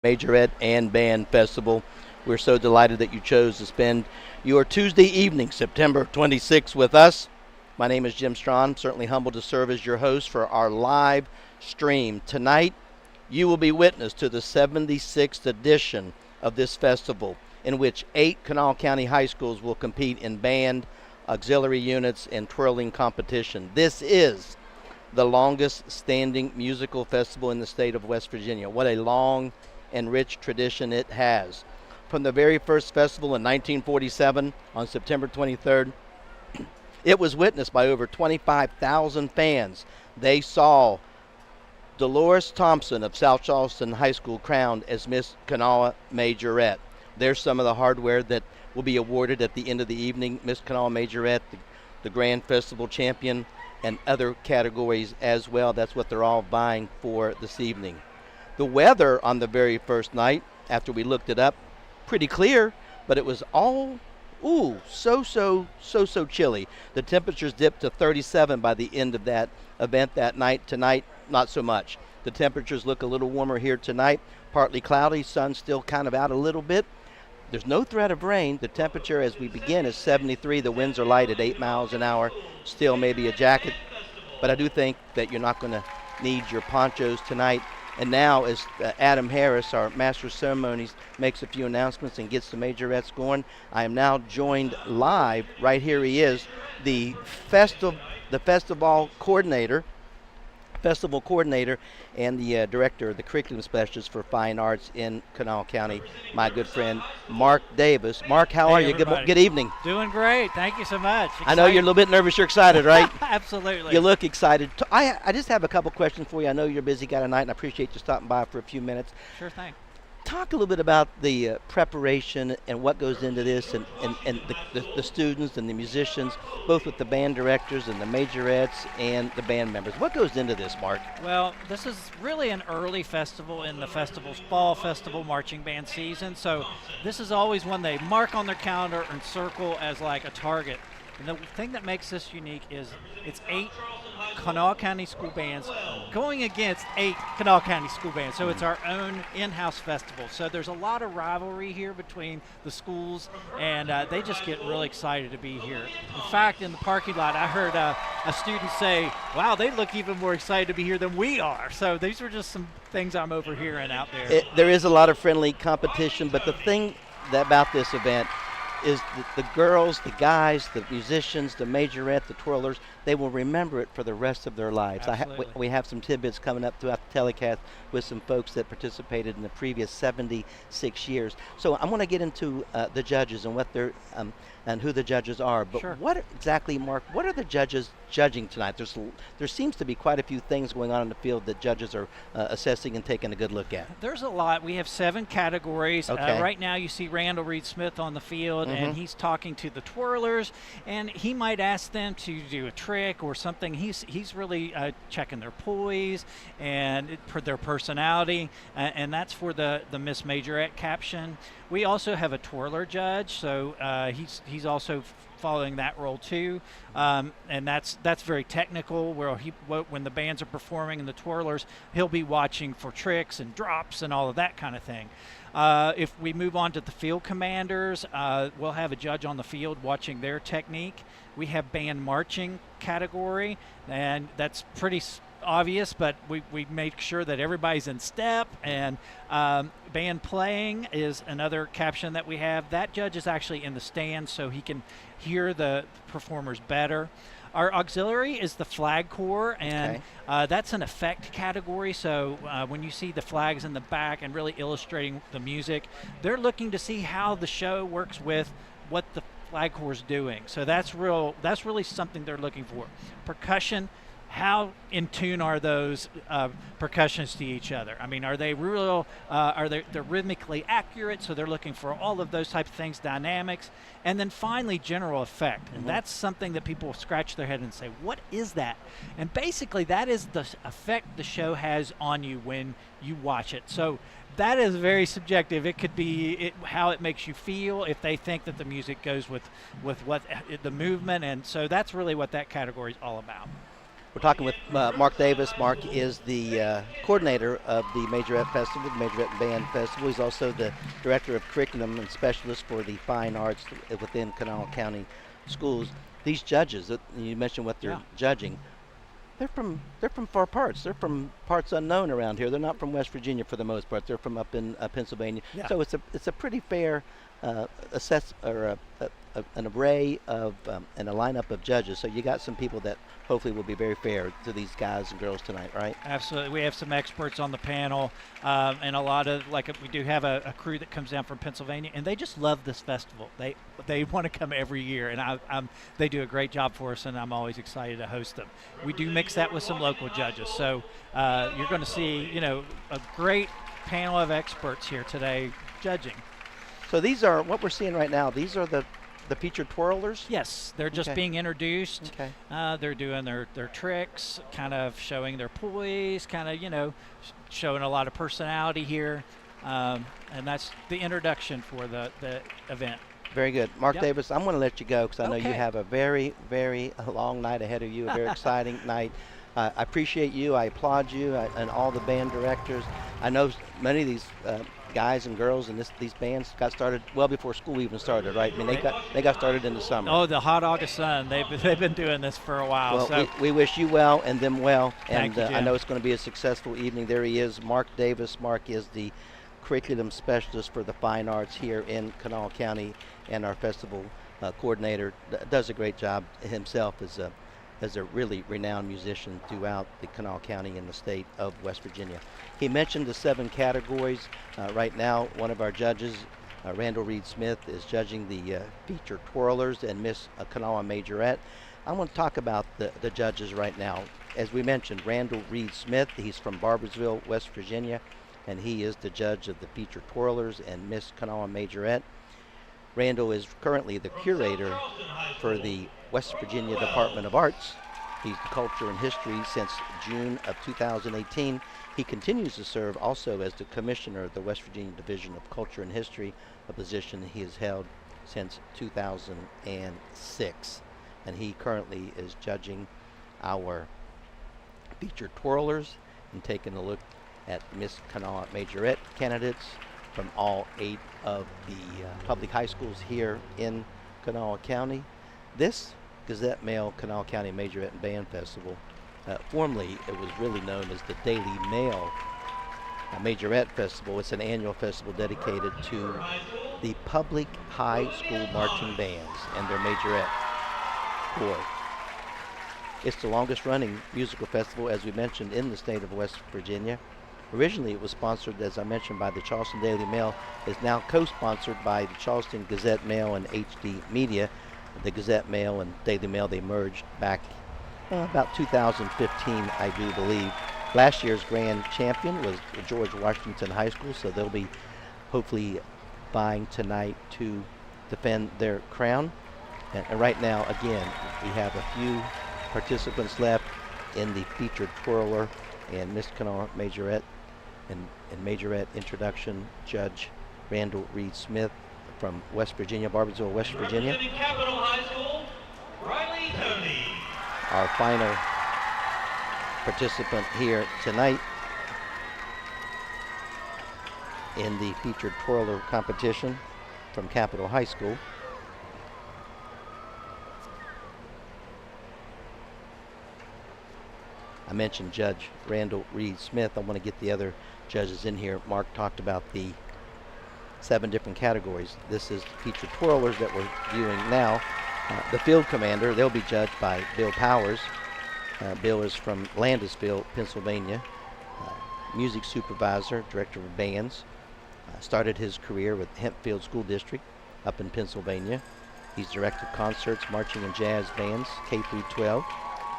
Majorette and Band Festival. We're so delighted that you chose to spend your Tuesday evening, September 26th, with us. My name is Jim Strawn. Certainly humbled to serve as your host for our live stream. Tonight, you will be witness to the 76th edition of this festival, in which 8 Kanawha County high schools will compete in band, auxiliary units, and twirling competition. This is the longest standing musical festival in the state of West Virginia. What a long and rich tradition it has. From the very first festival in 1947 on September 23rd, it was witnessed by over 25,000 fans. They saw Dolores Thompson of South Charleston High School crowned as Miss KANAWHA Majorette. There's some of the hardware that will be awarded at the end of the evening. Miss KANAWHA Majorette, the Grand Festival Champion, and other categories as well. That's what they're all vying for this evening. The weather on the very first night, after we looked it up, pretty clear, but it was all, so chilly. The temperatures dipped to 37 by the end of that event that night. Tonight, not so much. The temperatures look a little warmer here tonight. Partly cloudy, sun still kind of out a little bit. There's no threat of rain. The temperature as we begin is 73. The winds are light at 8 miles an hour. Still maybe a jacket, but I do think that you're not going to need your ponchos tonight. And now, as Adam Harris, our Master of Ceremonies, makes a few announcements and gets the majorettes going, I am now joined live. Right here he is, the festival coordinator, and the director, the curriculum specialist for fine arts in Kanawha County, my good friend Mark Davis. Mark, how are you? Good evening. Doing great. Thank you so much. Excited. I know you're a little bit nervous. You're excited, right? Absolutely. You look excited. I just have a couple questions for you. I know you're a busy guy tonight, and I appreciate you stopping by for a few minutes. Sure thing. Talk a little bit about the preparation and what goes into this, and the students and the musicians, both with the band directors and the majorettes and the band members. What goes into this, Mark? Well, this is really an early festival in the festival's fall festival marching band season. So this is always one they mark on their calendar and circle as like a target. And the thing that makes this unique is it's 8 Kanawha County school bands going against 8 Kanawha County school bands. So it's our own in-house festival. So there's a lot of rivalry here between the schools, and they just get really excited to be here. In fact, in the parking lot, I heard a student say, wow, they look even more excited to be here than we are. So these are just some things I'm overhearing out there. There is a lot of friendly competition, but the thing about this event is the girls, the guys, the musicians, the majorette, the twirlers, they will remember it for the rest of their lives. We have some tidbits coming up throughout the telecast with some folks that participated in the previous 76 years. So I'm going to get into the judges and what they're and who the judges are. But sure. What exactly, Mark, what are the judges judging tonight? There seems to be quite a few things going on in the field that judges are assessing and taking a good look at. There's a lot. We have 7 categories. Okay. Right now you see Randall Reed Smith on the field, and he's talking to the twirlers, and he might ask them to do a trick or something. He's really checking their poise and their personality, and that's for the Miss Majorette caption. We also have a twirler judge, so he's also following that role too, and that's very technical. Where when the bands are performing and the twirlers, he'll be watching for tricks and drops and all of that kind of thing. If we move on to the field commanders, we'll have a judge on the field watching their technique. We have band marching category, and that's pretty obvious, but we make sure that everybody's in step. And band playing is another caption that we have. That judge is actually in the stands, so he can hear the performers better. Our auxiliary is the flag corps, and that's an effect category. So when you see the flags in the back and really illustrating the music, they're looking to see how the show works with what the flag corps is doing. So that's really something they're looking for. Percussion. How in tune are those percussions to each other? I mean, are they real? They're rhythmically accurate? So they're looking for all of those types of things, dynamics, and then finally general effect. And that's something that people scratch their head and say, "What is that?" And basically, that is the effect the show has on you when you watch it. So that is very subjective. It could be how it makes you feel, if they think that the music goes with what the movement, and so that's really what that category is all about. We're talking with Mark Davis. Mark is the coordinator of the Majorette Festival, the Majorette Band Festival. He's also the director of curriculum and specialist for the fine arts within Kanawha County schools. These judges that you mentioned what they're judging, they're from far parts. They're from parts unknown around here. They're not from West Virginia for the most part. They're from up in Pennsylvania. Yeah. So it's a pretty fair an array of and a lineup of judges. So you got some people that hopefully will be very fair to these guys and girls tonight, right? Absolutely. We have some experts on the panel, and a lot of, we do have a crew that comes down from Pennsylvania, and they just love this festival. They want to come every year, and they do a great job for us, and I'm always excited to host them. We do mix that with some local judges, so you're going to see, a great panel of experts here today judging. So these are what we're seeing right now. These are the featured twirlers? Yes, they're just being introduced. Okay. They're doing their tricks, kind of showing their poise, kind of, showing a lot of personality here. And that's the introduction for the event. Very good. Mark Davis, I'm going to let you go because I know you Okay. have a very, very long night ahead of you, a very exciting night. I appreciate you. I applaud you and all the band directors. I know many of these guys and girls and these bands got started well before school even started, right? I mean, they got started in the summer. Oh, the hot August sun. They've been doing this for a while. Well, so we wish you well and them well. Thank you, I Jim. know it's going to be a successful evening. There he is, Mark Davis. Mark is the curriculum specialist for the fine arts here in Kanawha County, and our festival coordinator. Does a great job himself as a really renowned musician throughout the Kanawha County and the state of West Virginia. He mentioned the 7 categories. Right now, one of our judges, Randall Reed Smith, is judging the featured twirlers and Miss Kanawha Majorette. I want to talk about the judges right now. As we mentioned, Randall Reed Smith, he's from Barboursville, West Virginia, and he is the judge of the featured twirlers and Miss Kanawha Majorette. Randall is currently the curator for the West Virginia Department of Arts. He's the culture and history since June of 2018. He continues to serve also as the commissioner of the West Virginia Division of Culture and History, a position he has held since 2006. And he currently is judging our featured twirlers and taking a look at Miss Kanawha Majorette candidates from all 8 of the public high schools here in Kanawha County. This Gazette Mail Kanawha County Majorette and Band Festival, formerly it was really known as the Daily Mail Majorette Festival. It's an annual festival dedicated to the public high school marching bands and their Majorette Corps. It's the longest running musical festival, as we mentioned, in the state of West Virginia. Originally it was sponsored, as I mentioned, by the Charleston Daily Mail. It's now co-sponsored by the Charleston Gazette Mail and HD Media. The Gazette Mail and Daily Mail, they merged back about 2015, I do believe. Last year's grand champion was George Washington High School, so they'll be hopefully vying tonight to defend their crown. And right now, again, we have a few participants left in the featured twirler and Miss Kanawha Majorette and Majorette introduction, Judge Randall Reed Smith from West Virginia, Barboursville, West Virginia. Capital High School, Riley Tony. Our final participant here tonight in the featured twirler competition from Capitol High School. I mentioned Judge Randall Reed Smith. I want to get the other judges in here. Mark talked about the 7 different categories. This is the featured twirlers that we're viewing now. The field commander, they'll be judged by Bill Powers. Bill is from Landisville, Pennsylvania. Music supervisor, director of bands. Started his career with Hempfield School District up in Pennsylvania. He's directed concerts, marching and jazz bands, K through 12.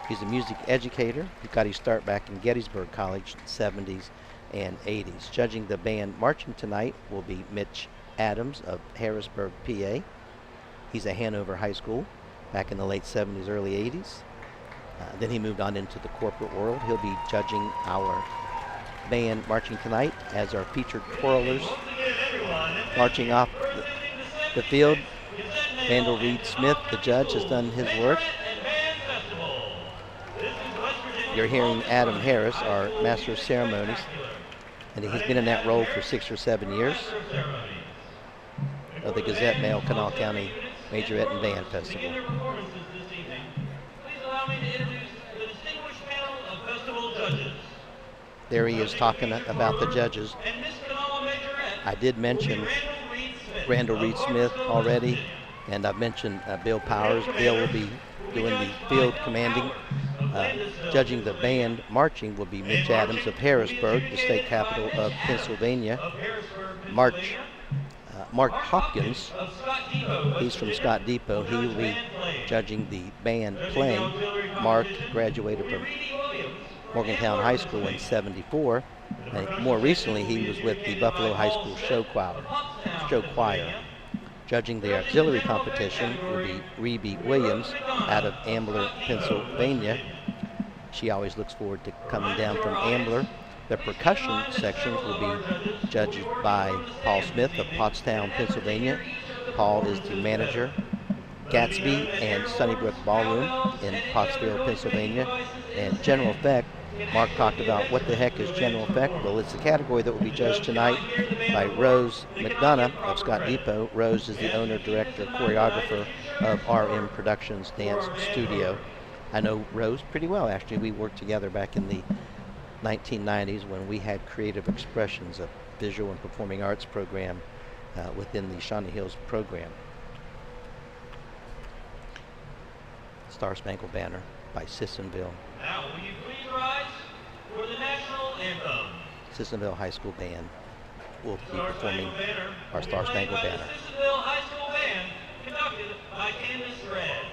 He's a music educator. He got his start back in Gettysburg College in the 70s and 80s. Judging the band marching tonight will be Mitch Adams of Harrisburg, PA. He's at Hanover High School back in the late 70s, early 80s. Then he moved on into the corporate world. He'll be judging our band marching tonight as our featured twirlers marching off the field. Randall Reed Smith, the judge, has done his work. You're hearing Adam Harris, our Master of Ceremonies, and he's been in that role for 6 or 7 years of the Gazette Mail Kanawha County Majorette and Band Festival. There he is talking about the judges. I did mention Randall Reed Smith already, and I've mentioned Bill Powers. Bill will be doing the field commanding. Judging the band marching will be Mitch Adams of Harrisburg, the state capital of Pennsylvania. Mark Hopkins, he's from Scott Depot. He will be judging the band playing. Mark graduated from Morgantown High School in '74. More recently, he was with the Buffalo High School show choir. Judging the auxiliary competition will be Rebe Williams out of Ambler, Pennsylvania. She always looks forward to coming down from Ambler. The percussion sections will be judged by Paul Smith of Pottstown, Pennsylvania. Paul is the manager, Gatsby and Sunnybrook Ballroom in Pottsville, Pennsylvania. And General Effect, Mark talked about what the heck is General Effect. Well, it's the category that will be judged tonight by Rose McDonough of Scott Depot. Rose is the owner, director, choreographer of RM Productions Dance Studio. I know Rose pretty well, actually. We worked together back in the 1990s when we had Creative Expressions, a visual and performing arts program within the Shawnee Hills program. Star Spangled Banner by Sissonville. Now, will you please rise for the national anthem? Sissonville High School Band will be performing our Star Spangled Banner. Sissonville High School Band, conducted by Candace Red.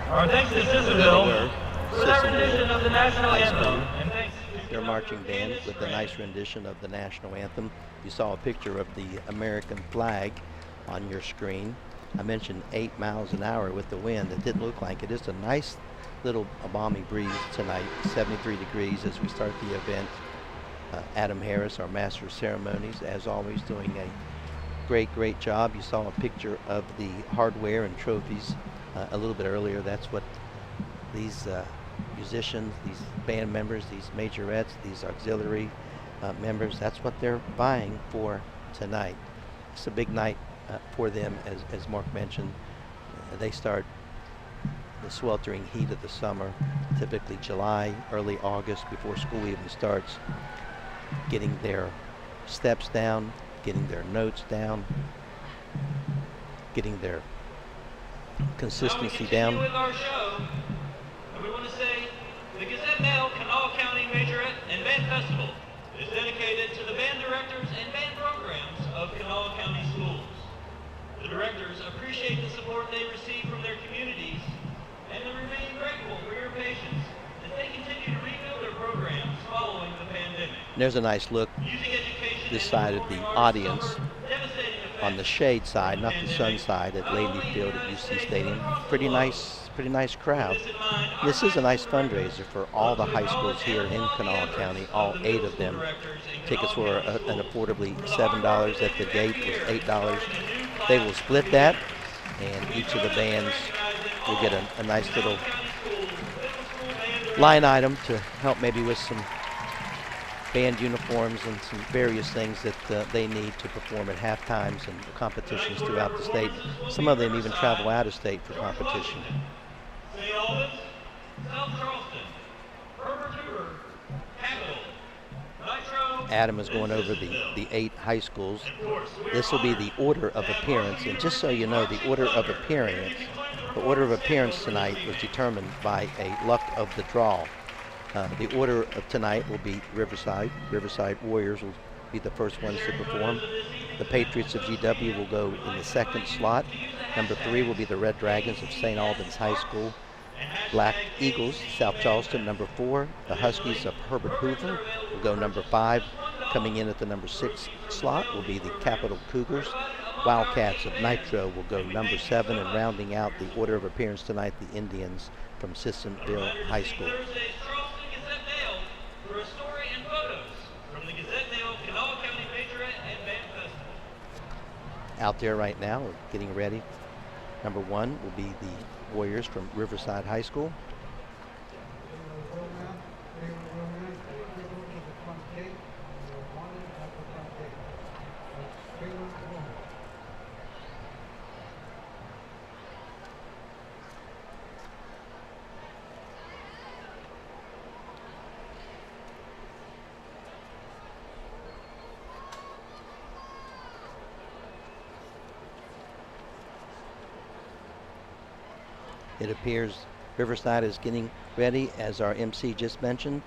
Our thanks to Sissonville for that rendition of the national anthem. And thanks to their marching band with a nice rendition of the national anthem. You saw a picture of the American flag on your screen. I mentioned 8 miles an hour with the wind. It didn't look like it. It's a nice little balmy breeze tonight, 73 degrees as we start the event. Adam Harris, our Master of Ceremonies, as always, doing a great job. You saw a picture of the hardware and trophies a little bit earlier. That's what these musicians, these band members, these majorettes, these auxiliary members, that's what they're buying for tonight. It's a big night for them, as Mark mentioned. They start the sweltering heat of the summer, typically July, early August, before school even starts, getting their steps down, getting their notes down, getting their consistency down. With our show, and we want to say the Gazette Mail Kanawha County Majorette and Band Festival is dedicated to the band directors and band programs of Kanawha County schools. The directors appreciate the support they receive from their communities, and they remain grateful for your patience as they continue to rebuild their programs following the pandemic. There's a nice look this side of the audience. On the shade side, not the sun side, at Lady Field at UC Stadium. Pretty nice pretty nice crowd. This is a nice fundraiser for all the high schools here in Kanawha County, all 8 of them. Tickets were an affordably $7 at the gate, was $8. They will split that, and each of the bands will get a nice little line item to help maybe with some band uniforms and some various things that they need to perform at half times and competitions throughout the state. Some of them even travel out of state for competition. St. Albans, South Charleston, Herbert Hoover, Capital, Nitro, Adam is going over the 8 high schools. This will be the order of appearance, and just so you know, the order of appearance tonight was determined by a luck of the draw. The order of tonight will be Riverside. Riverside Warriors will be the first ones to perform. The Patriots of GW will go in the second slot. Number 3 will be the Red Dragons of St. Albans High School. Black Eagles, South Charleston, number 4. The Huskies of Herbert Hoover will go number 5. Coming in at the number 6 slot will be the Capital Cougars. Wildcats of Nitro will go number 7, and rounding out the order of appearance tonight, the Indians from Sissonville High School. For a story and photos from the Gazette-Mail Kanawha County Majorette and Band Festival. Out there right now, we're getting ready. Number 1 will be the Warriors from Riverside High School. It appears Riverside is getting ready, as our MC just mentioned.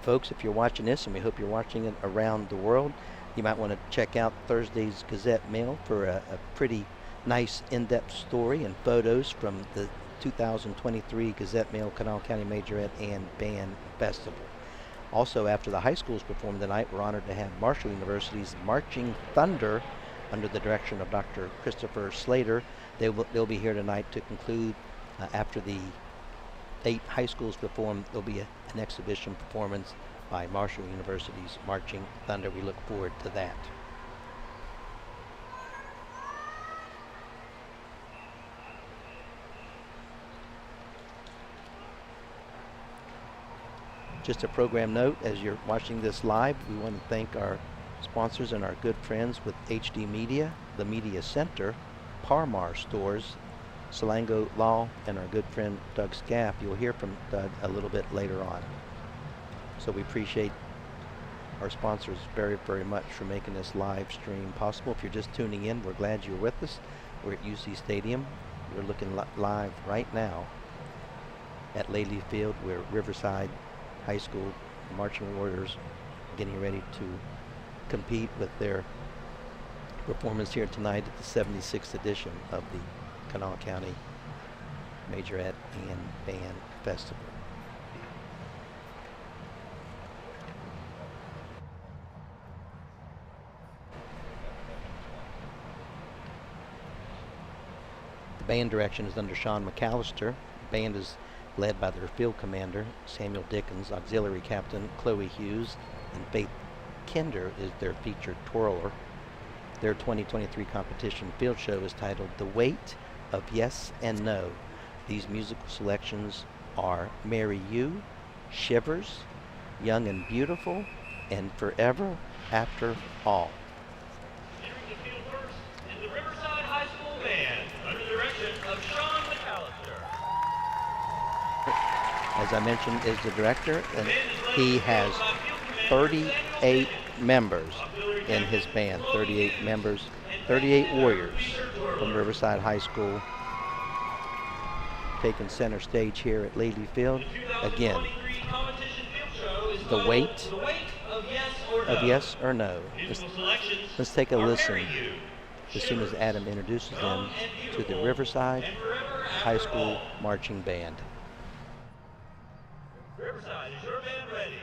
Folks, if you're watching this, and we hope you're watching it around the world, you might want to check out Thursday's Gazette-Mail for a pretty nice in-depth story and photos from the 2023 Gazette-Mail Kanawha County Majorette and Band Festival. Also, after the high schools performed tonight, we're honored to have Marshall University's Marching Thunder under the direction of Dr. Christopher Slater. They'll be here tonight to conclude. After the 8 high schools perform, there'll be an exhibition performance by Marshall University's Marching Thunder. We look forward to that. Just a program note, as you're watching this live, we want to thank our sponsors and our good friends with HD Media, the Media Center, Parmar Stores, Salango Law, and our good friend Doug Scaff. You'll hear from Doug a little bit later on. So we appreciate our sponsors very, very much for making this live stream possible. If you're just tuning in, we're glad you're with us. We're at UC Stadium. We're looking live right now at Laley Field, where Riverside High School Marching Warriors are getting ready to compete with their performance here tonight at the 76th edition of the Kanawha County Majorette and Band Festival. The band direction is under Sean McAllister. The band is led by their field commander, Samuel Dickens, auxiliary captain Chloe Hughes, and Faith Kinder is their featured twirler. Their 2023 competition field show is titled The Weight of Yes and No. These musical selections are Marry You, Shivers, Young and Beautiful, and Forever After All. Entering the field first is the Riverside High School Band under the direction of Sean McAllister. As I mentioned, is the director, and he has 38 members in his band, 38 members, 38 warriors from Riverside High School, taking center stage here at Laley Field. Again, The Weight of Yes or No. Let's take a listen as soon as Adam introduces them to the Riverside High School Marching Band. Riverside, is your band ready?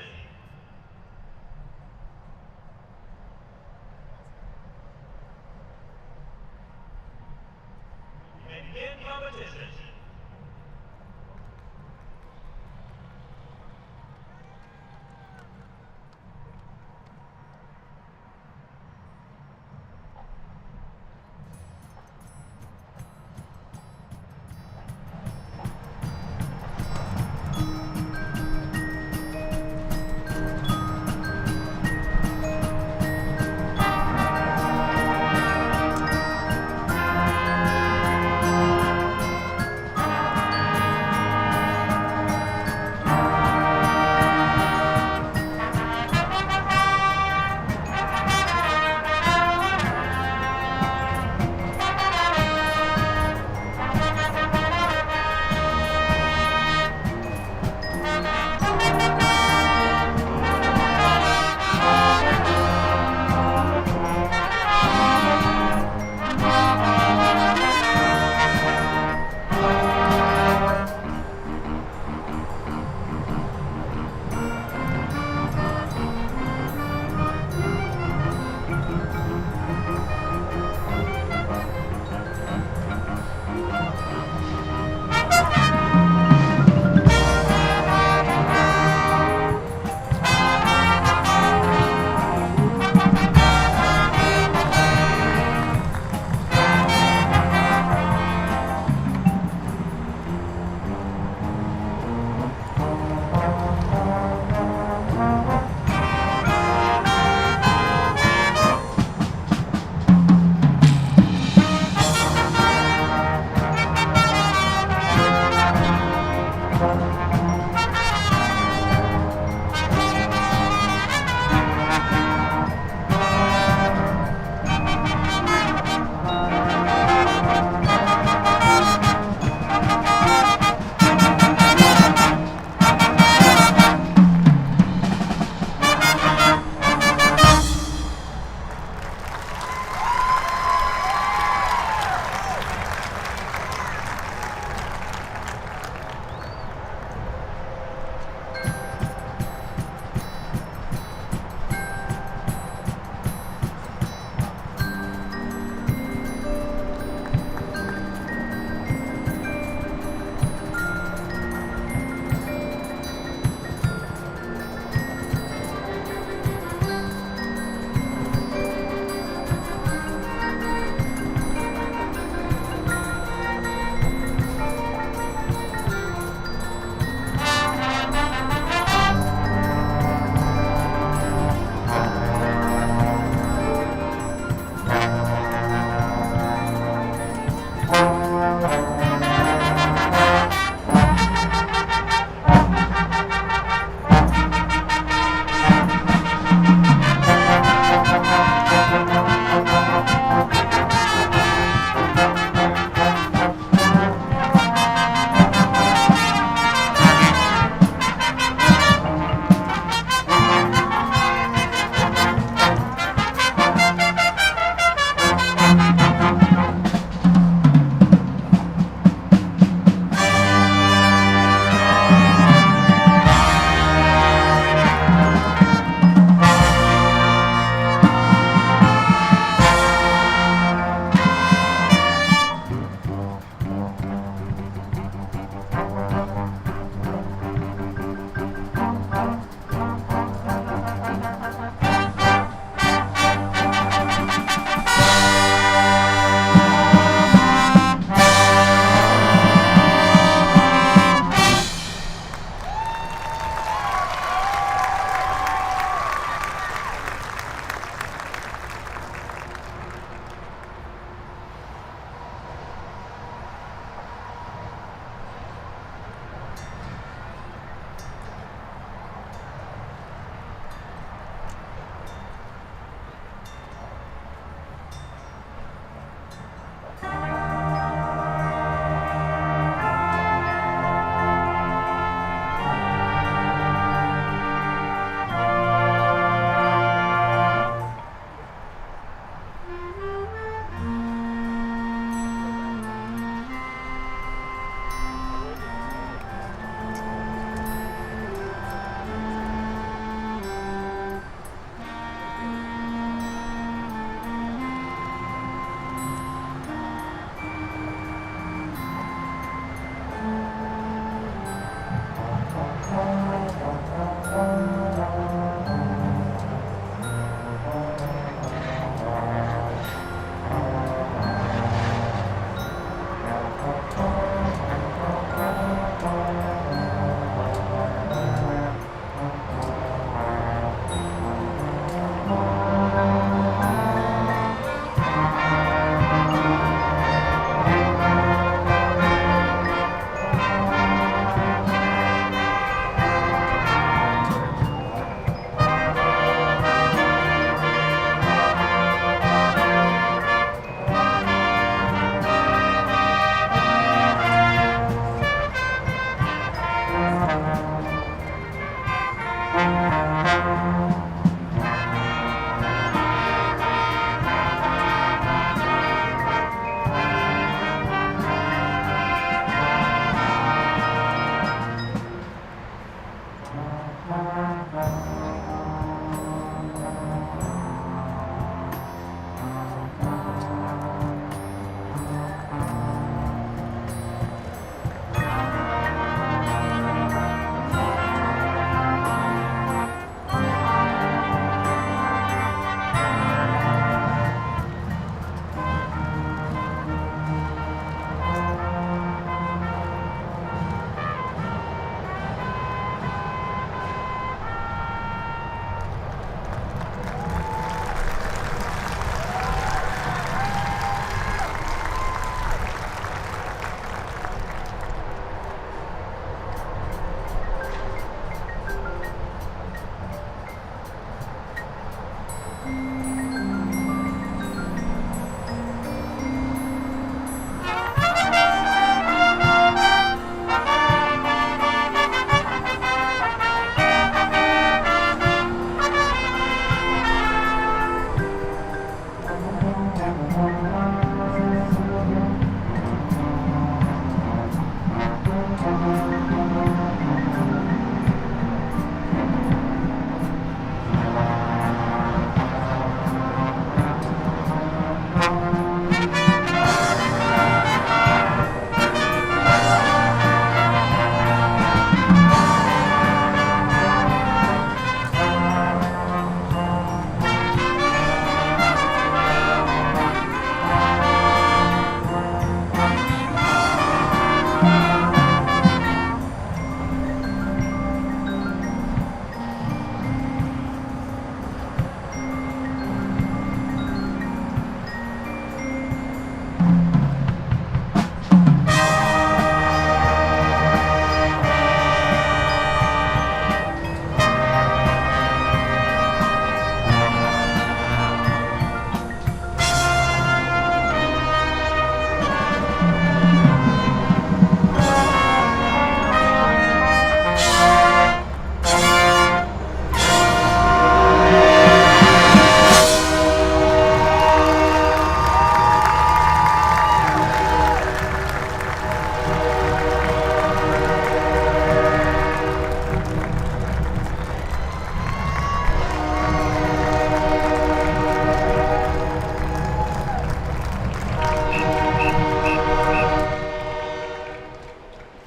You may begin competition.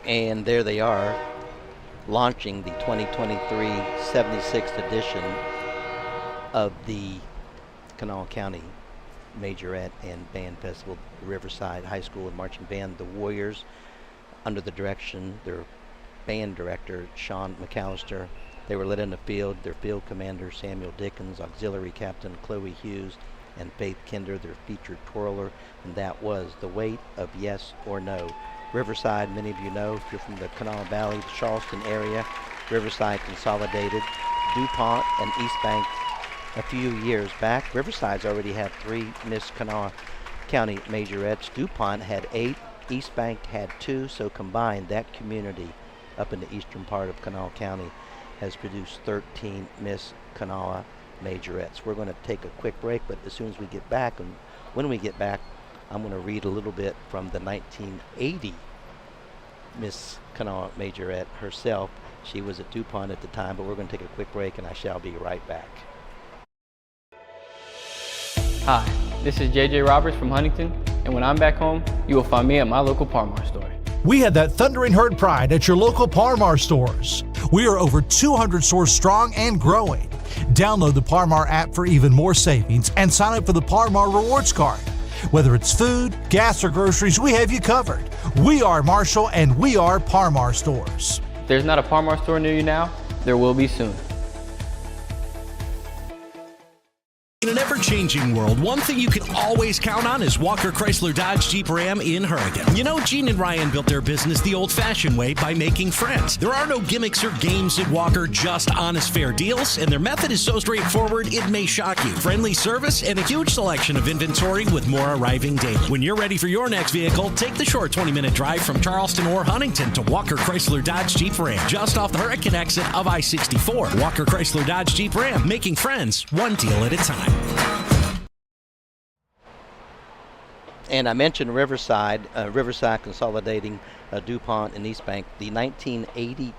And there they are, launching the 2023 76th edition of the Kanawha County Majorette and Band Festival, the Riverside High School and Marching Band, the Warriors, under the direction, their band director, Sean McAllister. They were led in the field, their field commander, Samuel Dickens, auxiliary captain, Chloe Hughes, and Faith Kinder, their featured twirler, and that was The Weight of Yes or No. Riverside, many of you know, if you're from the Kanawha Valley, the Charleston area, Riverside consolidated DuPont and East Bank a few years back. Riverside's already had 3 Miss Kanawha County Majorettes. DuPont had 8, East Bank had 2, so combined, that community up in the eastern part of Kanawha County has produced 13 Miss Kanawha Majorettes. We're going to take a quick break, but as soon as we get back, and when we get back, I'm going to read a little bit from the 1980 Miss Kanawha Majorette herself. She was at DuPont at the time, but we're going to take a quick break, and I shall be right back. Hi, this is JJ Roberts from Huntington, and when I'm back home, you will find me at my local Par-Mar store. We have that thundering herd pride at your local Par-Mar stores. We are over 200 stores strong and growing. Download the Par-Mar app for even more savings and sign up for the Par-Mar Rewards Card. Whether it's food, gas, or groceries, we have you covered. We are Marshall, and we are Par-Mar stores. If there's not a Par-Mar store near you now, there will be soon. In an ever-changing world, one thing you can always count on is Walker Chrysler Dodge Jeep Ram in Hurricane. You know, Gene and Ryan built their business the old-fashioned way by making friends. There are no gimmicks or games at Walker, just honest, fair deals, and their method is so straightforward it may shock you. Friendly service and a huge selection of inventory with more arriving daily. When you're ready for your next vehicle, take the short 20-minute drive from Charleston or Huntington to Walker Chrysler Dodge Jeep Ram, just off the Hurricane exit of I-64. Walker Chrysler Dodge Jeep Ram, making friends one deal at a time. And I mentioned Riverside consolidating DuPont and East Bank. The 1980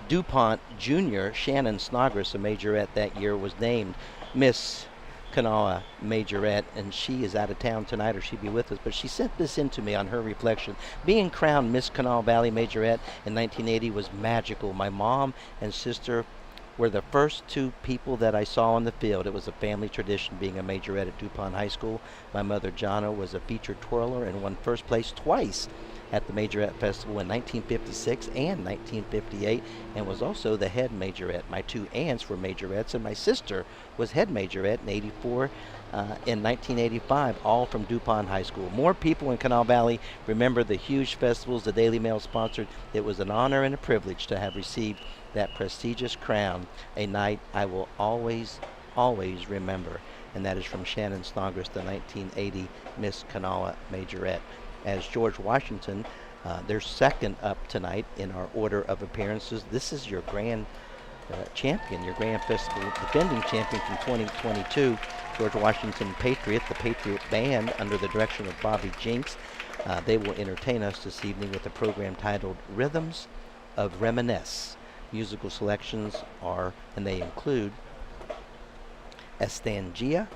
DuPont Junior, Shannon Snodgrass, a majorette that year, was named Miss Kanawha Majorette, and she is out of town tonight, or she'd be with us, but she sent this in to me on her reflection. Being crowned Miss Kanawha Valley Majorette in 1980 was magical. My mom and sister were the first 2 people that I saw on the field. It was a family tradition being a majorette at DuPont High School. My mother, Jana, was a featured twirler and won first place twice at the Majorette Festival in 1956 and 1958, and was also the head majorette. My 2 aunts were majorettes, and my sister was head majorette in 84 in 1985, all from DuPont High School. More people in Kanawha Valley remember the huge festivals the Daily Mail sponsored. It was an honor and a privilege to have received that prestigious crown, a night I will always always remember. And that is from Shannon Snodgrass, the 1980 Miss Kanawha Majorette. As George Washington, they're second up tonight in our order of appearances. This is your grand champion, your Grand Festival defending champion from 2022, George Washington Patriot, the Patriot Band under the direction of Bobby Jinks. They will entertain us this evening with a program titled Rhythms of Reminisce. Musical selections are, and they include Estangia,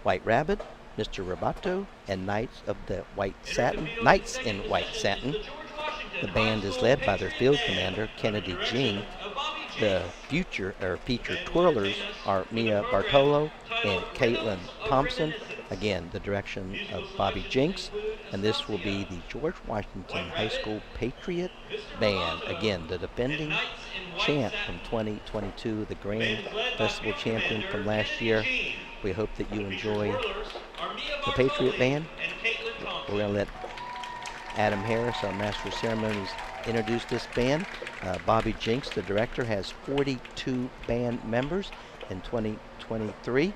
White Rabbit, Mr. Roboto, and Knights in White Satin. The band is led by their field commander, Kennedy Jean. The featured twirlers are Mia Bartolo and Caitlin Thompson. Again, the direction of Bobby Jinks. And this will be the George Washington High School Patriot Band. Again, the defending champ from 2022, the Grand Festival champion from last year. We hope that you enjoy the Patriot Band. We're going to let Adam Harris, our Master of Ceremonies, introduce this band. Bobby Jinks, the director, has 42 band members in 2023.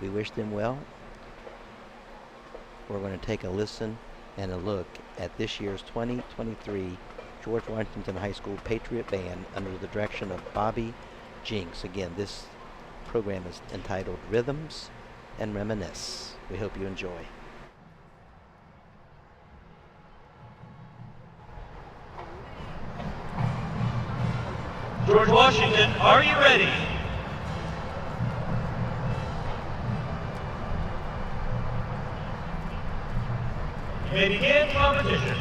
We wish them well. We're going to take a listen and a look at this year's 2023 George Washington High School Patriot Band under the direction of Bobby Jinks. Again, this program is entitled Rhythms and Reminisce. We hope you enjoy. George Washington, are you ready? You may begin competition.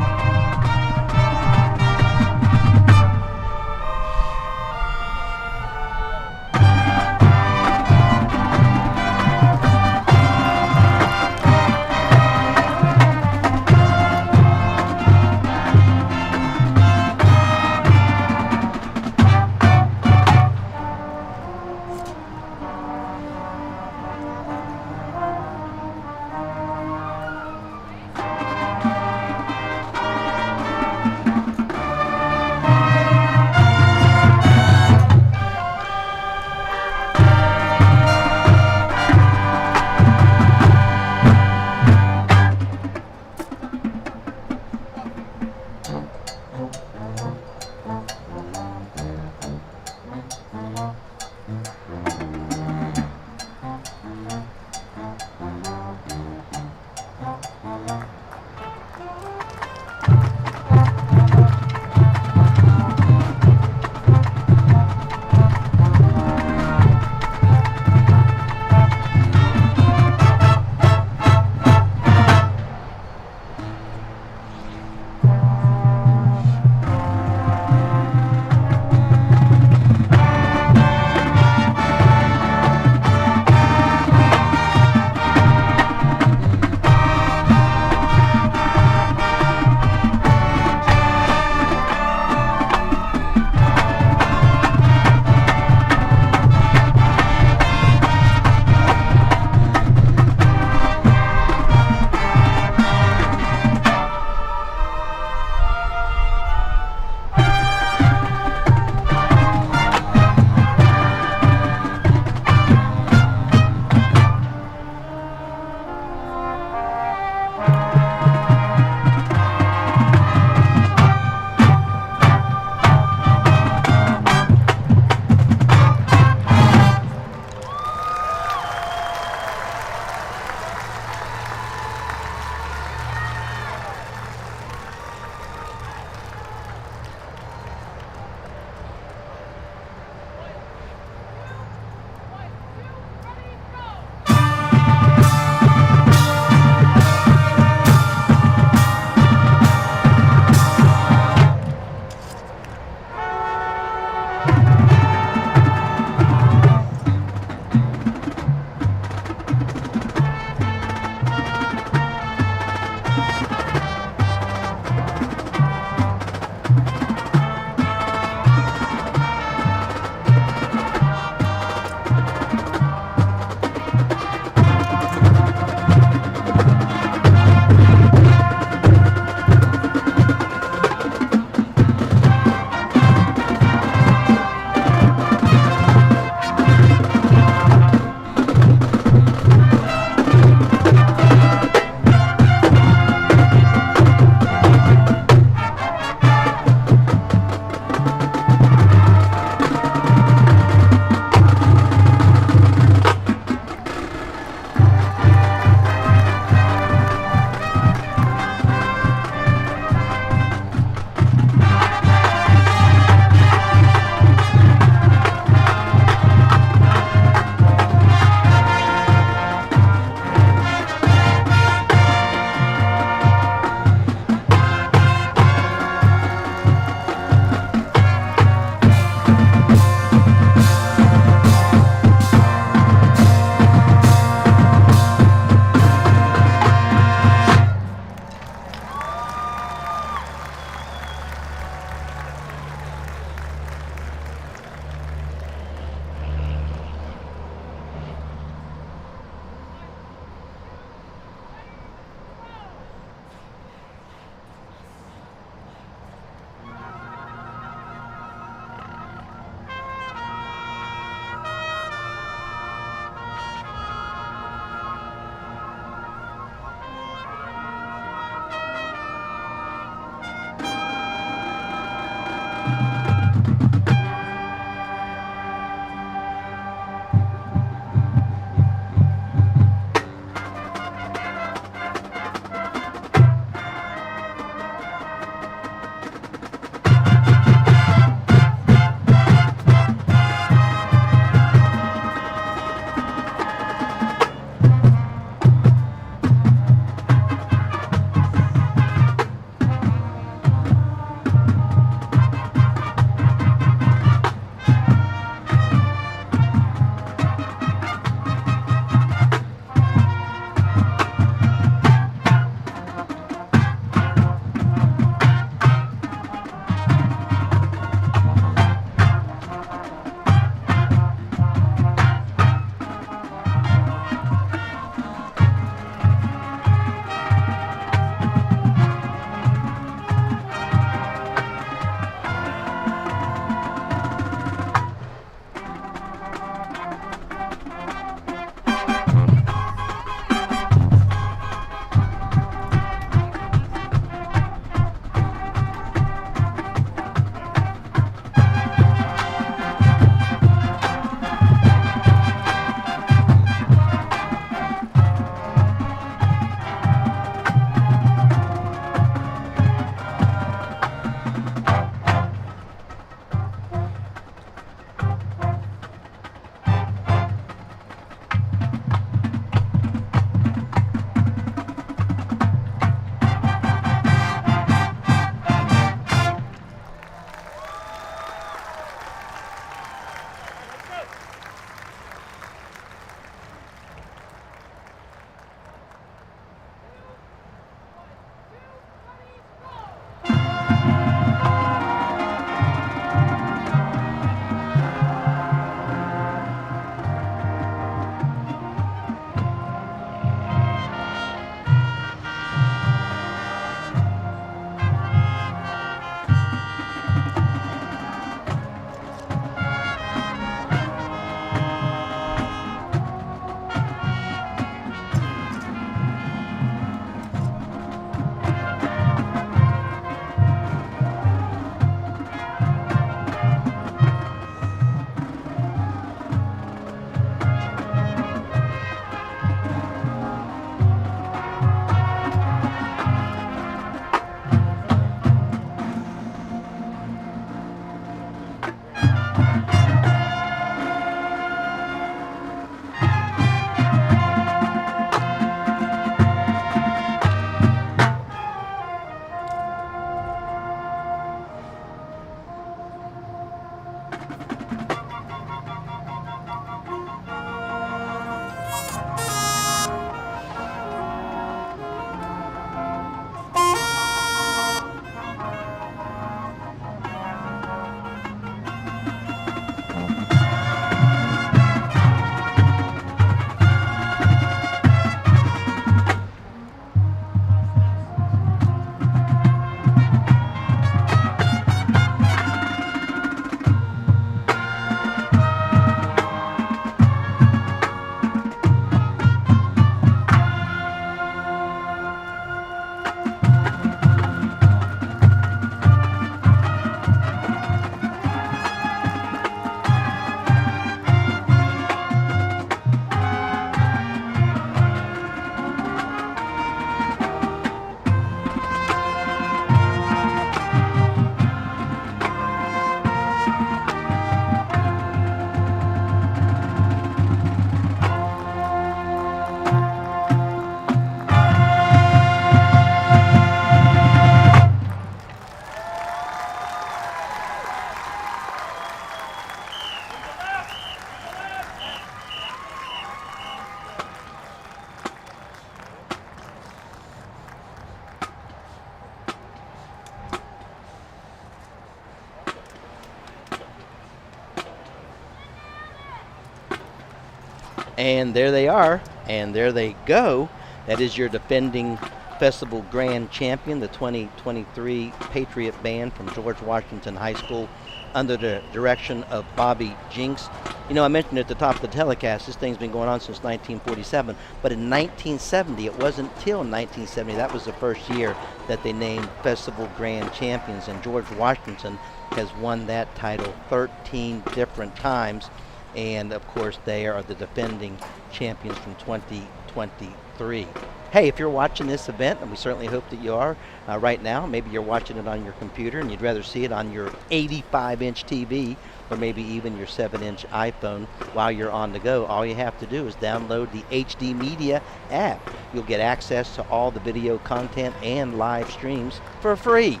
And there they are, and there they go. That is your defending festival grand champion, the 2023 Patriot Band from George Washington High School, under the direction of Bobby Jinks. You know, I mentioned at the top of the telecast, this thing's been going on since 1947, but in 1970, it wasn't till 1970, that was the first year that they named festival grand champions, and George Washington has won that title 13 different times, and of course they are the defending champions from 2023. Hey, if you're watching this event, and we certainly hope that you are right now, maybe you're watching it on your computer and you'd rather see it on your 85-inch TV or maybe even your 7-inch iPhone while you're on the go, all you have to do is download the HD Media app. You'll get access to all the video content and live streams for free.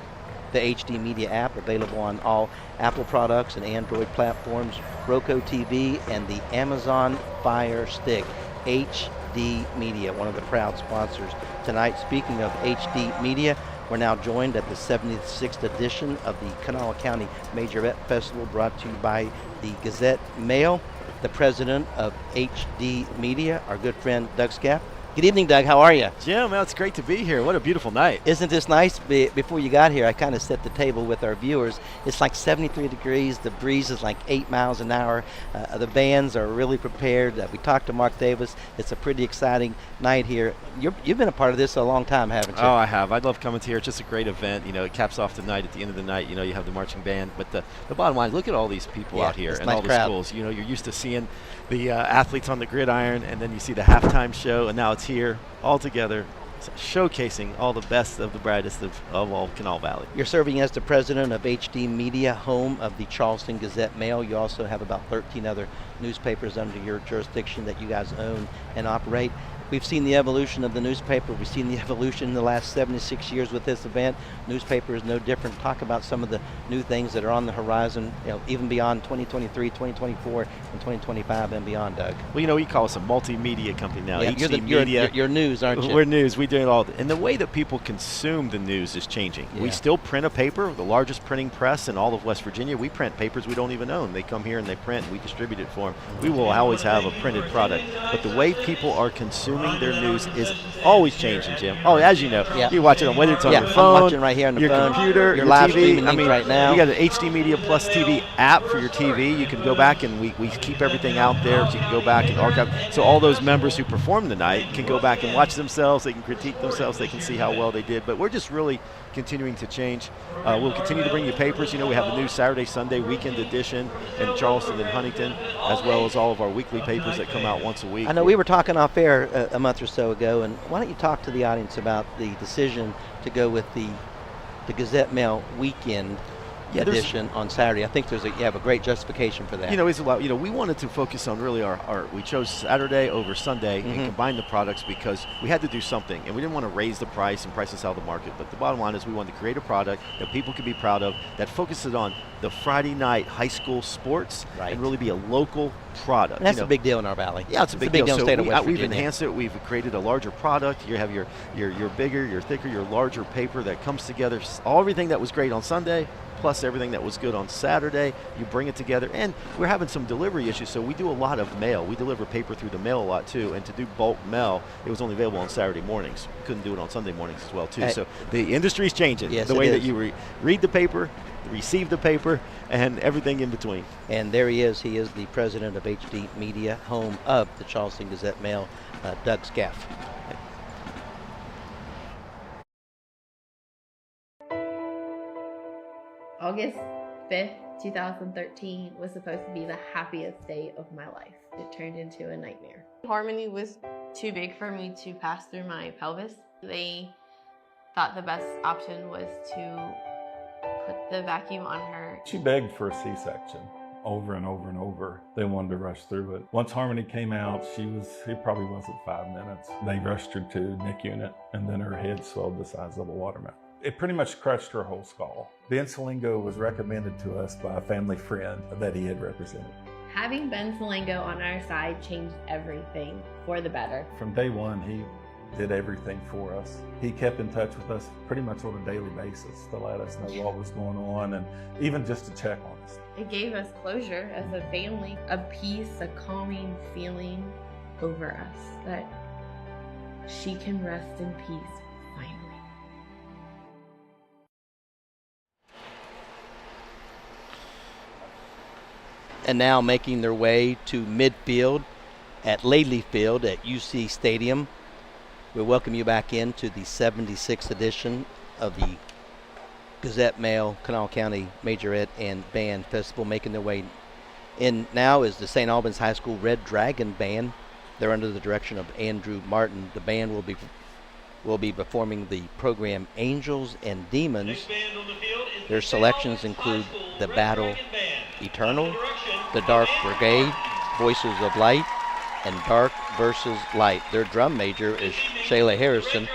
The HD Media app, available on all Apple products and Android platforms, Roku TV, and the Amazon Fire Stick. HD Media, one of the proud sponsors tonight. Speaking of HD Media, we're now joined at the 76th edition of the Kanawha County Majorette Festival, brought to you by the Gazette-Mail. The president of HD Media, our good friend Doug Scaff. Good evening, Doug. How are you? Jim, well, it's great to be here. What a beautiful night. Isn't this nice? Before you got here, I kind of set the table with our viewers. It's like 73 degrees. The breeze is like 8 miles an hour. The bands are really prepared. We talked to Mark Davis. It's a pretty exciting night here. You've been a part of this a long time, haven't you? Oh, I have. I love coming to here. It's just a great event. You know, it caps off the night. At the end of the night, you know, you have the marching band. But the bottom line, look at all these people out here and nice all the crowd. schools. You know, you're used to seeing the athletes on the gridiron, and then you see the halftime show, and now it's here all together, showcasing all the best of the brightest of all Kanawha Valley. You're serving as the president of HD Media, home of the Charleston Gazette-Mail. You also have about 13 other newspapers under your jurisdiction that you guys own and operate. We've seen the evolution of the newspaper. We've seen the evolution in the last 76 years with this event. Newspaper is no different. Talk about some of the new things that are on the horizon, you know, even beyond 2023, 2024, and 2025 and beyond, Doug. Well, you know, we call us a multimedia company now. Yeah, HD Media. You're news, aren't you? We're news. We do it all. And the way that people consume the news is changing. Yeah. We still print a paper, the largest printing press in all of West Virginia. We print papers we don't even own. They come here and they print, and we distribute it for them. We will always have a printed product. But the way people are consuming their news is always changing, Jim. Oh, as you know, you watch it on, whether it's on your phone, I'm watching right here on the your phone, computer, your your live TV. streaming I link mean, right now. we got an HD Media Plus TV app for your TV. You can go back and we keep everything out there, so you can go back and archive. So all those members who perform tonight can go back and watch themselves. They can critique themselves. They can see how well they did. But we're just really continuing to change. We'll continue to bring you papers. You know, we have the new Saturday, Sunday weekend edition in Charleston and Huntington, as well as all of our weekly papers that come out once a week. I know we were talking off air a month or so ago, and why don't you talk to the audience about the decision to go with the Gazette-Mail weekend edition on Saturday? I think you have a great justification for that. You know, it's a lot. You know, we wanted to focus on really we chose Saturday over Sunday and combine the products because we had to do something, and we didn't want to raise the price and price us out of the market. But the bottom line is we wanted to create a product that people could be proud of, that focuses on the Friday night high school sports and really be a local product. And that's a big deal in our valley. Yeah, it's a big deal deal. in the state of West We've Virginia. enhanced it. We've created a larger product. You have your bigger, your thicker, your larger paper that comes together. Everything that was great on Sunday, plus everything that was good on Saturday, you bring it together. And we're having some delivery issues, so we do a lot of mail. We deliver paper through the mail a lot too, and to do bulk mail, it was only available on Saturday mornings. We couldn't do it on Sunday mornings as well too. So the industry's changing. Yes, the way that you read the paper, receive the paper, and everything in between. And there he is. He is the president of HD Media, home of the Charleston Gazette-Mail, Doug Scaff. August 5th, 2013 was supposed to be the happiest day of my life. It turned into a nightmare. Harmony was too big for me to pass through my pelvis. They thought the best option was to put the vacuum on her. She begged for a C-section over and over and over. They wanted to rush through it. Once Harmony came out, it probably wasn't 5 minutes. They rushed her to NIC unit, and then her head swelled the size of a watermelon. It pretty much crushed her whole skull. Ben Salingo was recommended to us by a family friend that he had represented. Having Ben Salingo on our side changed everything for the better. From day one, he did everything for us. He kept in touch with us pretty much on a daily basis to let us know what was going on and even just to check on us. It gave us closure as a family, a peace, a calming feeling. over us, that she can rest in peace finally. And now making their way to midfield at Lately Field at UC Stadium. We welcome you back into the 76th edition of the Gazette Mail Kanawha County Majorette and Band Festival. Making their way in now is the St. Albans High School Red Dragon Band. They're under the direction of Andrew Martin. The band will be performing the program Angels and Demons. Their selections include The Battle Eternal, The Dark Brigade, Voices of Light, and Dark versus Light. Their drum major is Shayla Harrison,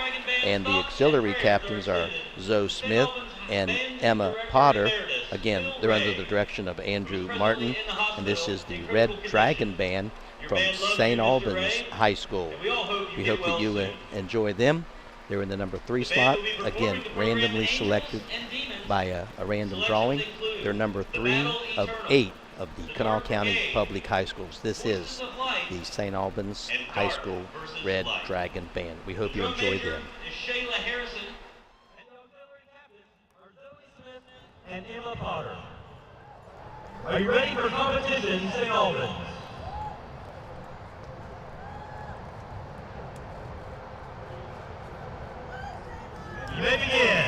and the auxiliary captains are Zoe Smith and Emma Potter. Again, they're under the direction of Andrew Martin, and this is the Red Dragon Band from St. Albans High School. We hope that you enjoy them. They're in the number 3 slot, again, randomly selected by a random drawing. They're number 3 of 8 of the Kanawha County Public High Schools. This is the St. Albans High School Red Dragon Band. We hope you enjoy them. Shayla Harrison and the auxiliary captains are Zoe Smith and Emma Potter. Are you ready for competition, St. Albans? You may begin.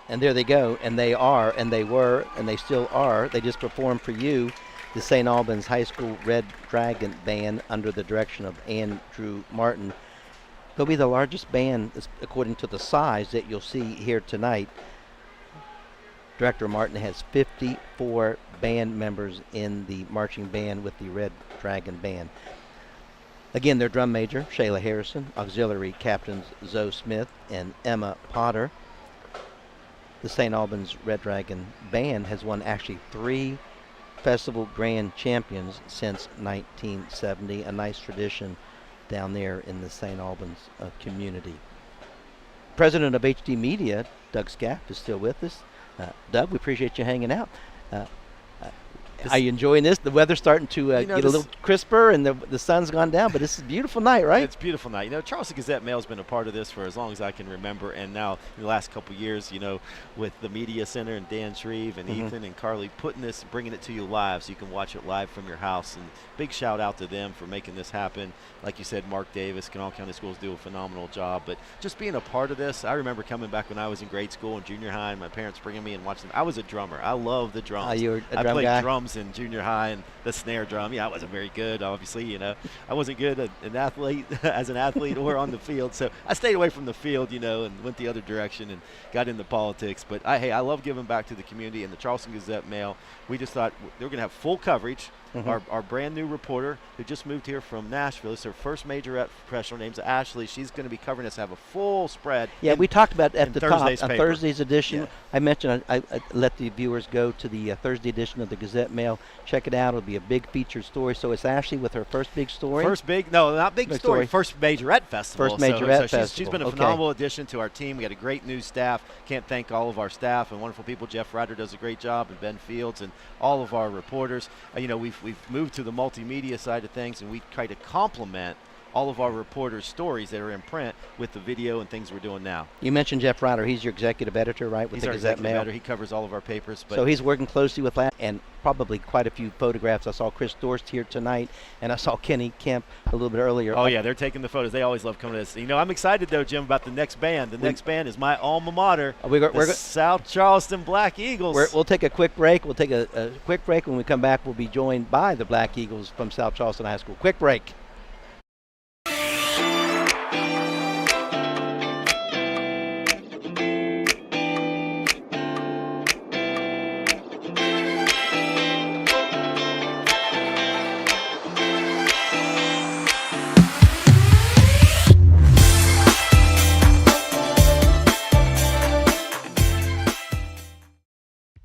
And there they go, and they are, and they were, and they still are. They just performed for you, the St. Albans High School Red Dragon Band under the direction of Andrew Martin. They'll be the largest band, according to the size, that you'll see here tonight. Director Martin has 54 band members in the marching band with the Red Dragon Band. Again, their drum major, Shayla Harrison, auxiliary captains Zoe Smith and Emma Potter. The St. Albans Red Dragon Band has won actually 3 Festival Grand Champions since 1970, a nice tradition down there in the St. Albans community. President of HD Media, Doug Scaff, is still with us. Doug, we appreciate you hanging out. Are you enjoying this? The weather's starting to get a little crisper, and the sun's gone down, but this is a beautiful night, right? It's a beautiful night. You know, Charleston Gazette-Mail's been a part of this for as long as I can remember, and now in the last couple of years, you know, with the Media Center and Dan Shreve and Ethan and Carly putting this, bringing it to you live so you can watch it live from your house. And big shout out to them for making this happen. Like you said, Mark Davis, Kanawha County Schools do a phenomenal job, but just being a part of this, I remember coming back when I was in grade school and junior high, and my parents bringing me and watching them. I was a drummer. I love the drums. You were a I drum played guy? drums in junior high and the snare drum. Yeah, I wasn't very good, obviously. You know, I wasn't good as an athlete or on the field. So I stayed away from the field, you know, and went the other direction and got into politics. But hey, I love giving back to the community. And the Charleston Gazette-Mail, we just thought they were going to have full coverage. Our brand new reporter who just moved here from Nashville, it's her first majorette professional, name's Ashley. She's going to be covering us, have a full spread. Yeah, we talked about at the Thursday's top, paper. Thursday's edition. Yeah. I mentioned I let the viewers go to the Thursday edition of the Gazette-Mail. Check it out. It'll be a big featured story. So it's Ashley with her first big story. Not big story. First majorette festival. First majorette festival. She's been a phenomenal addition to our team. We got a great new staff. Can't thank all of our staff and wonderful people. Jeff Ryder does a great job, and Ben Fields, and all of our reporters. You know, we've moved to the multimedia side of things, and we try to complement all of our reporters' stories that are in print with the video and things we're doing now. You mentioned Jeff Ryder. He's your executive editor, right, with He's the our Gazette-Mail? executive editor. He covers all of our papers. So he's working closely with that, and probably quite a few photographs. I saw Chris Dorst here tonight, and I saw Kenny Kemp a little bit earlier. Oh, yeah, they're taking the photos. They always love coming to this. You know, I'm excited, though, Jim, about the next band. The next band is my alma mater, the South Charleston Black Eagles. We'll take a quick break. We'll take a quick break. When we come back, we'll be joined by the Black Eagles from South Charleston High School. Quick break.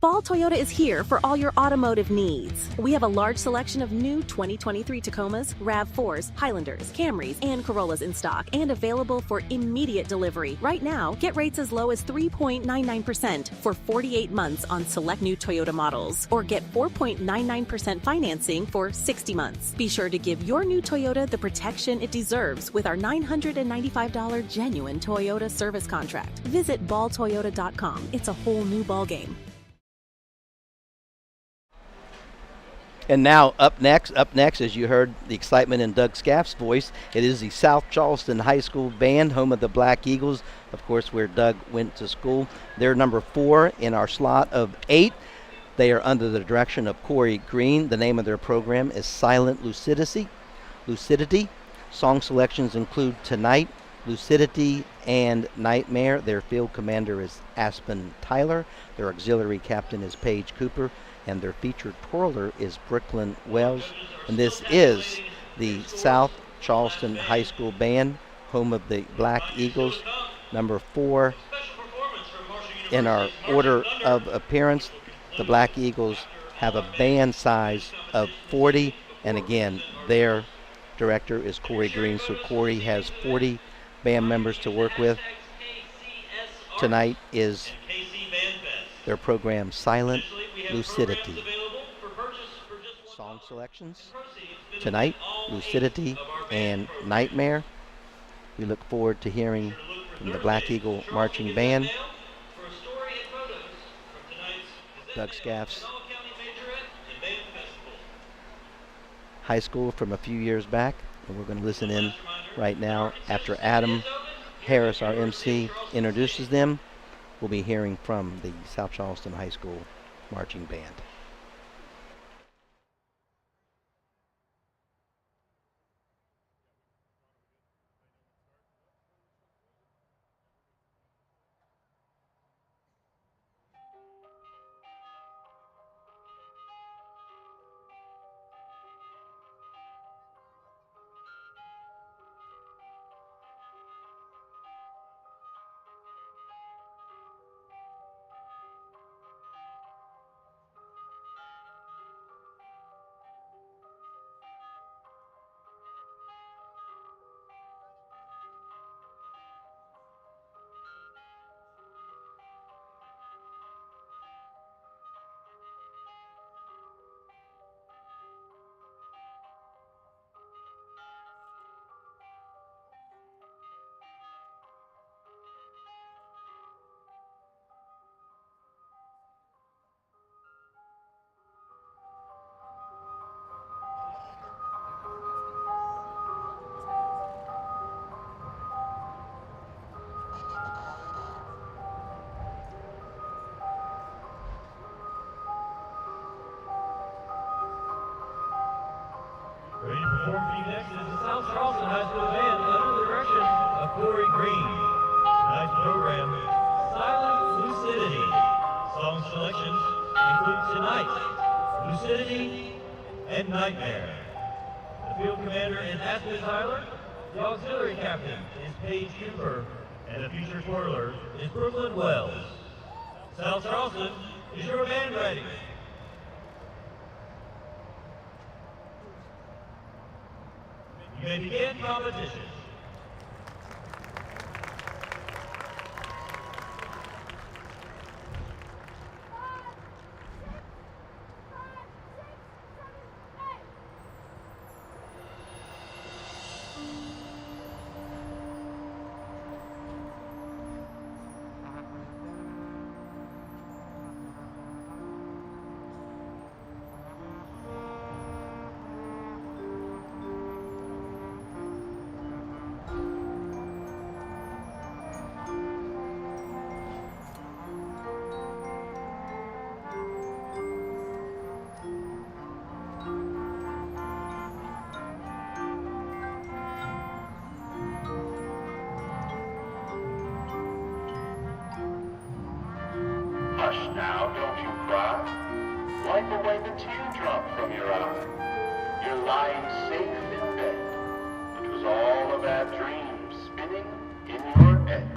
Ball Toyota is here for all your automotive needs. We have a large selection of new 2023 Tacomas, RAV4s, Highlanders, Camrys, and Corollas in stock and available for immediate delivery. Right now, get rates as low as 3.99% for 48 months on select new Toyota models, or get 4.99% financing for 60 months. Be sure to give your new Toyota the protection it deserves with our $995 genuine Toyota service contract. Visit balltoyota.com. It's a whole new ballgame. And now up next, as you heard the excitement in Doug Scaff's voice, it is the South Charleston High School Band, home of the Black Eagles, of course, where Doug went to school. They're number 4 in our slot of 8. They are under the direction of Corey Green. The name of their program is Silent Lucidity. Song selections include Tonight, Lucidity, and Nightmare. Their field commander is Aspen Tyler. Their auxiliary captain is Paige Cooper. And their featured twirler is Brooklyn Wells. And this is the South Charleston High School Band, home of the Black Eagles. Number 4 in our order of appearance. The Black Eagles have a band size of 40. And again, their director is Corey Green. So Corey has 40 band members to work with. Tonight is their program, Silent Lucidity. Song selections Tonight, Lucidity, and Nightmare. We look forward to hearing from the Black Eagle Marching Band. Doug Scaff's high school from a few years back, and we're going to listen in right now after Adam Harris, our MC, introduces them. We'll be hearing from the South Charleston High School Marching Band. Performing next is the South Charleston High School Band under the direction of Corey Green. Tonight's program, Silent Lucidity. Song selections include Tonight, Lucidity, and Nightmare. The field commander is Aspen Tyler. The auxiliary captain is Paige Cooper. And the feature twirler is Brooklyn Wells. South Charleston, is your band ready? You may begin competition. Hush now, don't you cry. Wipe away the teardrop from your eye. You're lying safe in bed. It was all a bad dream spinning in your head.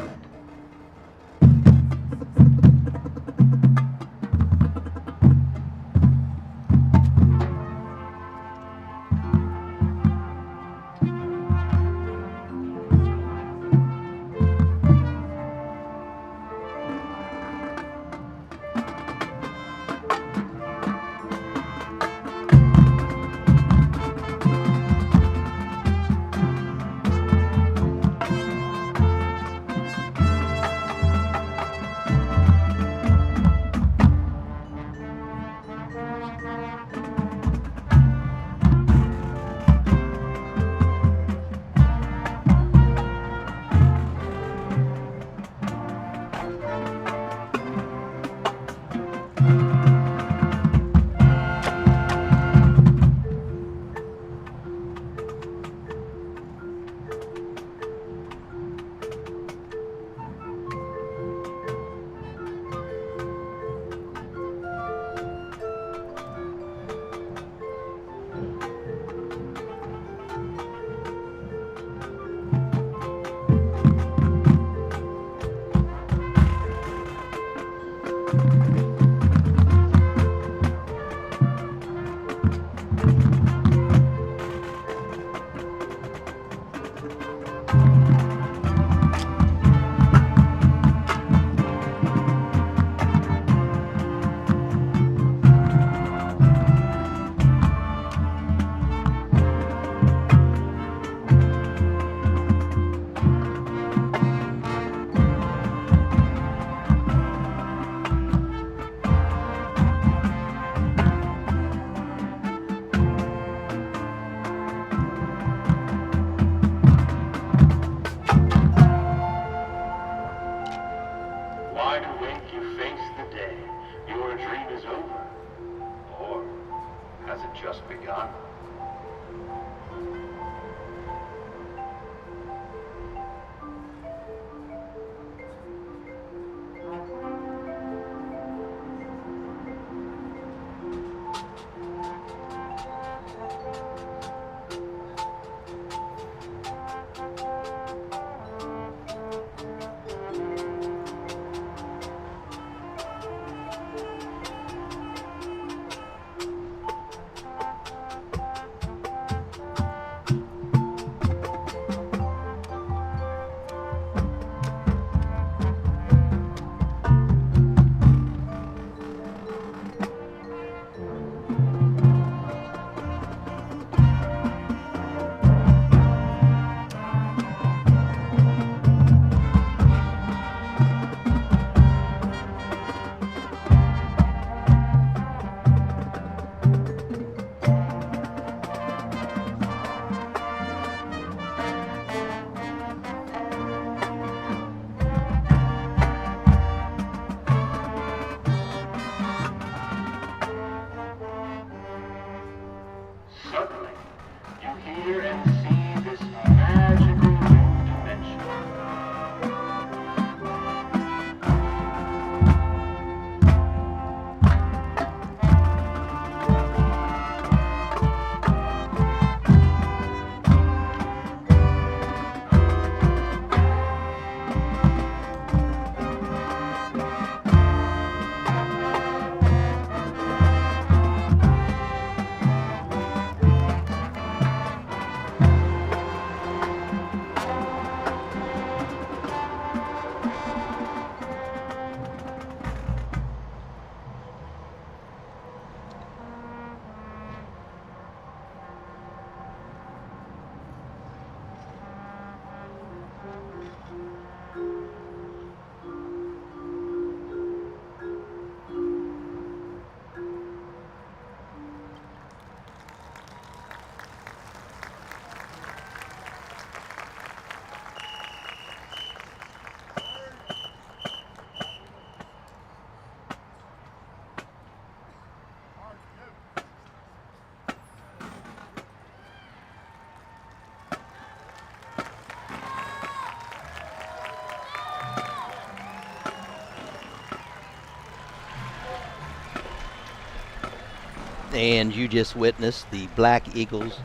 And you just witnessed the Black Eagles,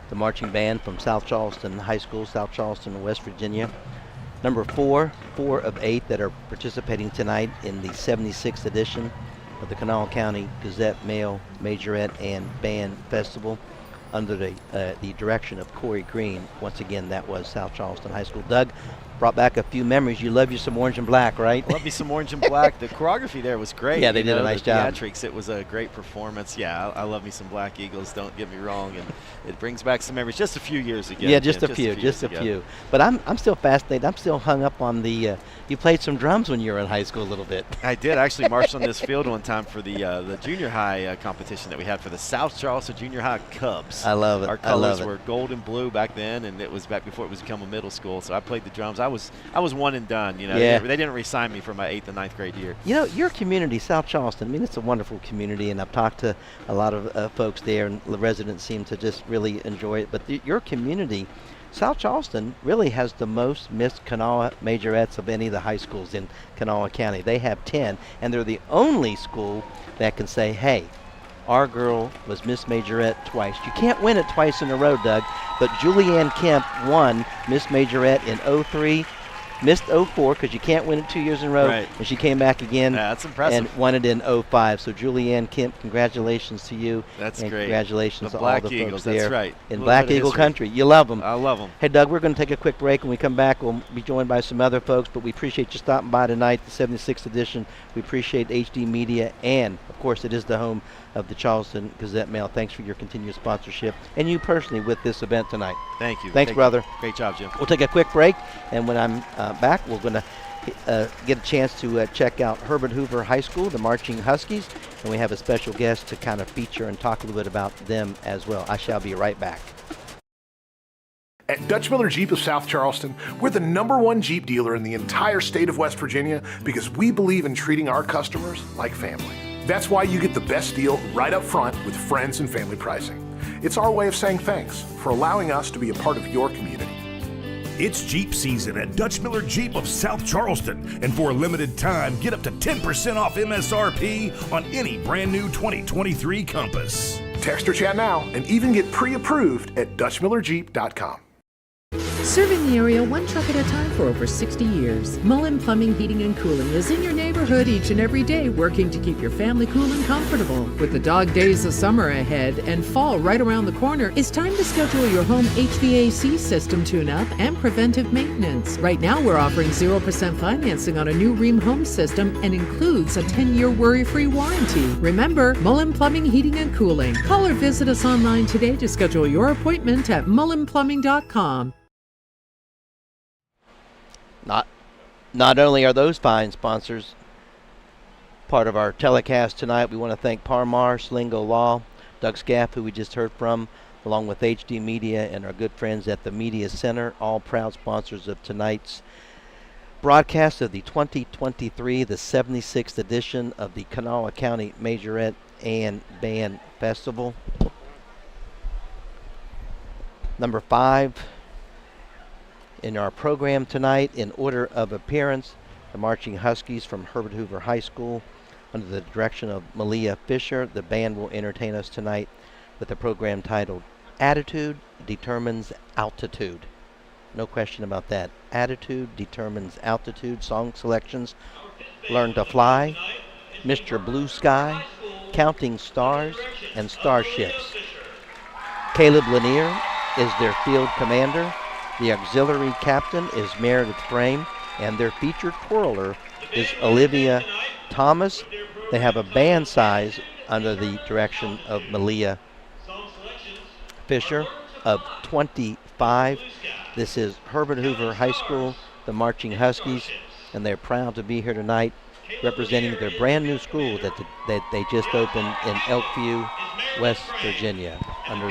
the marching band from South Charleston High School, South Charleston, West Virginia. Number 4 of 8 that are participating tonight in the 76th edition of the Kanawha County Gazette Male Majorette and Band Festival under the direction of Corey Green. Once again, that was South Charleston High School. Doug, brought back a few memories. You love you some orange and black, right? Love me some orange and black. The choreography there was great. Yeah, they did a nice job. Theatrics, it was a great performance. Yeah, I love me some Black Eagles, don't get me wrong. And it brings back some memories just a few years ago. Yeah, just a few. But I'm still fascinated. I'm still hung up on the, you played some drums when you were in high school a little bit. I did. I actually marched on this field one time for the junior high competition that we had for the South Charleston Junior High Cubs. I love it. Our colors were gold and blue back then, and it was back before it was become a middle school. So I played the drums. I was one and done. You know, yeah. They didn't re-sign me for my 8th and 9th grade year. You know, your community, South Charleston, I mean, it's a wonderful community, and I've talked to a lot of folks there, and the residents seem to just really enjoy it. But your community, South Charleston, really has the most Miss Kanawha majorettes of any of the high schools in Kanawha County. They have 10, and they're the only school that can say, hey, our girl was Miss Majorette twice. You can't win it twice in a row, Doug, but Julianne Kemp won Miss Majorette in 03, missed 04 because you can't win it 2 years in a row, right. And she came back again. Yeah, that's impressive. And won it in 05. So Julianne Kemp, congratulations to you. That's and great. Congratulations the to Black all the Eagles, folks there. that's right. In Black Eagle country. You love them. I love them. Hey, Doug, we're going to take a quick break. When we come back, we'll be joined by some other folks, but we appreciate you stopping by tonight, the 76th edition. We appreciate HD Media, and, of course, it is the home of the Charleston Gazette Mail. Thanks for your continued sponsorship, and you personally with this event tonight. Thank you. Thanks, brother. Great job, Jim. We'll take a quick break, and when I'm back, we're going to get a chance to check out Herbert Hoover High School, the Marching Huskies, and we have a special guest to kind of feature and talk a little bit about them as well. I shall be right back. At Dutch Miller Jeep of South Charleston, we're the #1 Jeep dealer in the entire state of West Virginia because we believe in treating our customers like family. That's why you get the best deal right up front with friends and family pricing. It's our way of saying thanks for allowing us to be a part of your community. It's Jeep season at Dutch Miller Jeep of South Charleston, and for a limited time, get up to 10% off MSRP on any brand new 2023 Compass. Text or chat now and even get pre-approved at DutchMillerJeep.com. Serving the area one truck at a time for over 60 years, Mullen Plumbing, Heating, and Cooling is in your neighborhood each and every day, working to keep your family cool and comfortable. With the dog days of summer ahead and fall right around the corner, it's time to schedule your home HVAC system tune-up and preventive maintenance. Right now, we're offering 0% financing on a new Rheem home system and includes a 10-year worry-free warranty. Remember, Mullen Plumbing, Heating, and Cooling. Call or visit us online today to schedule your appointment at mullenplumbing.com. Not only are those fine sponsors part of our telecast tonight, we want to thank Parmar, Slingo Law, Doug Scaff, who we just heard from, along with HD Media and our good friends at the Media Center, all proud sponsors of tonight's broadcast of the 2023, the 76th edition of the Kanawha County Majorette and Band Festival. Number 5 in our program tonight, in order of appearance, the Marching Huskies from Herbert Hoover High School, under the direction of Malia Fisher. The band will entertain us tonight with a program titled Attitude Determines Altitude. No question about that. Attitude Determines Altitude. Song selections: Learn to Fly, Mr. Blue Sky, Counting Stars, and Starships. Caleb Lanier is their field commander. The auxiliary captain is Meredith Frame, and their featured twirler is Olivia Thomas. They have a band size under the direction of Malia Fisher of 25. This is Herbert Hoover High School, the Marching Huskies, and they're proud to be here tonight representing their brand new school that they just opened in Elkview, West Virginia, under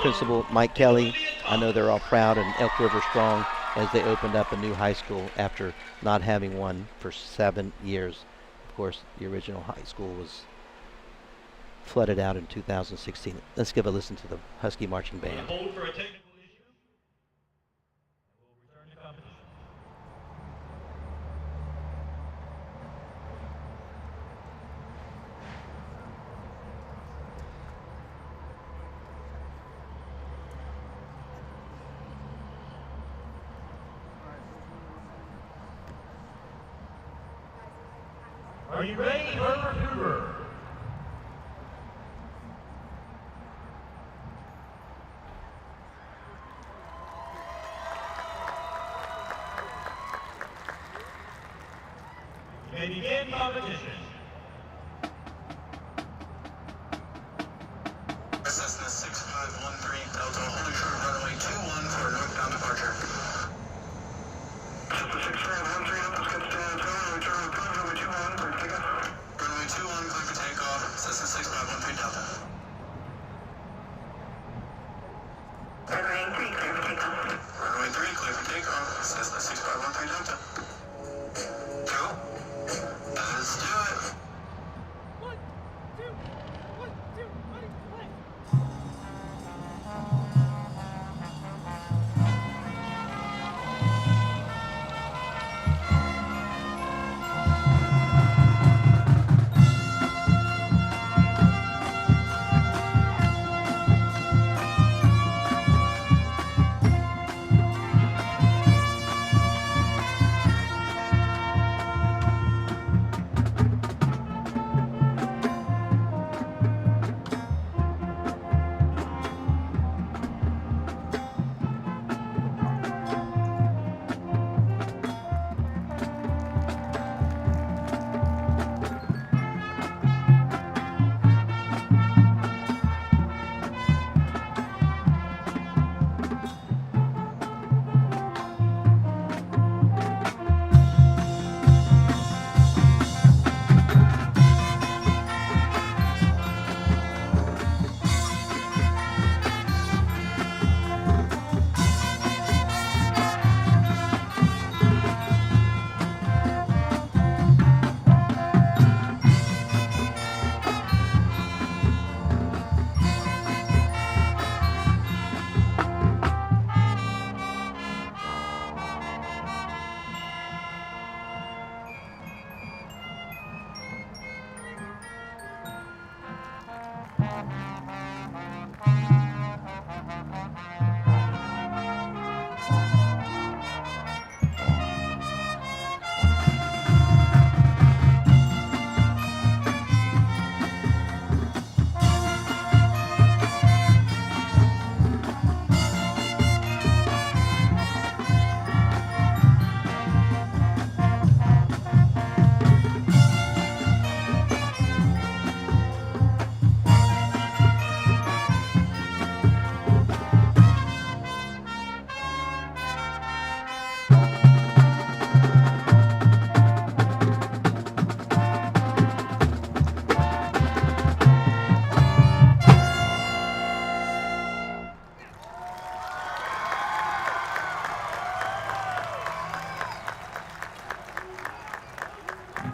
Principal Mike Kelly. I know they're all proud and Elk River strong as they opened up a new high school after not having one for 7 years. Of course, the original high school was flooded out in 2016. Let's give a listen to the Husky Marching Band. Are you ready, Herbert Hoover? You may begin competition. Cessna 6513 Delta, holding short runway 21 for northbound departure. Cessna 6513 Delta, skid stand, return approach runway 21, clear for takeoff. Runway 21, clear for takeoff, Cessna 6513 Delta. Runway 3, clear for takeoff. Runway 3, clear for takeoff, Cessna 6513 Delta. Go. Let's do it.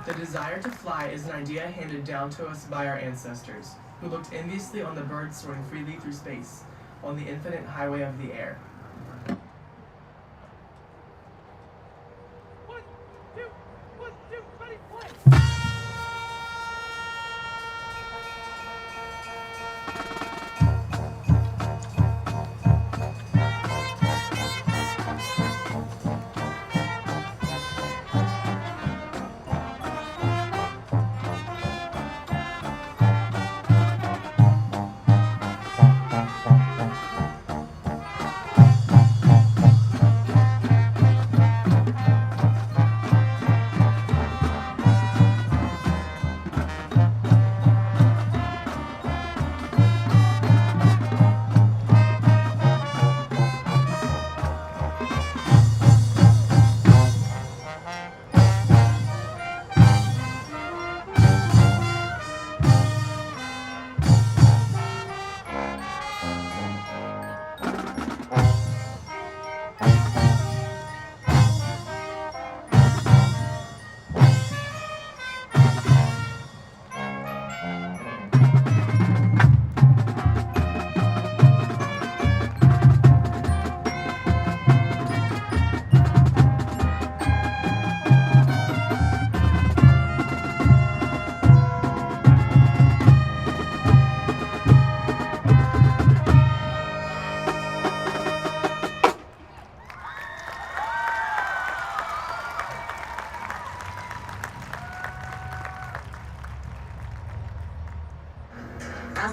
The desire to fly is an idea handed down to us by our ancestors, who looked enviously on the birds soaring freely through space, on the infinite highway of the air.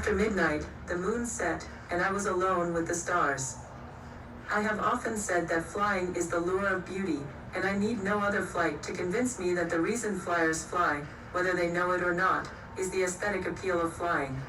After midnight, the moon set, and I was alone with the stars. I have often said that flying is the lure of beauty, and I need no other flight to convince me that the reason flyers fly, whether they know it or not, is the aesthetic appeal of flying.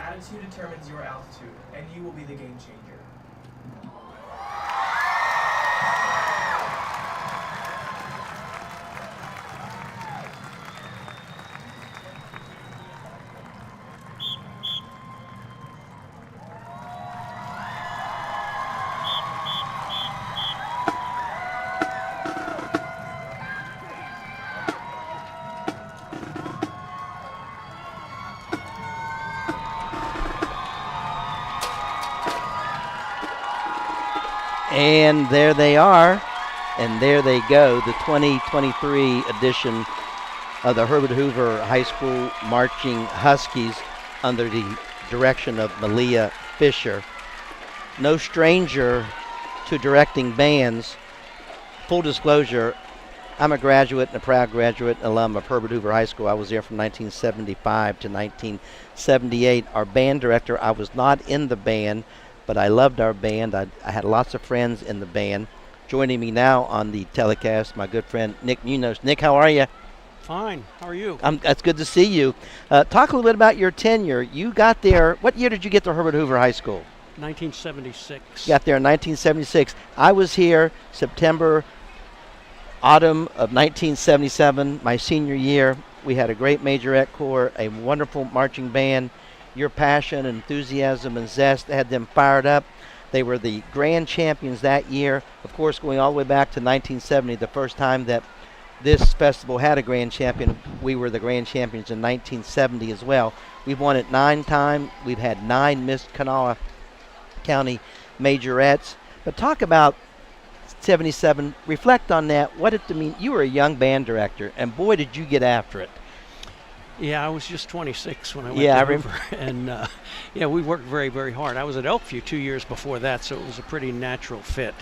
Attitude determines your altitude, and you will be the game changer. And there they are, and there they go, the 2023 edition of the Herbert Hoover High School Marching Huskies under the direction of Malia Fisher. No stranger to directing bands. Full disclosure, I'm a graduate and a proud graduate and alum of Herbert Hoover High School. I was there from 1975 to 1978. Our band director, I was not in the band, but I loved our band. I had lots of friends in the band. Joining me now on the telecast, my good friend Nick Munoz. Nick, how are you? Fine. How are you? That's good to see you. Talk a little bit about your tenure. You got there, what year did you get to Herbert Hoover High School? 1976. Got there in 1976. I was here autumn of 1977, my senior year. We had a great majorette corps, a wonderful marching band. Your passion, enthusiasm, and zest had them fired up. They were the grand champions that year. Of course, going all the way back to 1970, the first time that this festival had a grand champion, we were the grand champions in 1970 as well. We've won it 9 times. We've had 9 Miss Kanawha County majorettes. But talk about 77. Reflect on that. What did it mean? You were a young band director, and boy, did you get after it. Yeah, I was just 26 when I went to Hoover. And we worked very, very hard. I was at Elkview 2 years before that, so it was a pretty natural fit.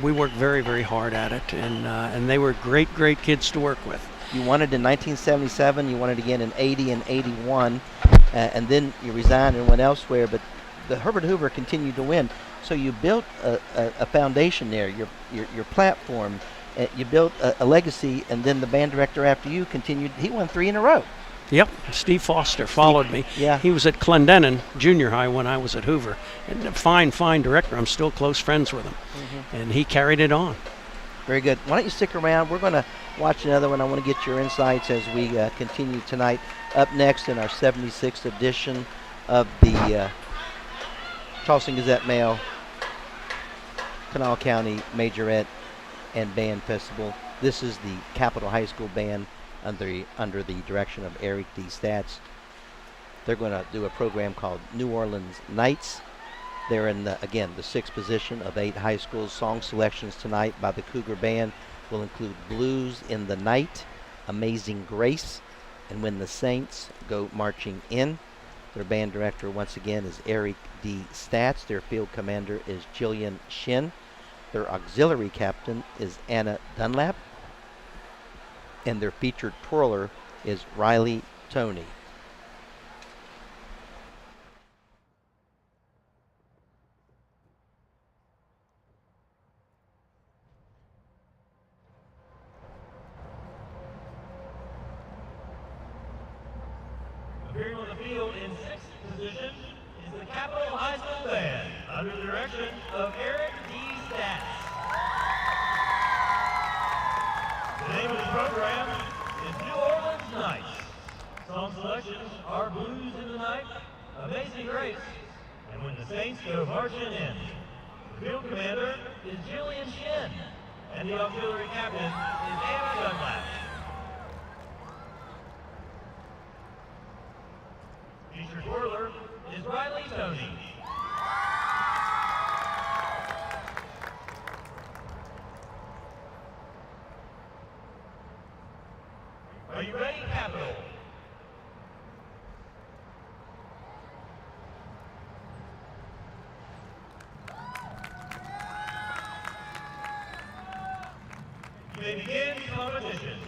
We worked very, very hard at it, and they were great, great kids to work with. You won it in 1977. You won it again in 80 and 81, and then you resigned and went elsewhere. But the Herbert Hoover continued to win. So you built a foundation there, your platform. You built a legacy, and then the band director after you continued. He won 3 in a row. Yep, Steve Foster followed me. Yeah. He was at Clendenin Junior High when I was at Hoover. And a fine, fine director. I'm still close friends with him. Mm-hmm. And he carried it on. Very good. Why don't you stick around? We're going to watch another one. I want to get your insights as we continue tonight. Up next in our 76th edition of the Charleston Gazette-Mail Kanawha County Majorette and Band Festival. This is the Capitol High School Band under the direction of Eric D. Statz. They're going to do a program called New Orleans Nights. They're in, the 6th position of 8 high schools. Song selections tonight by the Cougar Band will include Blues in the Night, Amazing Grace, and When the Saints Go Marching In. Their band director, once again, is Eric D. Statz. Their field commander is Jillian Shin. Their auxiliary captain is Anna Dunlap. And their featured twirler is Riley Toney. Appearing on the field in 6th position is the Capitol High School Band under the direction of Eric D. Statz. The name of the program is New Orleans Nights. Song selections are Blues in the Night, Amazing Grace, and When the Saints Go Marching In. The field commander is Jillian Shin, and the auxiliary captain is Anna Dunlap. Featured twirler is Riley Toney. Are you ready, Capitol? You may begin competition.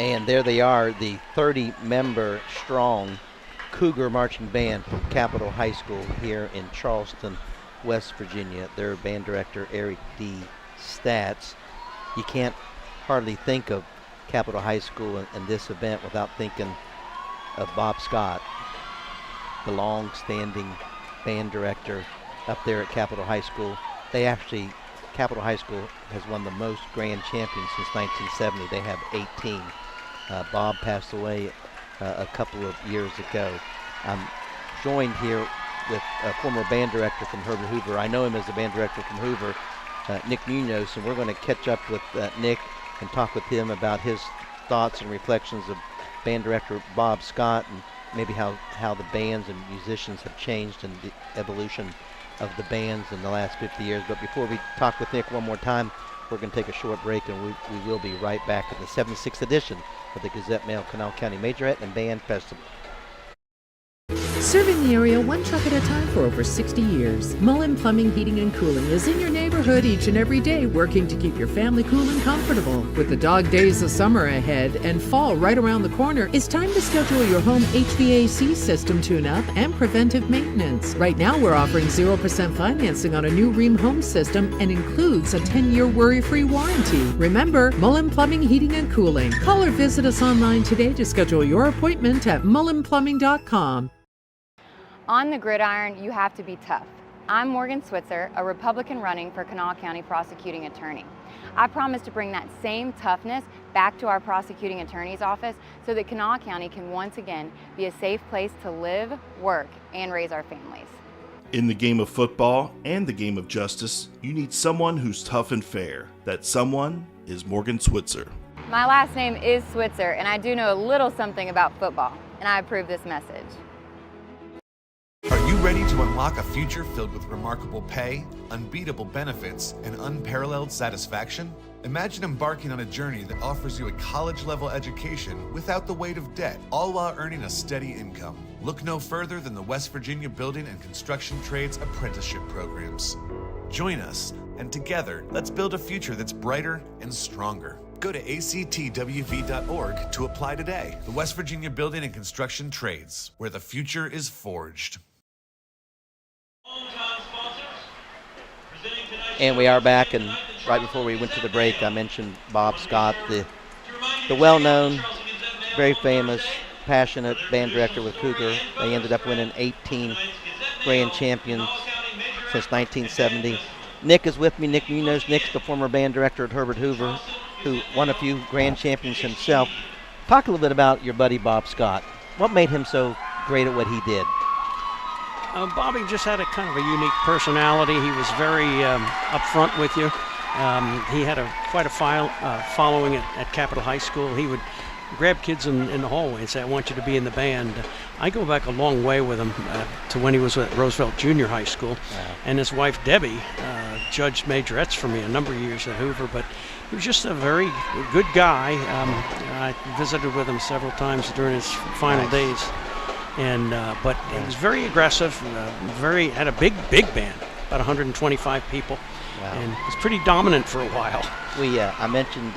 And there they are, the 30-member strong Cougar Marching Band from Capitol High School here in Charleston, West Virginia. Their band director, Eric D. Stats. You can't hardly think of Capitol High School and this event without thinking of Bob Scott, the long-standing band director up there at Capitol High School. Capitol High School has won the most grand champions since 1970. They have 18. Bob passed away a couple of years ago. I'm joined here with a former band director from Herbert Hoover. I know him as the band director from Hoover, Nick Munoz, and we're going to catch up with Nick and talk with him about his thoughts and reflections of band director Bob Scott, and maybe how the bands and musicians have changed and the evolution of the bands in the last 50 years. But before we talk with Nick one more time, we're going to take a short break, and we will be right back at the 76th edition of the Gazette-Mail Kanawha County Majorette and Band Festival. Serving the area one truck at a time for over 60 years. Mullen Plumbing, Heating, and Cooling is in your neighborhood each and every day, working to keep your family cool and comfortable. With the dog days of summer ahead and fall right around the corner, it's time to schedule your home HVAC system tune-up and preventive maintenance. Right now, we're offering 0% financing on a new Rheem home system and includes a 10-year worry-free warranty. Remember, Mullen Plumbing, Heating, and Cooling. Call or visit us online today to schedule your appointment at mullenplumbing.com. On the gridiron, you have to be tough. I'm Morgan Switzer, a Republican running for Kanawha County Prosecuting Attorney. I promise to bring that same toughness back to our Prosecuting Attorney's office so that Kanawha County can once again be a safe place to live, work, and raise our families. In the game of football and the game of justice, you need someone who's tough and fair. That someone is Morgan Switzer. My last name is Switzer, and I do know a little something about football, and I approve this message. Are you ready to unlock a future filled with remarkable pay, unbeatable benefits, and unparalleled satisfaction? Imagine embarking on a journey that offers you a college-level education without the weight of debt, all while earning a steady income. Look no further than the West Virginia Building and Construction Trades Apprenticeship Programs. Join us, and together, let's build a future that's brighter and stronger. Go to actwv.org to apply today. The West Virginia Building and Construction Trades, where the future is forged. And we are back, and right before we went to the break, I mentioned Bob Scott, the well-known, very famous, passionate band director with Cougar. They ended up winning 18 grand champions since 1970. Nick is with me, Nick Munoz. Nick's the former band director at Herbert Hoover, who won a few grand champions himself. Talk a little bit about your buddy Bob Scott. What made him so great at what he did? Bobby just had a kind of a unique personality. He was very upfront with you. He had quite a following at Capitol High School. He would grab kids in the hallway and say, "I want you to be in the band." I go back a long way with him to when he was at Roosevelt Junior High School. Wow. And his wife, Debbie, judged majorettes for me a number of years at Hoover, but he was just a very good guy. I visited with him several times during his final days. And but he was very aggressive, had a big band, about 125 people, wow. And was pretty dominant for a while. I mentioned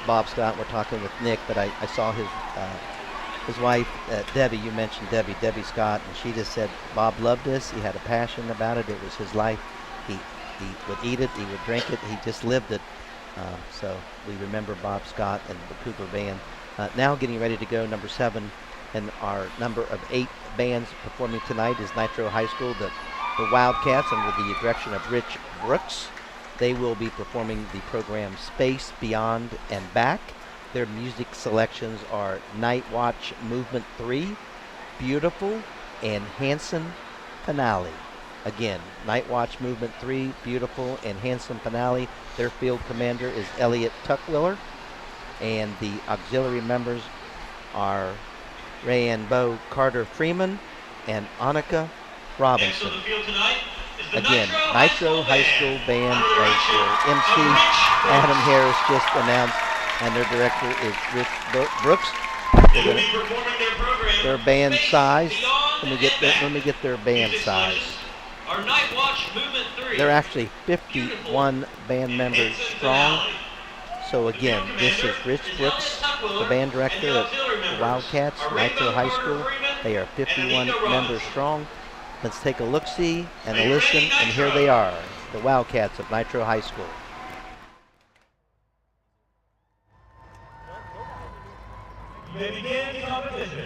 Bob Scott. We're talking with Nick, but I saw his wife Debbie. You mentioned Debbie Scott, and she just said Bob loved this. He had a passion about it. It was his life. He would eat it. He would drink it. He just lived it. So we remember Bob Scott and the Cougar Band. Now getting ready to go, number 7. And our number of 8 bands performing tonight is Nitro High School, the Wildcats, under the direction of Rich Brooks. They will be performing the program Space, Beyond, and Back. Their music selections are Night Watch Movement 3, Beautiful, and Hanson Finale. Again, Night Watch Movement 3, Beautiful, and Hanson Finale. Their field commander is Elliot Tuckwiller, and the auxiliary members are Rayanne Bowe, Carter Freeman, and Annika Robinson. Again, Nitro High School Band, as your MC Adam Harris just announced, and their director is Rich Brooks. Their band size. Let me get their band size. They're actually 51 band members strong. So again, this is Rich Brooks, the band director at the Wildcats, Nitro High School. They are 51 members strong. Let's take a look-see and a listen, and here they are, the Wildcats of Nitro High School. You may begin the competition.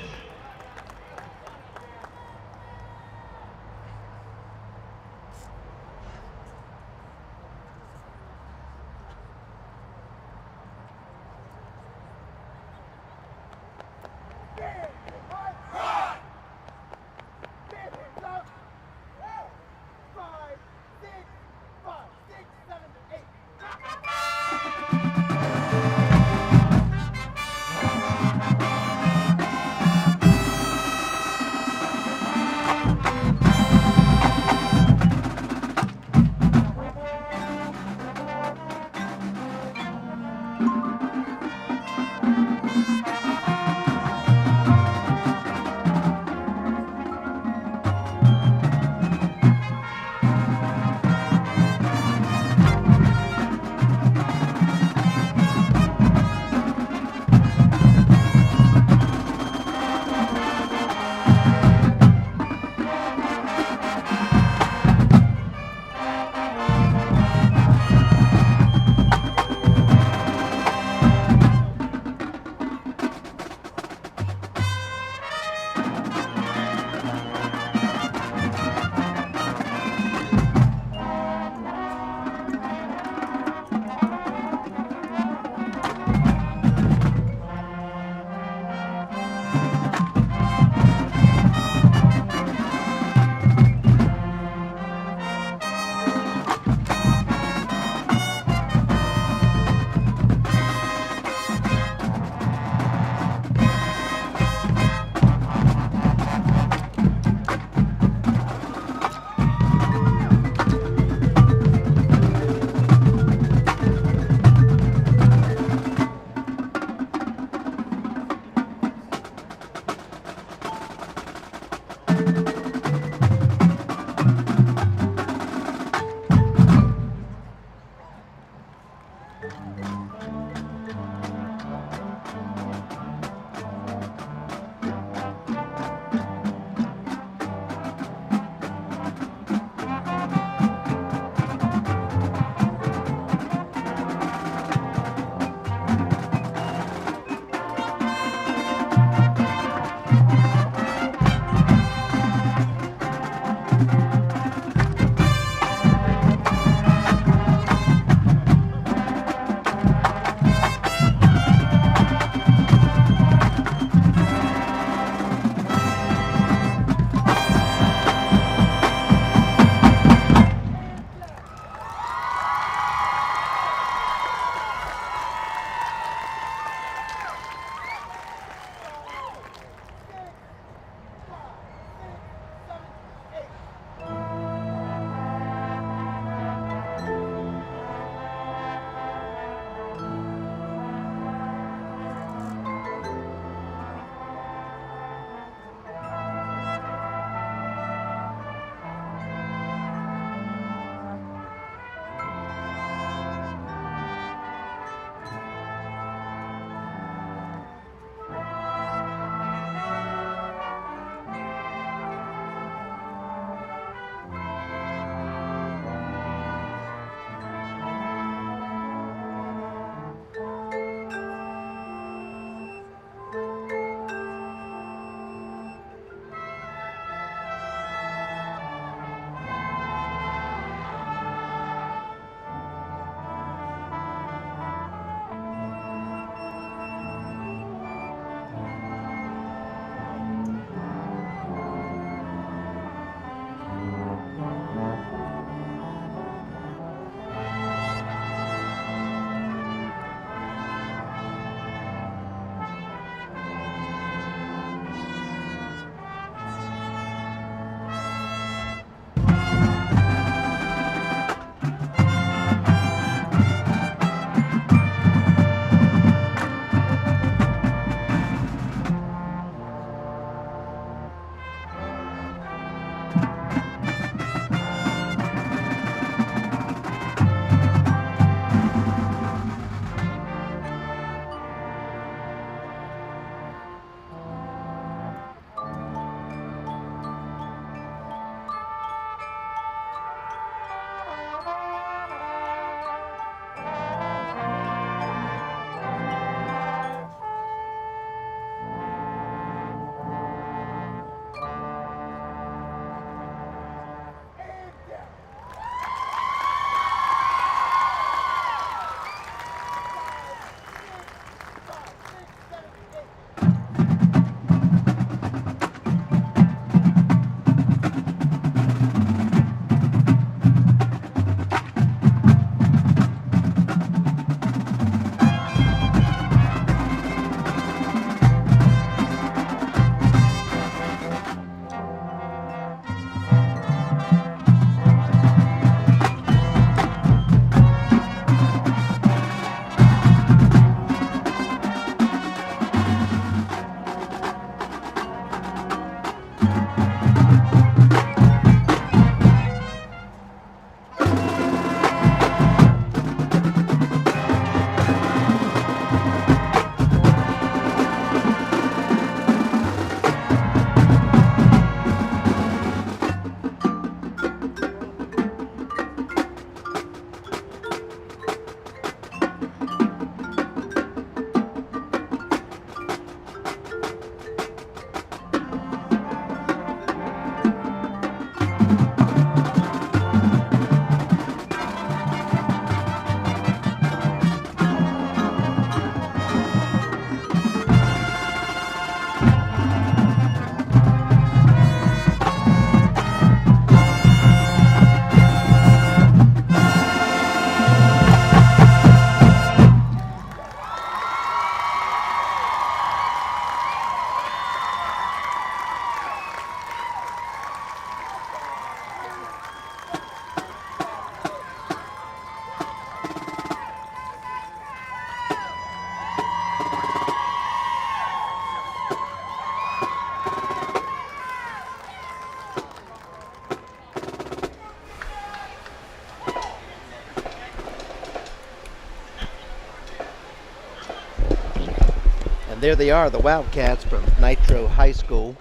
There they are, the Wildcats from Nitro High School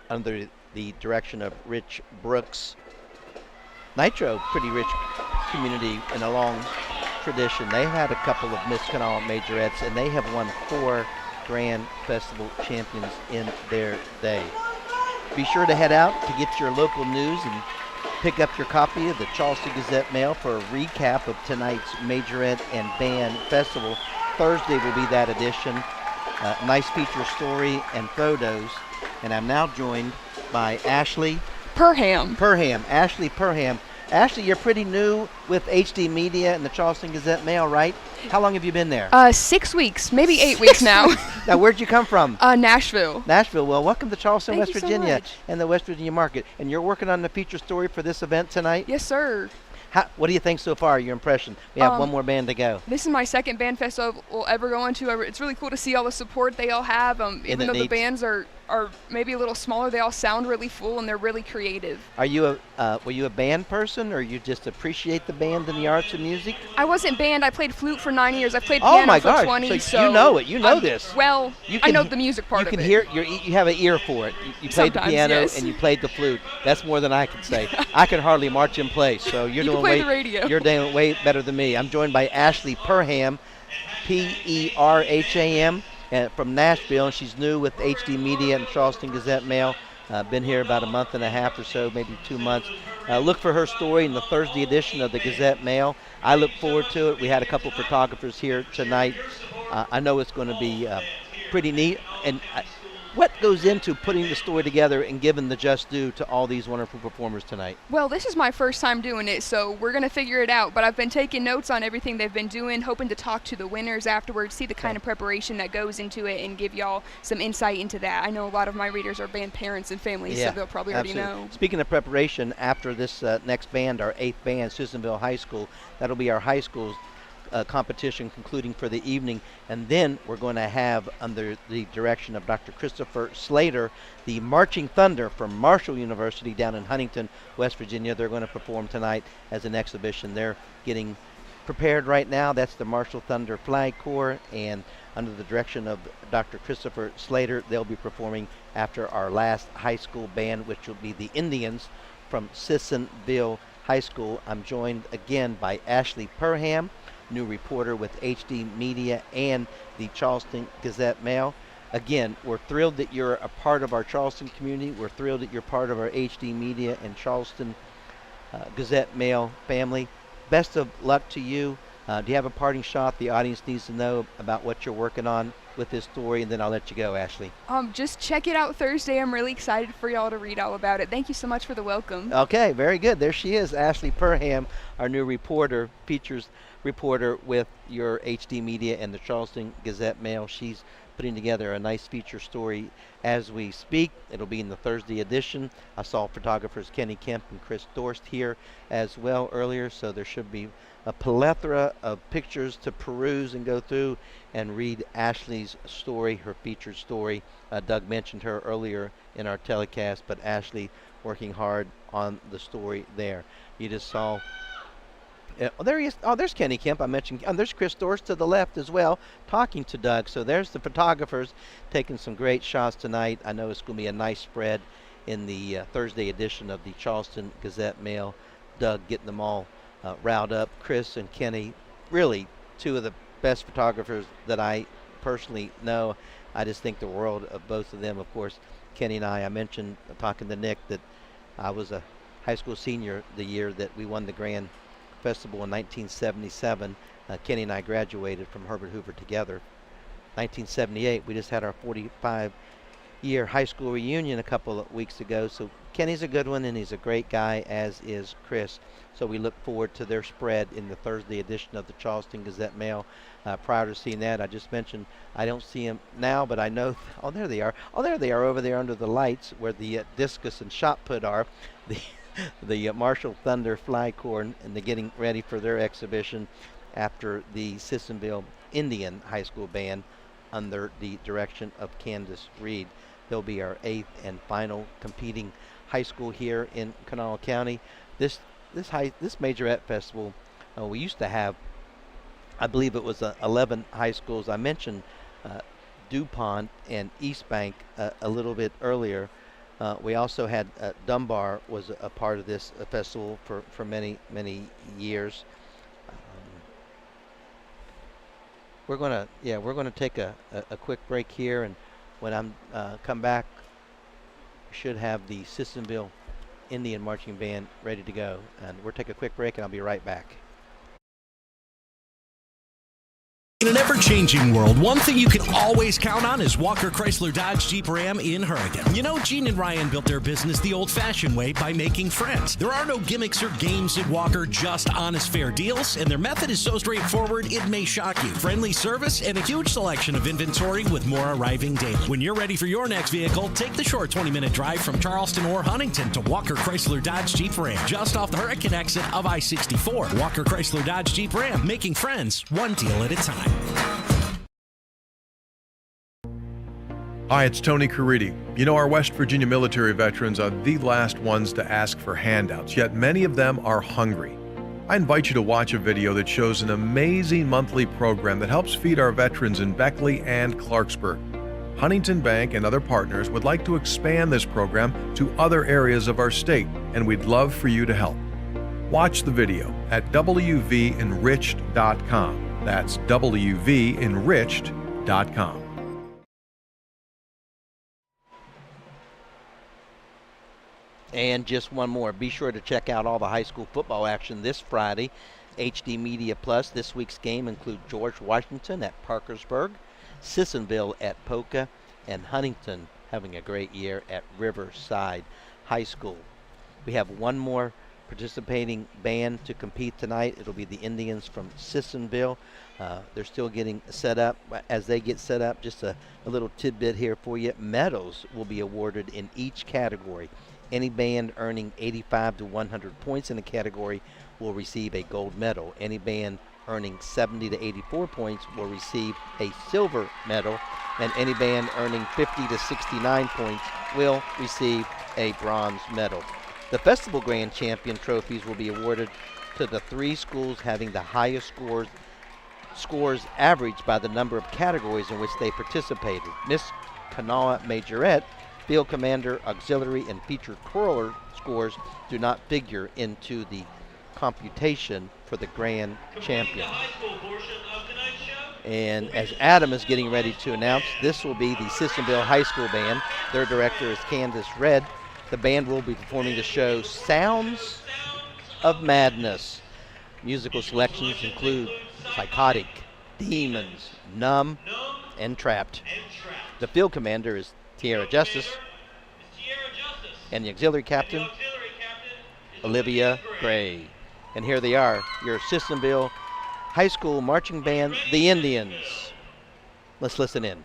under the direction of Rich Brooks. Nitro, pretty rich community and a long tradition. They've had a couple of Miss Kanawha Majorettes, and they have won 4 Grand Festival champions in their day. Be sure to head out to get your local news and pick up your copy of the Charleston Gazette-Mail for a recap of tonight's Majorette and Band Festival. Thursday will be that edition. Nice feature story and photos. And I'm now joined by Ashley Perham. Ashley Perham. Ashley, you're pretty new with HD Media and the Charleston Gazette-Mail, right? How long have you been there? 6 weeks, maybe 8 weeks now. Now, where'd you come from? Nashville. Nashville. Well, welcome to Charleston, Thank West you so Virginia, much. and the West Virginia market. And you're working on the feature story for this event tonight? Yes, sir. What do you think so far, your impression? We have one more band to go. This is my second band festival we'll ever go into. It's really cool to see all the support they all have. Even though the bands are maybe a little smaller, they all sound really full and they're really creative. Are you were you a band person, or you just appreciate the band and the arts and music? I wasn't band. I played flute for 9 years. I played piano for 20. So you know it. You know this. Well, I know the music part of it. You can hear. You have an ear for it. You played the piano and you played the flute. That's more than I can say. I can hardly march in place. So you're doing play the radio. You're doing way better than me. I'm joined by Ashley Perham, Perham. From Nashville, and she's new with HD Media and Charleston Gazette-Mail. Been here about a month and a half or so, maybe 2 months. Look for her story in the Thursday edition of the Gazette-Mail. I look forward to it. We had a couple photographers here tonight. I know it's going to be pretty neat. And what goes into putting the story together and giving the just due to all these wonderful performers tonight? Well, this is my first time doing it, so we're going to figure it out. But I've been taking notes on everything they've been doing, hoping to talk to the winners afterwards, see the kind of preparation that goes into it, and give y'all some insight into that. I know a lot of my readers are band parents and families, so they'll probably already know. Speaking of preparation, after this next band, our 8th band, Sissonville High School, that'll be our high school's competition concluding for the evening, and then we're going to have, under the direction of Dr. Christopher Slater, the Marching Thunder from Marshall University down in Huntington, West Virginia. They're going to perform tonight as an exhibition. They're getting prepared right now. That's the Marshall Thunder Flag Corps, and under the direction of Dr. Christopher Slater, they'll be performing after our last high school band, which will be the Indians from Sissonville High School. I'm joined again by Ashley Perham, new reporter with HD Media and the Charleston Gazette-Mail. Again, we're thrilled that you're a part of our Charleston community. We're thrilled that you're part of our HD Media and Charleston Gazette-Mail family. Best of luck to you. Do you have a parting shot the audience needs to know about what you're working on with this story, and then I'll let you go, Ashley? Just check it out Thursday. I'm really excited for y'all to read all about it. Thank you so much for the welcome. Okay, very good. There she is, Ashley Perham, our new reporter, features reporter with your HD Media and the Charleston Gazette-Mail. She's putting together a nice feature story as we speak. It'll be in the Thursday edition. I saw photographers Kenny Kemp and Chris Dorst here as well earlier, so there should be a plethora of pictures to peruse and go through and read Ashley's story, her featured story. Doug mentioned her earlier in our telecast, but Ashley working hard on the story there. You just saw there he is. Oh, there's Kenny Kemp. I mentioned. There's Chris Dorst to the left as well, talking to Doug. So there's the photographers taking some great shots tonight. I know it's going to be a nice spread in the Thursday edition of the Charleston Gazette-Mail. Doug getting them all riled up. Chris and Kenny, really two of the best photographers that I personally know. I just think the world of both of them. Of course, Kenny and I mentioned talking to Nick that I was a high school senior the year that we won the Grand Festival in 1977. Kenny and I graduated from Herbert Hoover together. 1978, we just had our 45-year high school reunion a couple of weeks ago. So Kenny's a good one, and he's a great guy, as is Chris. So we look forward to their spread in the Thursday edition of the Charleston Gazette-Mail. Prior to seeing that, I just mentioned I don't see them now, but I know. Oh, there they are. Oh, there they are over there under the lights where the discus and shot put are. The Marshall Thunder Flag Corps, and they're getting ready for their exhibition after the Sissonville Indian High School Band under the direction of Candace Reed. They'll be our 8th and final competing high school here in Kanawha County. This Majorette Festival, we used to have, I believe it was 11 high schools. I mentioned DuPont and East Bank a little bit earlier. We also had Dunbar was a part of this festival for many years. We're gonna take a quick break here, and when I'm come back, we should have the Sissonville Indian Marching Band ready to go. And we'll take a quick break, and I'll be right back. In an ever-changing world, one thing you can always count on is Walker Chrysler Dodge Jeep Ram in Hurricane. You know, Gene and Ryan built their business the old-fashioned way by making friends. There are no gimmicks or games at Walker, just honest, fair deals, and their method is so straightforward it may shock you. Friendly service and a huge selection of inventory with more arriving daily. When you're ready for your next vehicle, take the short 20-minute drive from Charleston or Huntington to Walker Chrysler Dodge Jeep Ram, just off the Hurricane exit of I-64. Walker Chrysler Dodge Jeep Ram, making friends one deal at a time. Hi, it's Tony Caridi. You know, our West Virginia military veterans are the last ones to ask for handouts, yet many of them are hungry. I invite you to watch a video that shows an amazing monthly program that helps feed our veterans in Beckley and Clarksburg. Huntington Bank and other partners would like to expand this program to other areas of our state, and we'd love for you to help. Watch the video at wvenriched.com. That's wvenriched.com. And just one more. Be sure to check out all the high school football action this Friday. HD Media Plus. This week's game include George Washington at Parkersburg, Sissonville at Polka, and Huntington having a great year at Riverside High School. We have one more participating band to compete tonight. It'll be the Indians from Sissonville. They're still getting set up. As they get set up, just a little tidbit here for you. Medals will be awarded in each category. Any band earning 85 to 100 points in a category will receive a gold medal. Any band earning 70 to 84 points will receive a silver medal, and any band earning 50 to 69 points will receive a bronze medal. The Festival Grand Champion trophies will be awarded to the 3 schools having the highest scores averaged by the number of categories in which they participated. Miss KANAWHA Majorette, Field Commander, Auxiliary, and Featured Twirler scores do not figure into the computation for the Grand Champion. And as Adam is getting ready to announce, this will be the Sissonville High School Band. Their director is Candace Red. The band will be performing the show Sounds of Madness. Musical selections include Psychotic, Demons, Numb, and Trapped. The field commander is Tierra Justice, and the auxiliary captain, Olivia Gray. And here they are, your Sissonville High School marching band, the Indians. Let's listen in.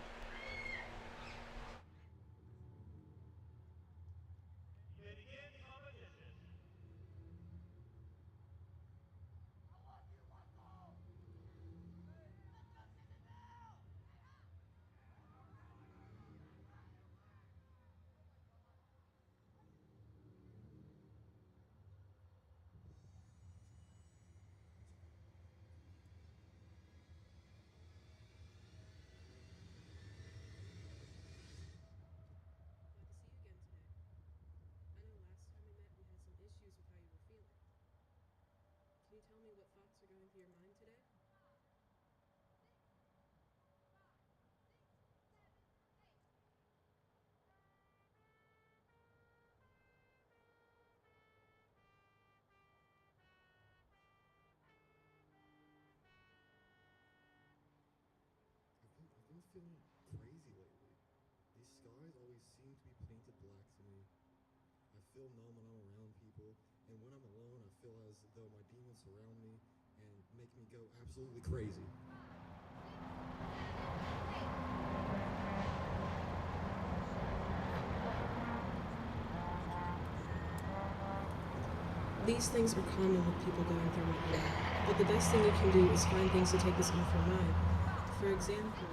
Feeling crazy lately. These skies always seem to be painted black to me. I feel numb when I'm around people, and when I'm alone, I feel as though my demons surround me and make me go absolutely crazy. These things are common with people going through my head, but the best thing you can do is find things to take this off your mind. For example,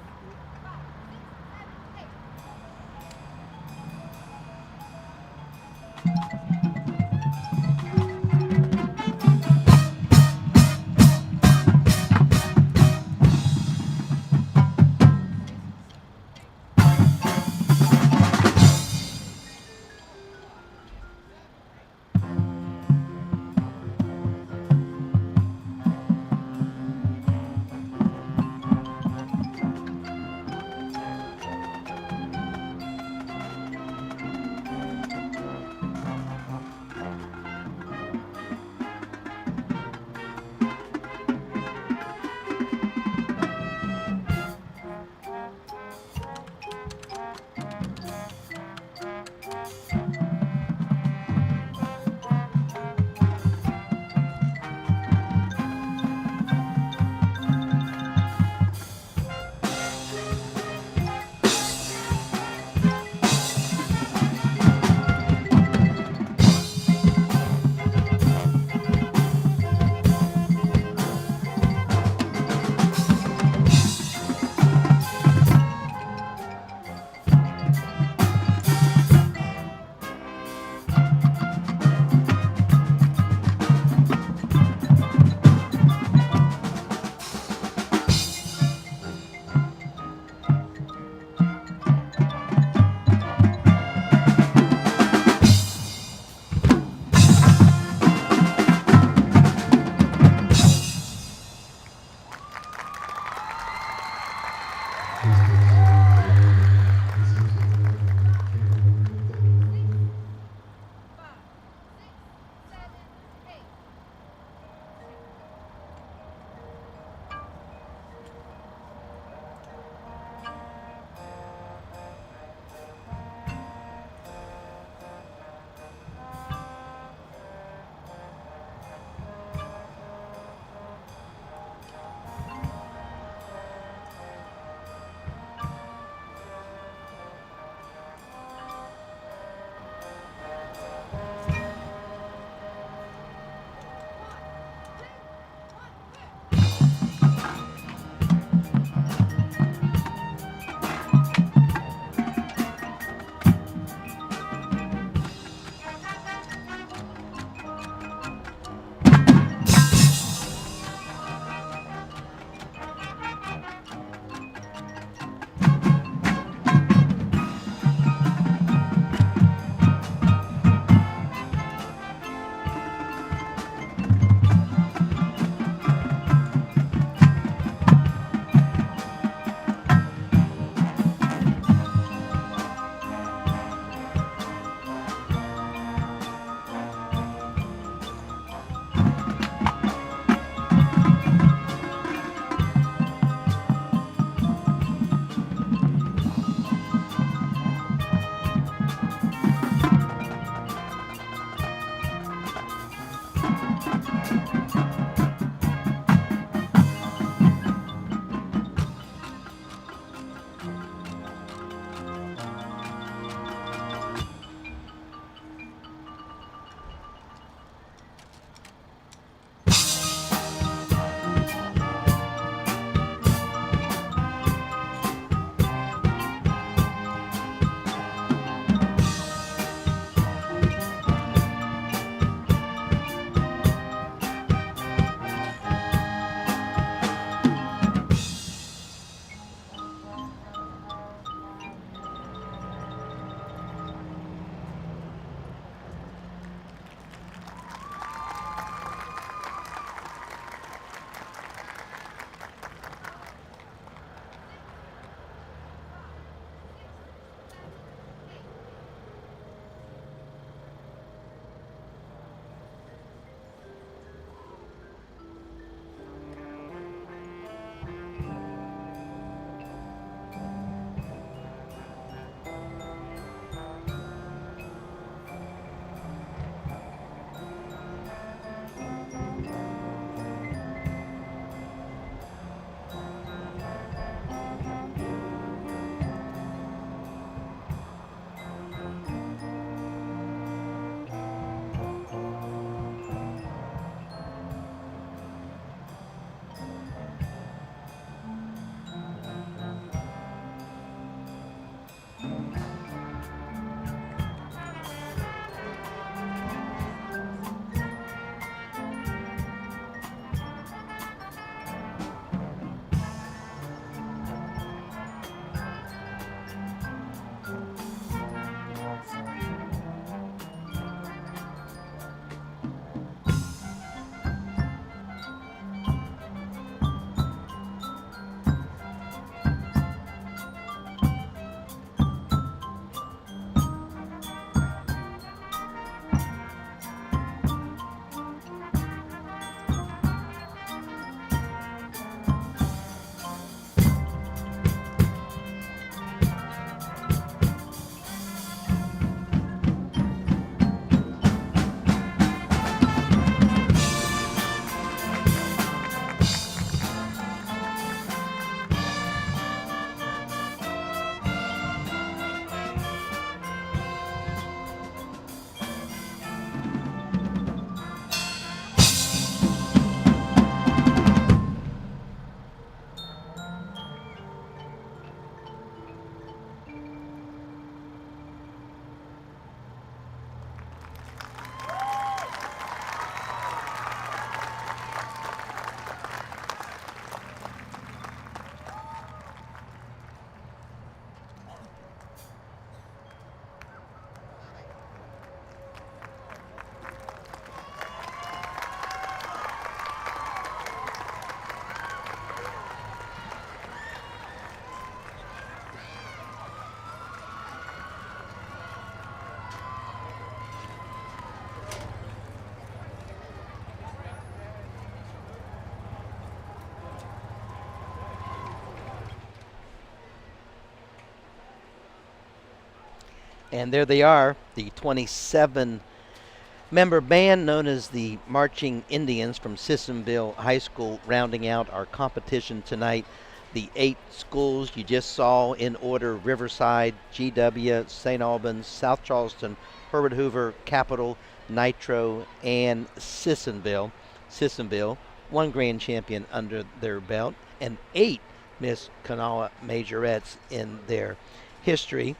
And there they are, the 27-member band known as the Marching Indians from Sissonville High School, rounding out our competition tonight. The 8 schools you just saw in order: Riverside, GW, St. Albans, South Charleston, Herbert Hoover, Capital, Nitro, and Sissonville. Sissonville, 1 grand champion under their belt, and 8 Miss KANAWHA majorettes in their history.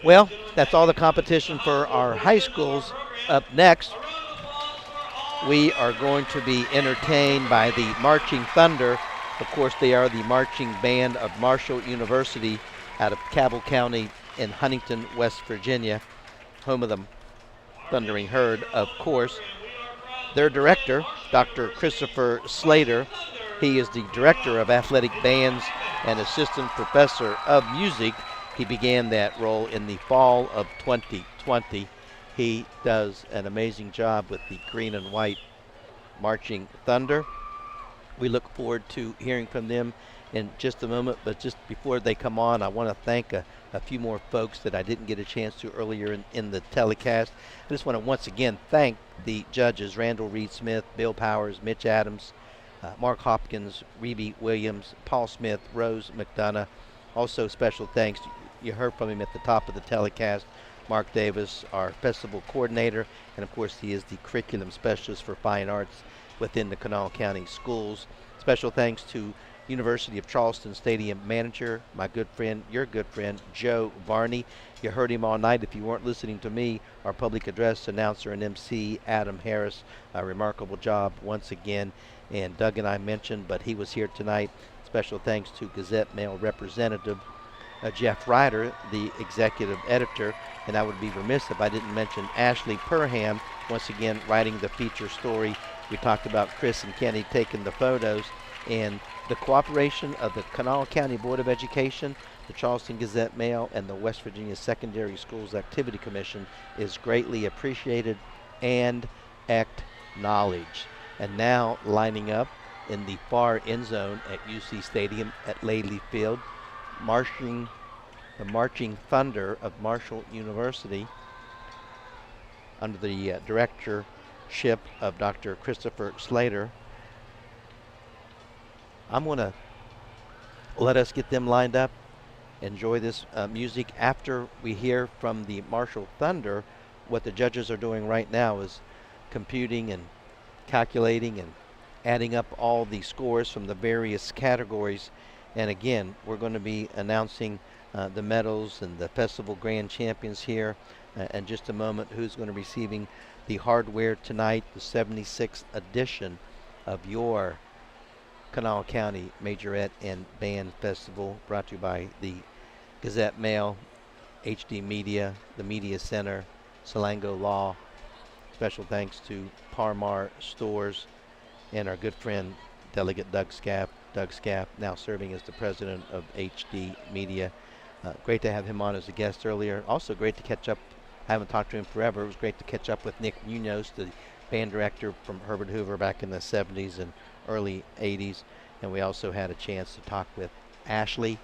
Well, that's all the competition for our high schools. Up next, we are going to be entertained by the Marching Thunder. Of course, they are the marching band of Marshall University out of Cabell County in Huntington, West Virginia, home of the Thundering Herd, of course. Their director, Dr. Christopher Slater, he is the director of athletic bands and assistant professor of music. He began that role in the fall of 2020. He does an amazing job with the green and white Marching Thunder. We look forward to hearing from them in just a moment, but just before they come on, I want to thank a few more folks that I didn't get a chance to earlier in the telecast. I just want to once again thank the judges: Randall Reed Smith, Bill Powers, Mitch Adams, Mark Hopkins, Reby Williams, Paul Smith, Rose McDonough. Also special thanks, you heard from him at the top of the telecast, Mark Davis, our festival coordinator, and of course he is the curriculum specialist for fine arts within the Kanawha County schools. Special thanks to University of Charleston Stadium manager, my good friend, your good friend, Joe Varney. You heard him all night. If you weren't listening to me, our public address announcer and MC, Adam Harris, a remarkable job once again. And Doug and I mentioned, but he was here tonight. Special thanks to Gazette Mail representative Jeff Ryder, the executive editor, and I would be remiss if I didn't mention Ashley Perham, once again writing the feature story. We talked about Chris and Kenny taking the photos, and the cooperation of the Kanawha County Board of Education, the Charleston Gazette Mail, and the West Virginia Secondary Schools Activity Commission is greatly appreciated and acknowledged. And now lining up in the far end zone at UC Stadium at Laley Field, the Marching Thunder of Marshall University under the directorship of Dr. Christopher Slater. I'm going to let us get them lined up, enjoy this music. After we hear from the Marshall Thunder, what the judges are doing right now is computing and calculating and adding up all the scores from the various categories. And again, we're going to be announcing the medals and the festival grand champions here in just a moment, who's going to be receiving the hardware tonight, the 76th edition of your Kanawha County Majorette and Band Festival, brought to you by the Gazette Mail, HD Media, the Media Center, Salango Law. Special thanks to Parmar Stores and our good friend Delegate Doug Scaff. Doug Scaff now serving as the president of HD Media. Great to have him on as a guest earlier. Also great to catch up. I haven't talked to him forever. It was great to catch up with Nick Munoz, the band director from Herbert Hoover back in the 70s and early 80s. And we also had a chance to talk with Ashley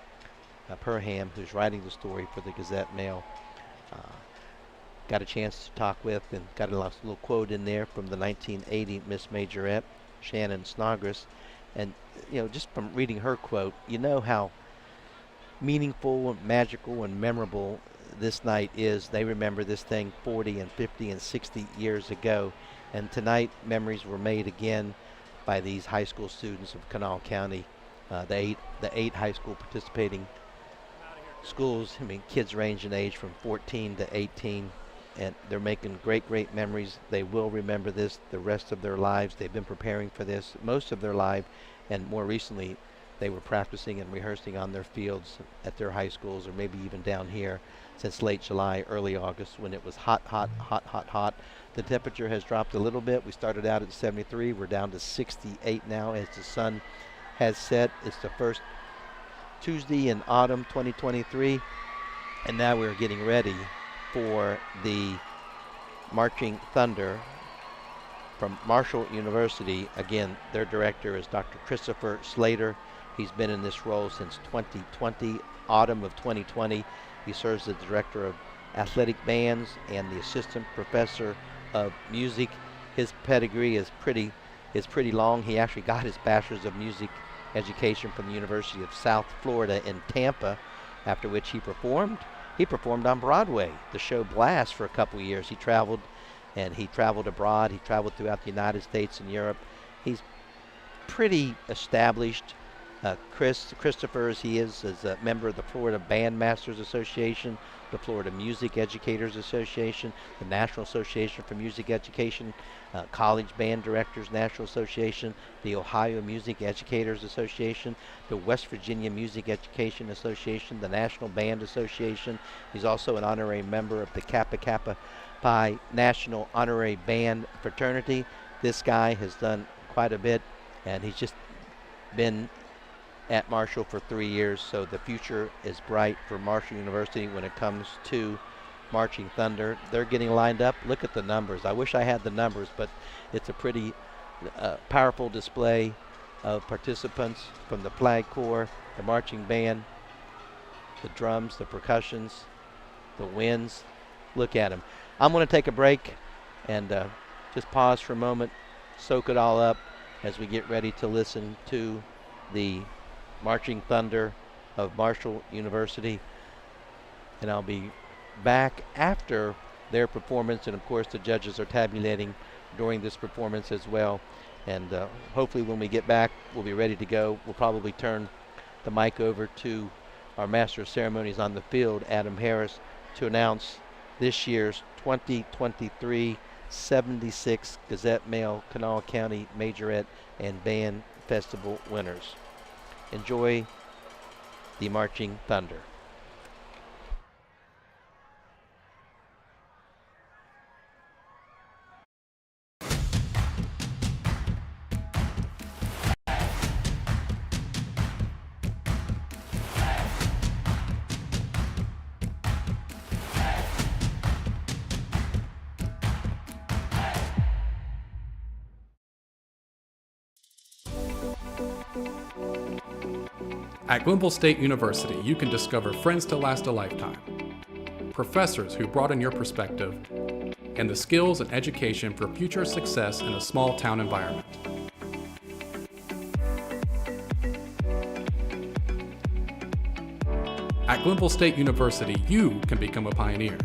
Perham, who's writing the story for the Gazette Mail. Got a chance to talk with and got a little quote in there from the 1980 Miss Majorette, Shannon Snodgrass. And, you know, just from reading her quote, you know how meaningful and magical and memorable this night is. They remember this thing 40 and 50 and 60 years ago. And tonight, memories were made again by these high school students of Kanawha County, the eight high school participating schools. I mean, kids range in age from 14 to 18. And they're making great memories. They will remember this the rest of their lives. They've been preparing for this most of their life, and more recently they were practicing and rehearsing on their fields at their high schools, or maybe even down here, since late July, early August, when it was hot. The temperature has dropped a little bit. We started out at 73. We're down to 68 now as the sun has set. It's the first Tuesday in autumn 2023, and now we're getting ready for the Marching Thunder from Marshall University. Again, their director is Dr. Christopher Slater. He's been in this role since 2020, autumn of 2020, He serves as the director of athletic bands and the assistant professor of music. His pedigree is pretty long. He actually got his bachelor's of music education from the University of South Florida in Tampa, after which he performed on Broadway, the show Blast, for a couple of years. He traveled abroad. He traveled throughout the United States and Europe. He's pretty established. Christopher, as he is a member of the Florida Bandmasters Association, the Florida Music Educators Association, the National Association for Music Education, College Band Directors National Association, the Ohio Music Educators Association, the West Virginia Music Education Association, the National Band Association. He's also an honorary member of the Kappa Kappa Pi National Honorary Band Fraternity. This guy has done quite a bit, and he's just been at Marshall for 3 years, so the future is bright for Marshall University when it comes to Marching Thunder. They're getting lined up. Look at the numbers. I wish I had the numbers, but it's a pretty powerful display of participants from the Flag Corps, the marching band, the drums, the percussions, the winds. Look at them. I'm going to take a break and just pause for a moment, soak it all up as we get ready to listen to the Marching Thunder of Marshall University, and I'll be back after their performance, and of course the judges are tabulating during this performance as well, and hopefully when we get back we'll be ready to go. We'll probably turn the mic over to our Master of Ceremonies on the field, Adam Harris, to announce this year's 2023 76 Gazette Mail Kanawha County Majorette and Band Festival winners. Enjoy the Marching Thunder. At Glenville State University, you can discover friends to last a lifetime, professors who broaden your perspective, and the skills and education for future success in a small town environment. At Glenville State University, you can become a pioneer.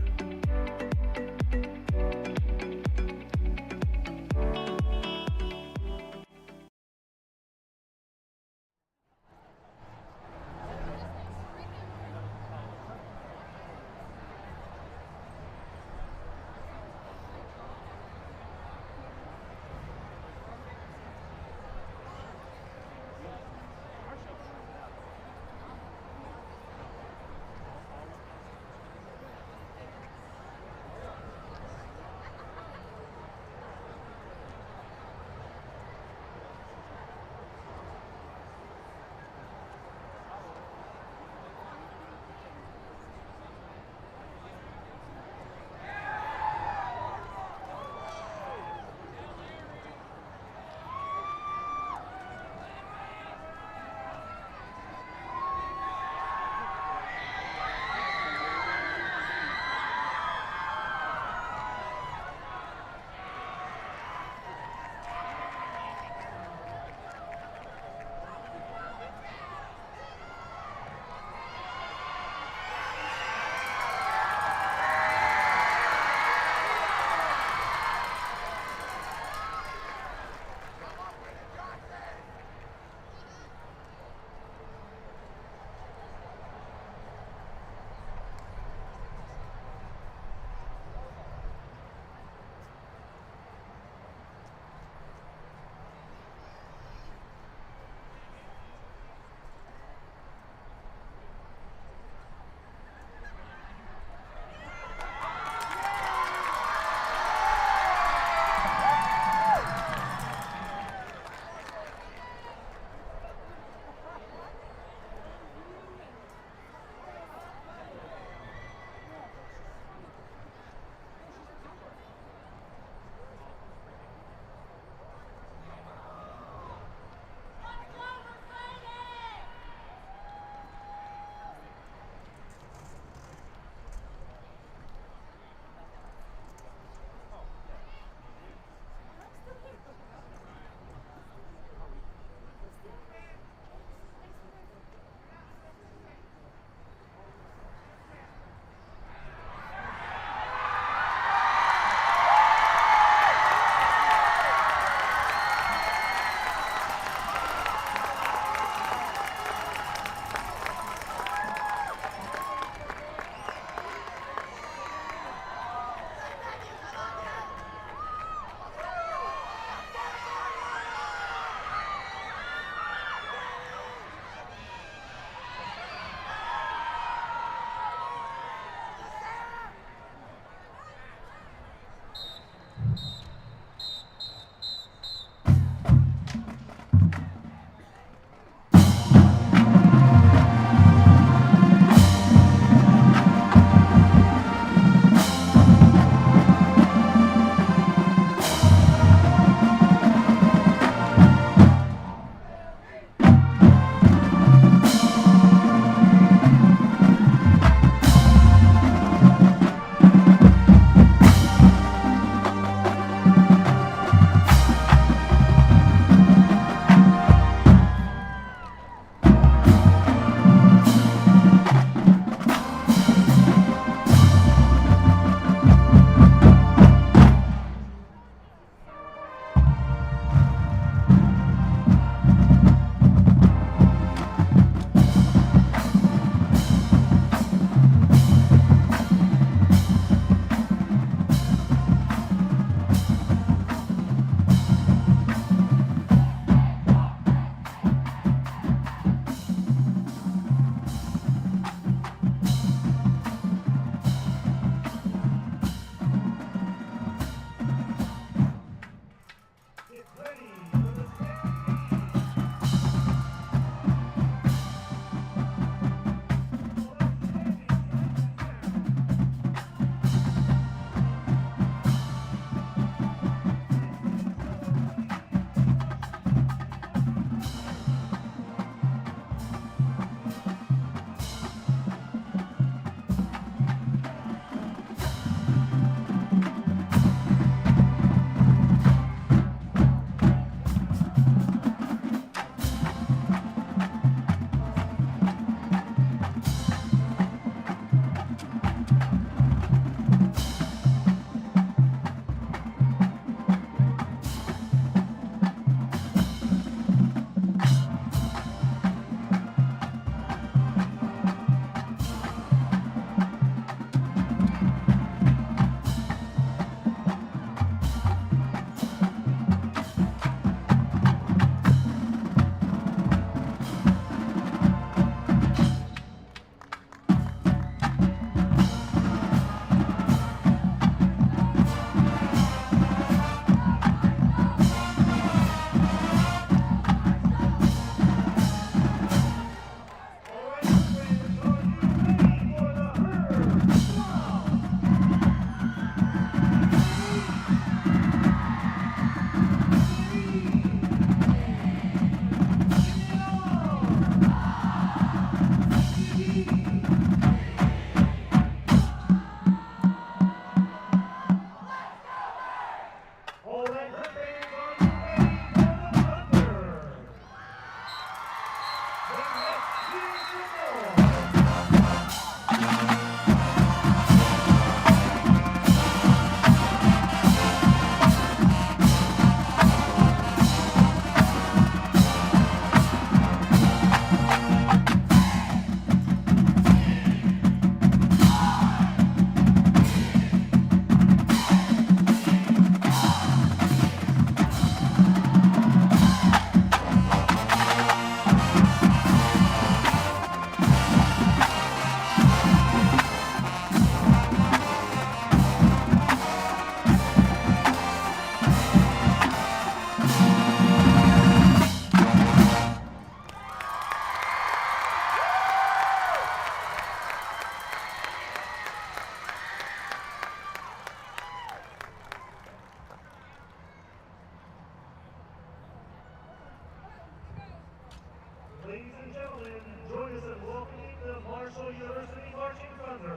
Marshall University Marching Thunder.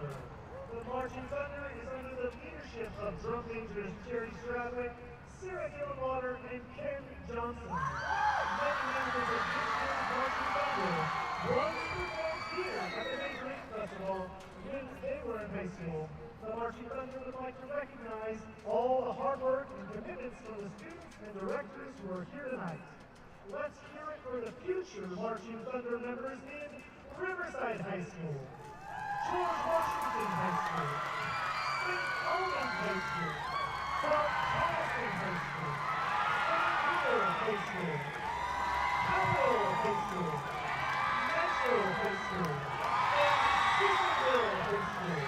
The Marching Thunder is under the leadership of drum majors Jerry Stradwick, Sarah Gillenwater, and Ken Johnson. Many members of this year's Marching Thunder once performed here at the MAJORETTE Festival when they were in high school. The Marching Thunder would like to recognize all the hard work and commitments from the students and directors who are here tonight. Let's hear it for the future Marching Thunder members in Riverside High School, George Washington High School, St. Albans High School, South Charleston High School, Sissonville High School, KANAWHA High School, Nitro High School, and Sissonville High School.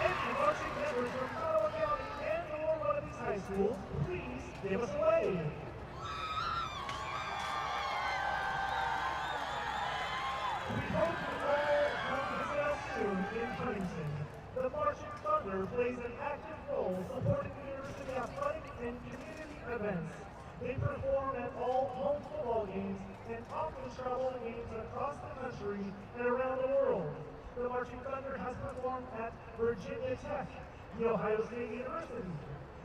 Any marching members from Kanawha County and/or one of these high schools, please give us a wave. We hope you all come visit us soon in Huntington. The Marching Thunder plays an active role supporting university athletic and community events. They perform at all home football games and often travel to games across the country and around the world. The Marching Thunder has performed at Virginia Tech, the Ohio State University,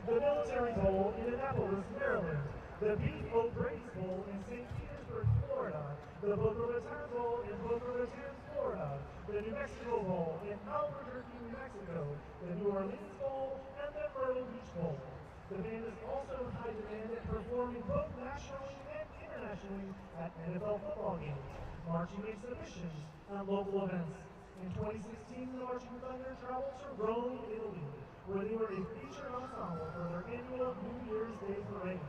the Military Bowl in Annapolis, Maryland, the Beef O'Brady's Bowl in St. Petersburg, Florida, the Boca Raton Bowl in Boca Raton, Florida, the New Mexico Bowl in Albuquerque, New Mexico, the New Orleans Bowl, and the Myrtle Beach Bowl. The band is also in high demand at performing both nationally and internationally at NFL football games, marching exhibitions, and local events. In 2016, the Marching Thunder traveled to Rome, Italy, where they were a featured ensemble for their annual New Year's Day parade.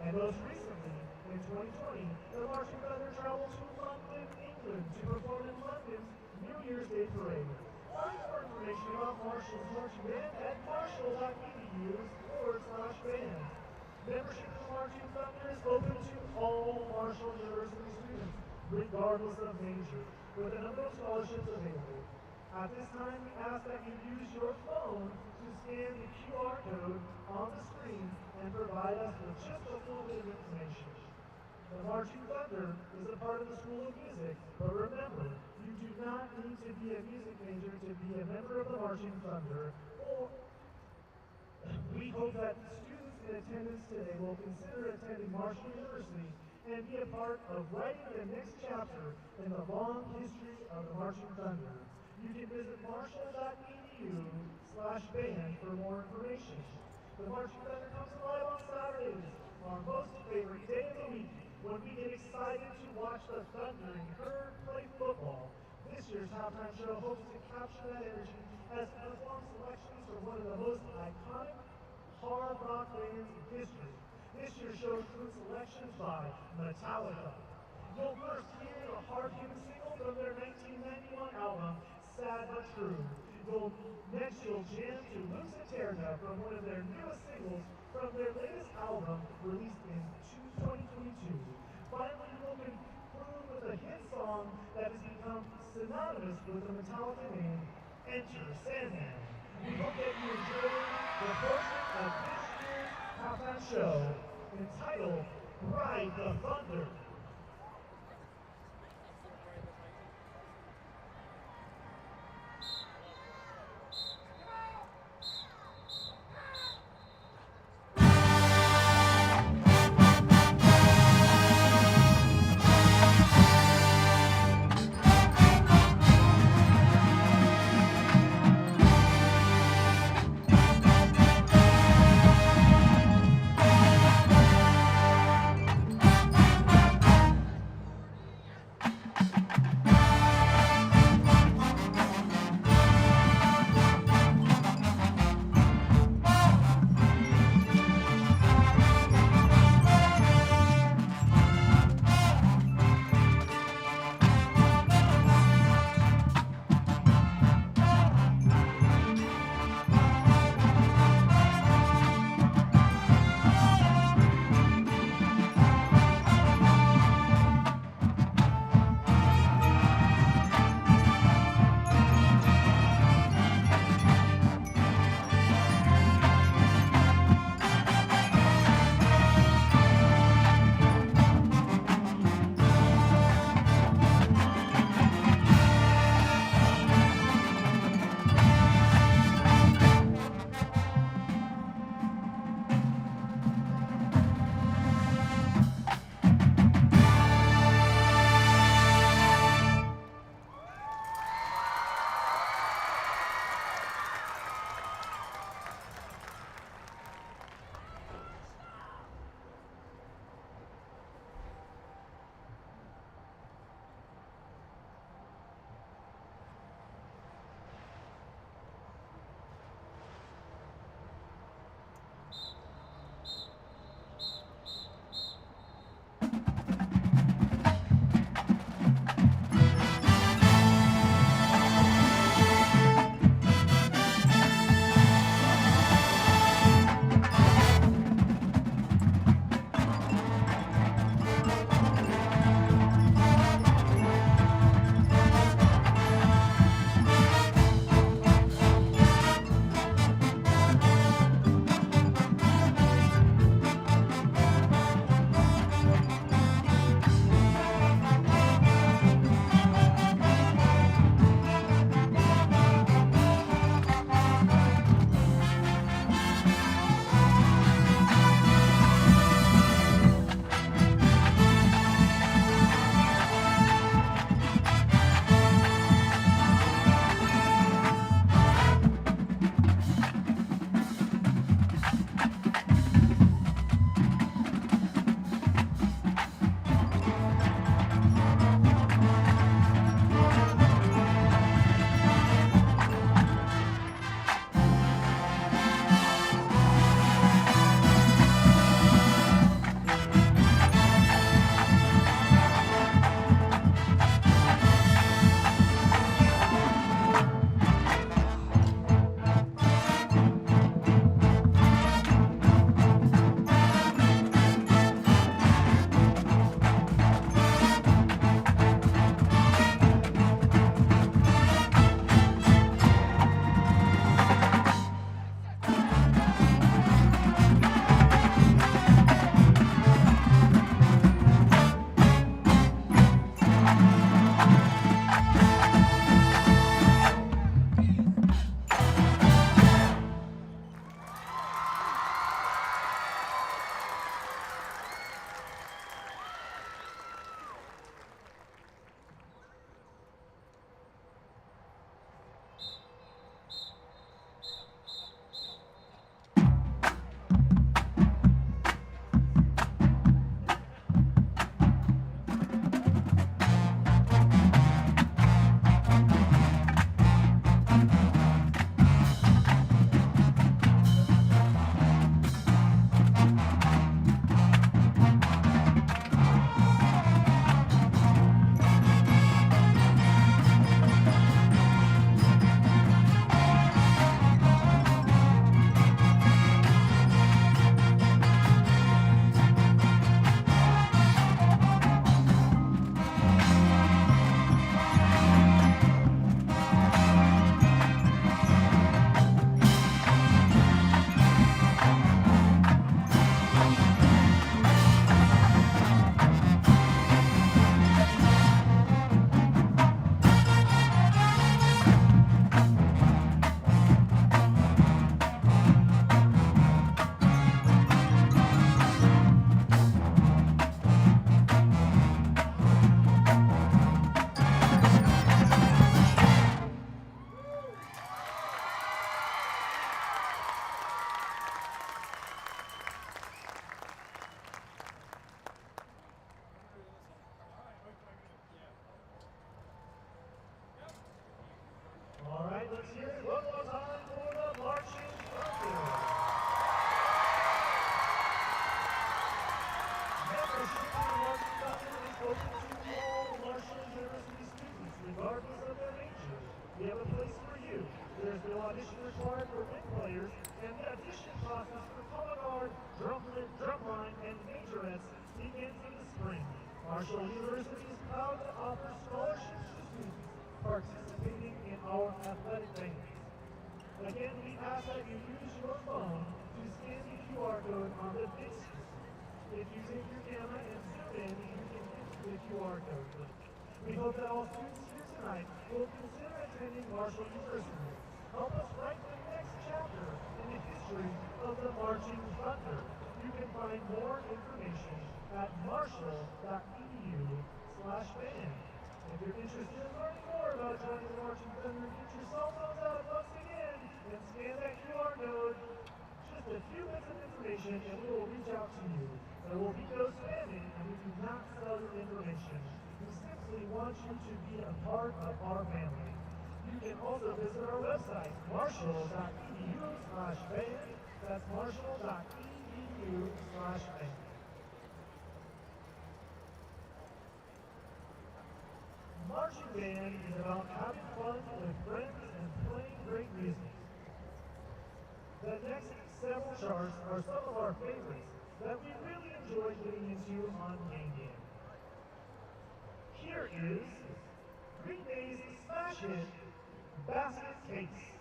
And most recently, in 2020, the Marching Thunder traveled to London, England to perform in London's New Year's Day parade. Find more information about Marshall's marching band at marshall.edu/band. Membership in the Marching Thunder is open to all Marshall University students, regardless of major, with a number of scholarships available. At this time, we ask that you use your phone to scan the QR code on the screen and provide us with just a little bit of information. The Marching Thunder is a part of the School of Music, but remember, you do not need to be a music major to be a member of the Marching Thunder. We hope that students in attendance today will consider attending Marshall University and be a part of writing the next chapter in the long history of the Marching Thunder. You can visit marshall.edu/band for more information. The Marching Thunder comes alive on Saturdays, our most favorite day of the week, when we get excited to watch the Thundering Herd play football. This year's halftime show hopes to capture that energy as it performs selections from one of the most iconic hard rock bands in history. This year's show includes selections by Metallica. You'll first hear the hard-hitting single from their 1991 album, Sad But True. Next you'll jam to Lose Eterna from one of their newest singles from their latest album released in 2022. Finally, you'll conclude with a hit song that has become synonymous with the Metallica name, Enter Sandman. We hope that you enjoy the portion of this year's halftime show entitled Ride the Thunder. Marshall University is proud to offer scholarships to students participating in our athletic bands. Again, we ask that you use your phone to scan the QR code on the big screen. If you take your camera and zoom in, you can hit the QR code. We hope that all students here tonight will consider attending Marshall University. Help us write the next chapter in the history of the Marching Thunder. You can find more information at marshall.edu/band. If you're interested in learning more about joining the Marching Thunder, get your cell phones out once again and scan that QR code. Just a few bits of information and we will reach out to you. There will be no spamming and we do not sell your information. We simply want you to be a part of our family. You can also visit our website, marshall.edu/band. That's marshall.edu/band. Marching band is about having fun with friends and playing great music. The next several charts are some of our favorites that we really enjoy getting into on game day. Here is Green Day's smash hit, Basket Case.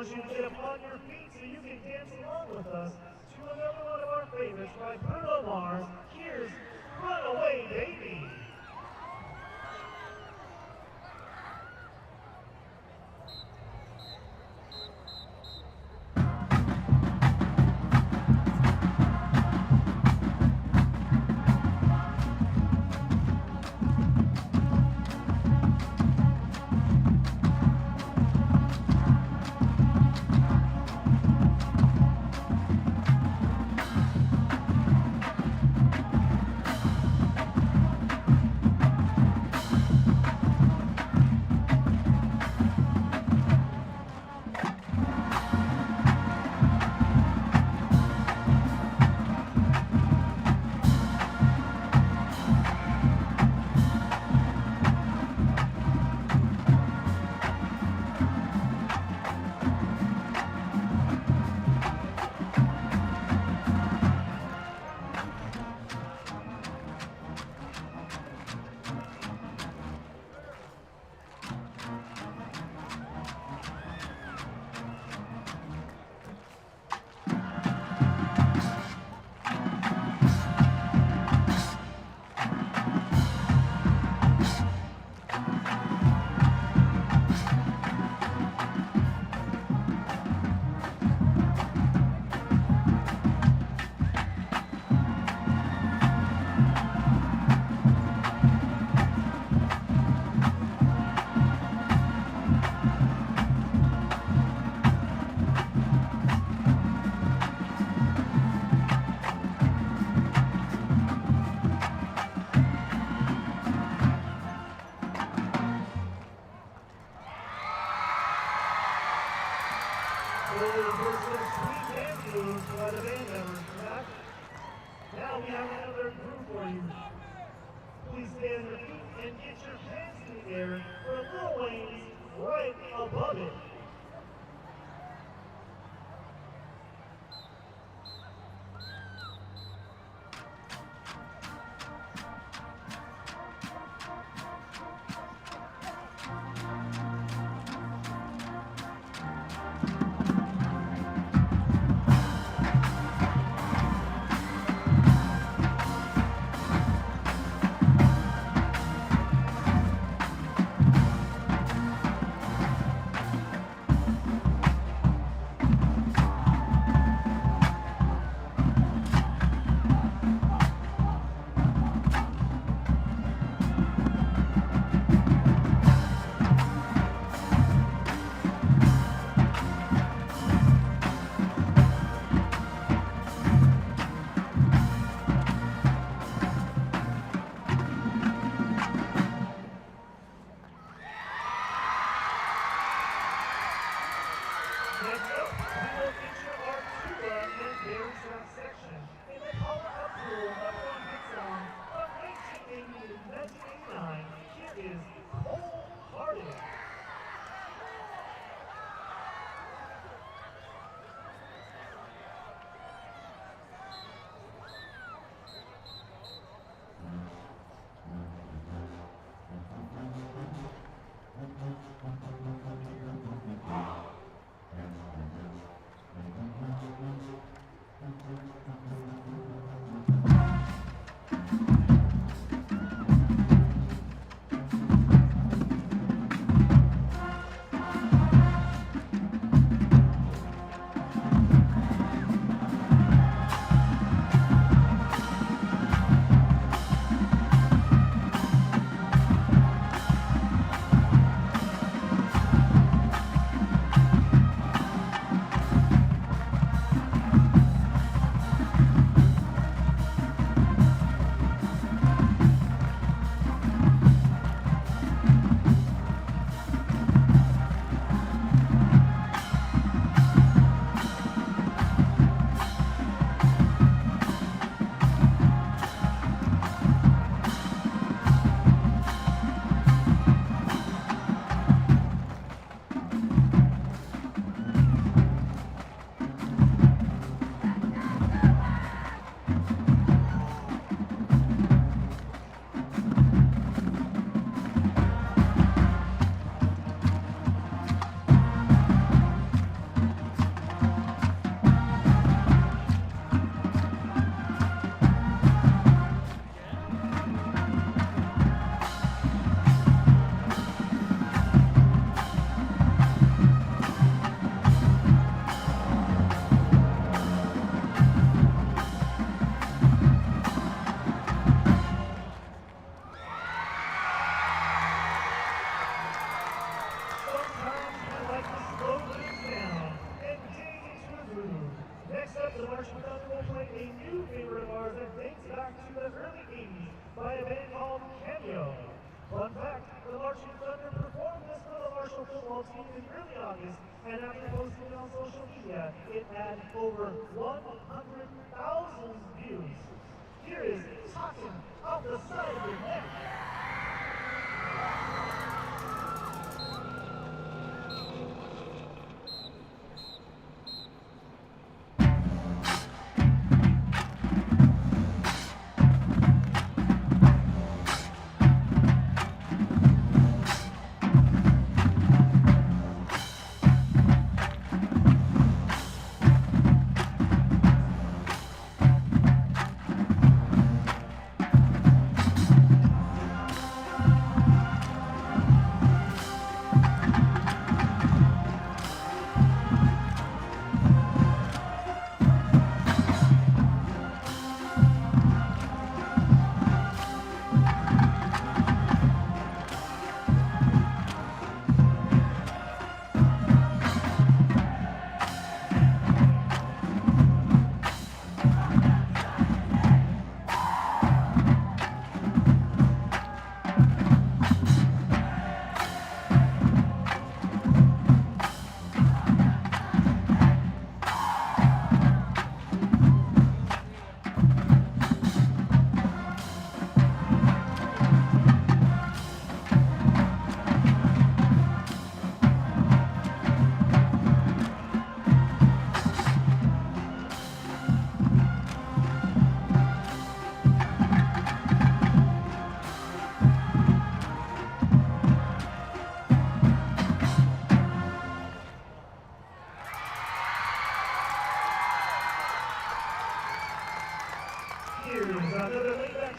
You get up on your feet so you can dance along with us to another one of our favorites by Bruno Mars. Here's Runaway Baby. Earlier first with sweet dance moves by the band members, correct? Now we have another group for you. Please stand on your feet and get your hands in the air for Lil Wayne's Right Above It.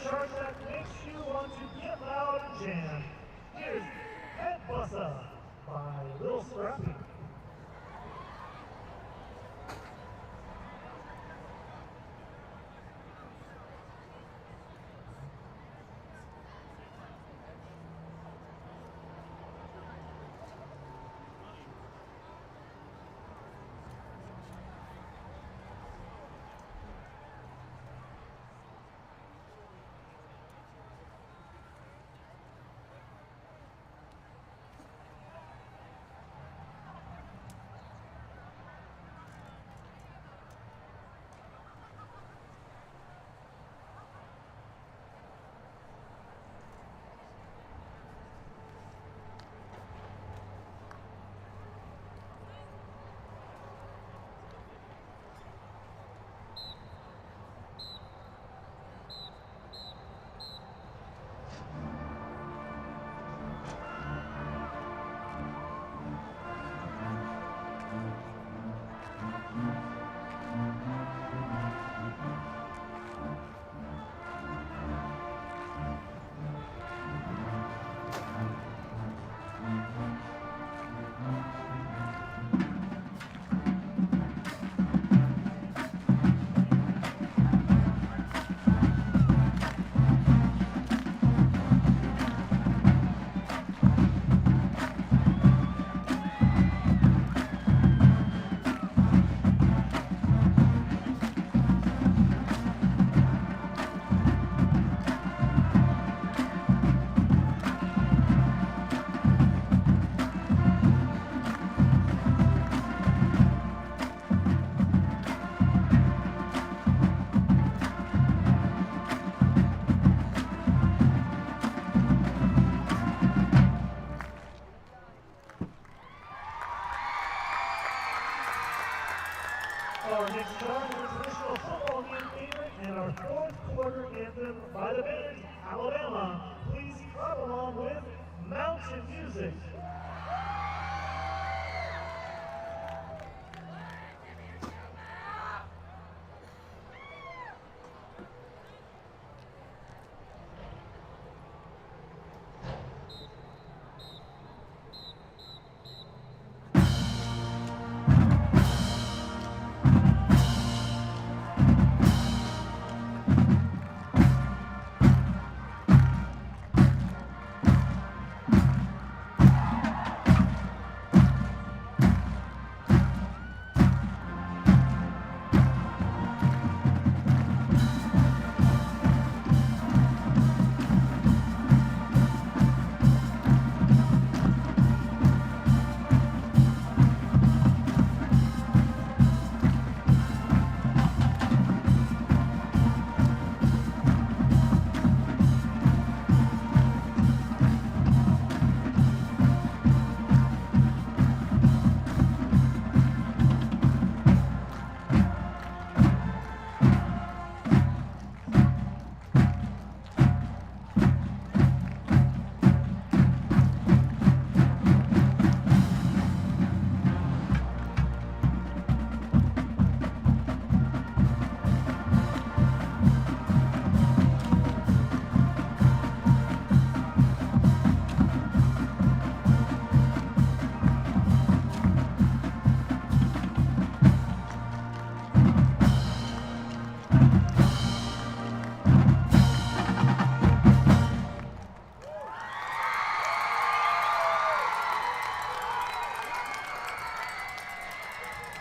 charge that makes you want to get loud and jam. Here's Head Bussa by Lil Scrappy. Our next song is a traditional football game favorite and our fourth quarter anthem by the band Alabama. Please clap along with Mountain Music.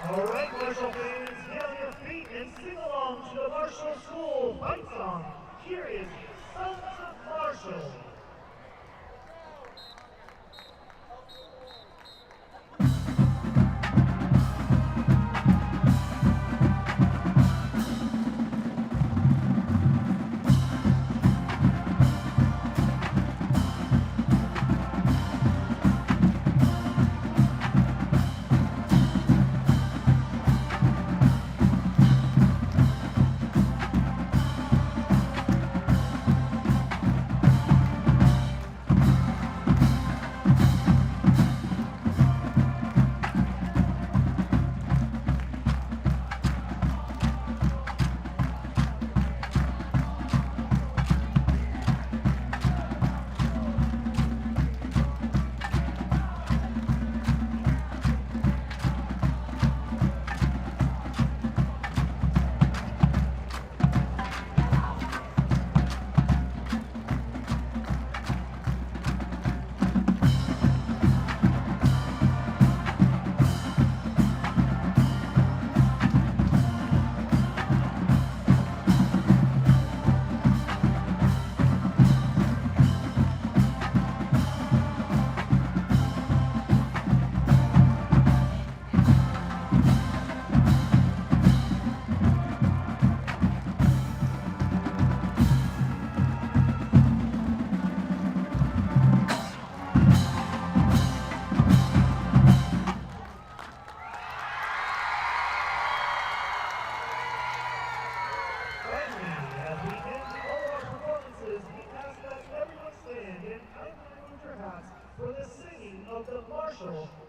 All right, Marshall fans, get on your feet and sing along to the Marshall School fight song. Here is Sons of Marshall.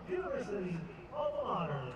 University, alma mater.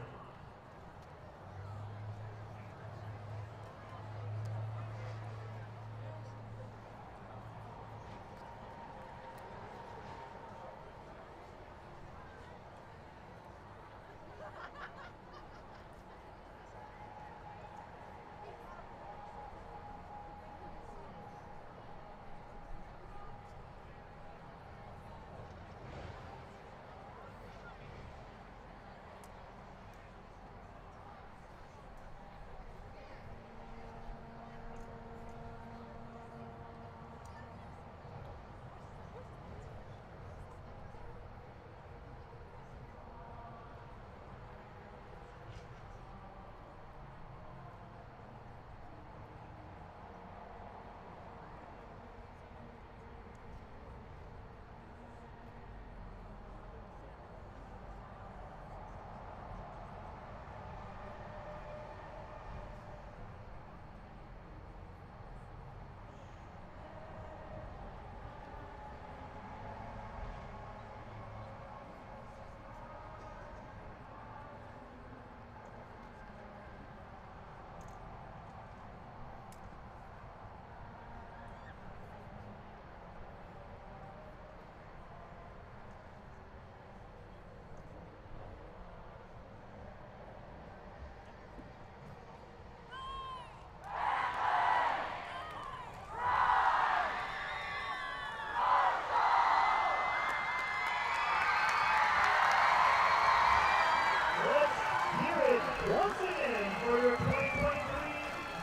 Once again for your 2023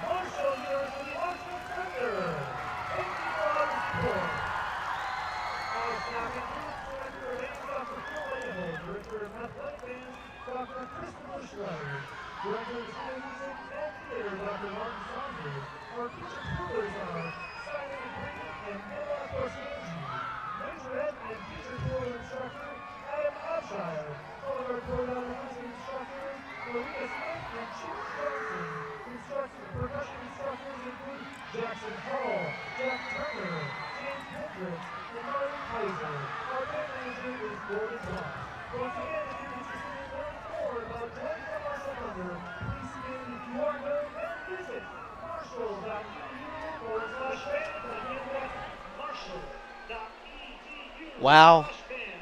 Marshall University Marching Thunder. Thank you for all your support. Our staff includes Director of Dance Dr. Phil Label, Director of Athletic Bands Dr. Christopher Schreier, Director of School Music and Theater Dr. Martin Saunders. Our featured tours are Simon McCready and Ella Porcellucci, Majorette and featured tour instructor Adam Abshire, all of our choreography instructors Maria Smith and Chip Johnson. Percussion instructors include Jackson Hall, Jack Turner, James Hendricks, and Martin Kaiser. Our band manager is Gordon Ross. Once again, if you're interested in learning more about joining the Marshall Thunder, please begin if you are known and visit marshall.edu/band. Again, that's marshall.edu. Wow.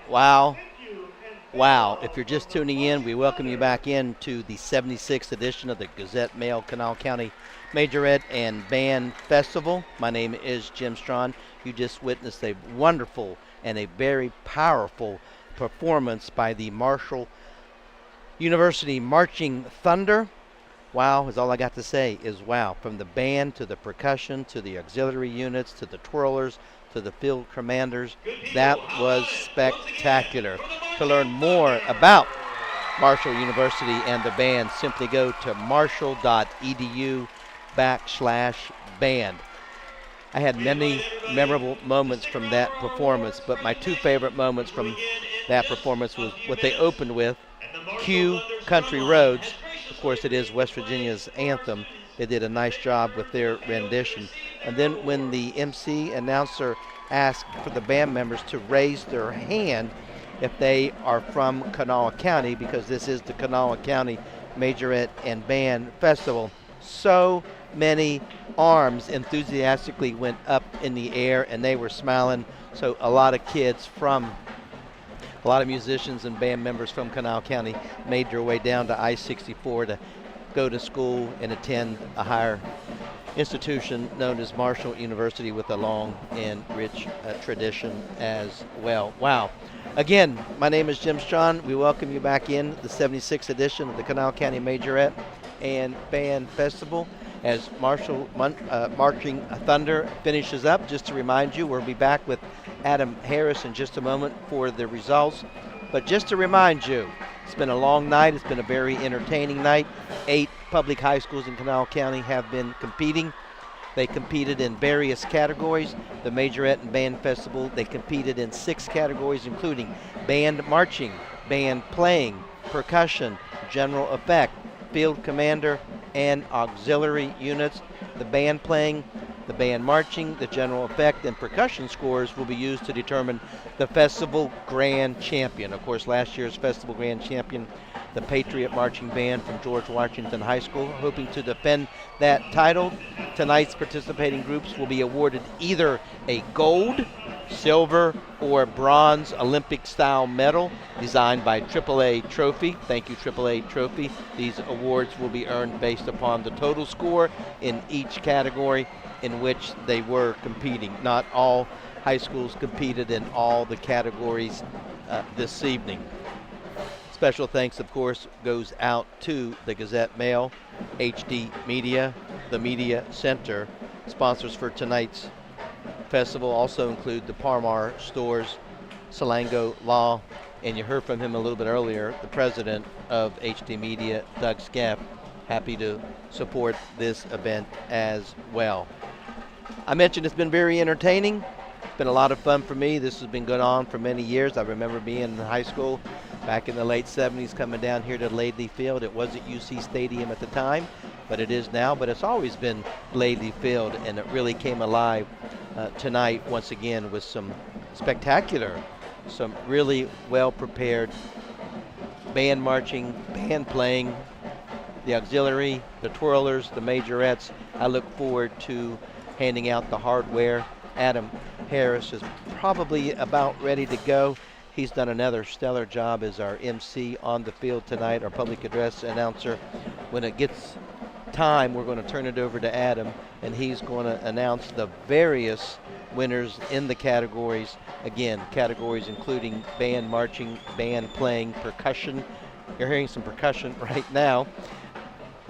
Wow. Wow. If you're just tuning in, we welcome you back in to the 76th edition of the Gazette-Mail Kanawha County Majorette and Band Festival. My name is Jim Strawn. You just witnessed a wonderful and a very powerful performance by the Marshall University Marching Thunder. Wow is all I got to say is wow. From the band to the percussion to the auxiliary units to the twirlers to the field commanders. That was spectacular. To learn more about Marshall University and the band, simply go to marshall.edu/band. I had many memorable moments from that performance, but my two favorite moments from that performance was what they opened with, Q Country Roads. Of course, it is West Virginia's anthem. They did a nice job with their rendition. And then when the MC announcer asked for the band members to raise their hand if they are from Kanawha County, because this is the Kanawha County Majorette and Band Festival, so many arms enthusiastically went up in the air and they were smiling. So a lot of musicians and band members from Kanawha County made their way down to I-64 to go to school and attend a higher institution known as Marshall University with a long and rich tradition as well. Wow. Again, my name is Jim Strawn. We welcome you back in the 76th edition of the Kanawha County Majorette and Band Festival. As Marshall Marching Thunder finishes up, just to remind you, we'll be back with Adam Harris in just a moment for the results. But just to remind you, it's been a long night. It's been a very entertaining night. 8 public high schools in Kanawha County have been competing. They competed in various categories. The Majorette and Band Festival, they competed in 6 categories, including band marching, band playing, percussion, general effect, field commander, and auxiliary units. The band playing, the band marching, the general effect, and percussion scores will be used to determine the the festival grand champion. Of course, last year's festival grand champion, the Patriot Marching Band from George Washington High School, hoping to defend that title. Tonight's participating groups will be awarded either a gold, silver, or bronze Olympic-style medal designed by AAA Trophy. Thank you, AAA Trophy. These awards will be earned based upon the total score in each category in which they were competing. Not all high schools competed in all the categories this evening. Special thanks, of course, goes out to the Gazette-Mail, HD Media, the Media Center. Sponsors for tonight's festival also include the Parmar Stores, Salango Law, and you heard from him a little bit earlier, the president of HD Media, Doug Scaff, happy to support this event as well. I mentioned it's been very entertaining. It's been a lot of fun for me. This has been going on for many years. I remember being in high school back in the late 70s, coming down here to Laidley Field. It wasn't UC Stadium at the time, but it is now. But it's always been Laidley Field, and it really came alive tonight once again with some spectacular, some really well-prepared band marching, band playing, the auxiliary, the twirlers, the majorettes. I look forward to handing out the hardware. Adam Harris is probably about ready to go. He's done another stellar job as our MC on the field tonight, our public address announcer. When it gets time, we're going to turn it over to Adam, and he's going to announce the various winners in the categories. Again, categories including band marching, band playing, percussion. You're hearing some percussion right now,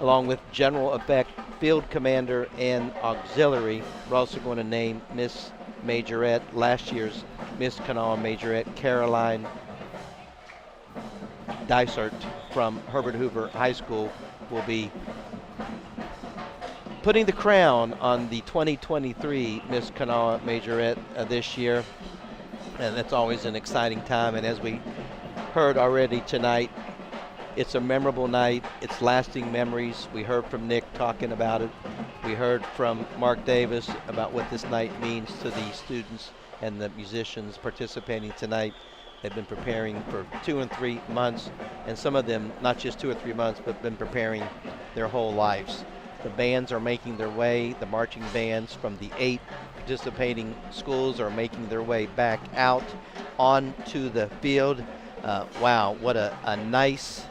along with general effect, field commander, and auxiliary. We're also going to name Miss Majorette, last year's Miss Kanawha Majorette, Caroline Dysart from Herbert Hoover High School, will be putting the crown on the 2023 Miss Kanawha Majorette this year. And that's always an exciting time. And as we heard already tonight, it's a memorable night. It's lasting memories. We heard from Nick talking about it. We heard from Mark Davis about what this night means to the students and the musicians participating tonight. They've been preparing for 2 and 3 months, and some of them not just 2 or 3 months, but been preparing their whole lives. The bands are making their way. The marching bands from the 8 participating schools are making their way back out onto the field. Wow, what a nice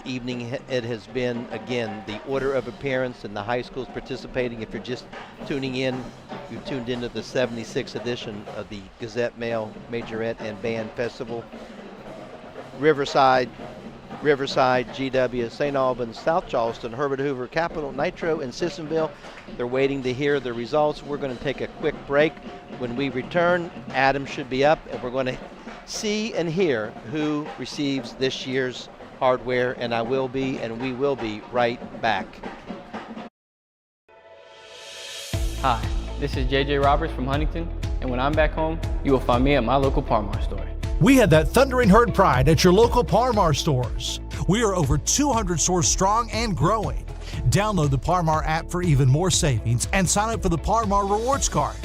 evening it has been. Again, the order of appearance and the high schools participating. If you're just tuning in, you've tuned into the 76th edition of the Gazette-Mail Majorette and Band Festival. Riverside, GW, St. Albans, South Charleston, Herbert Hoover, Capital, Nitro, and Sissonville. They're waiting to hear the results. We're going to take a quick break. When we return, Adam should be up, and we're going to see and hear who receives this year's hardware, and I will be, and we will be right back. Hi, this is JJ Roberts from Huntington, and when I'm back home, you will find me at my local Parmar store. We had that thundering herd pride at your local Parmar stores. We are over 200 stores strong and growing. Download the Parmar app for even more savings and sign up for the Parmar Rewards Card.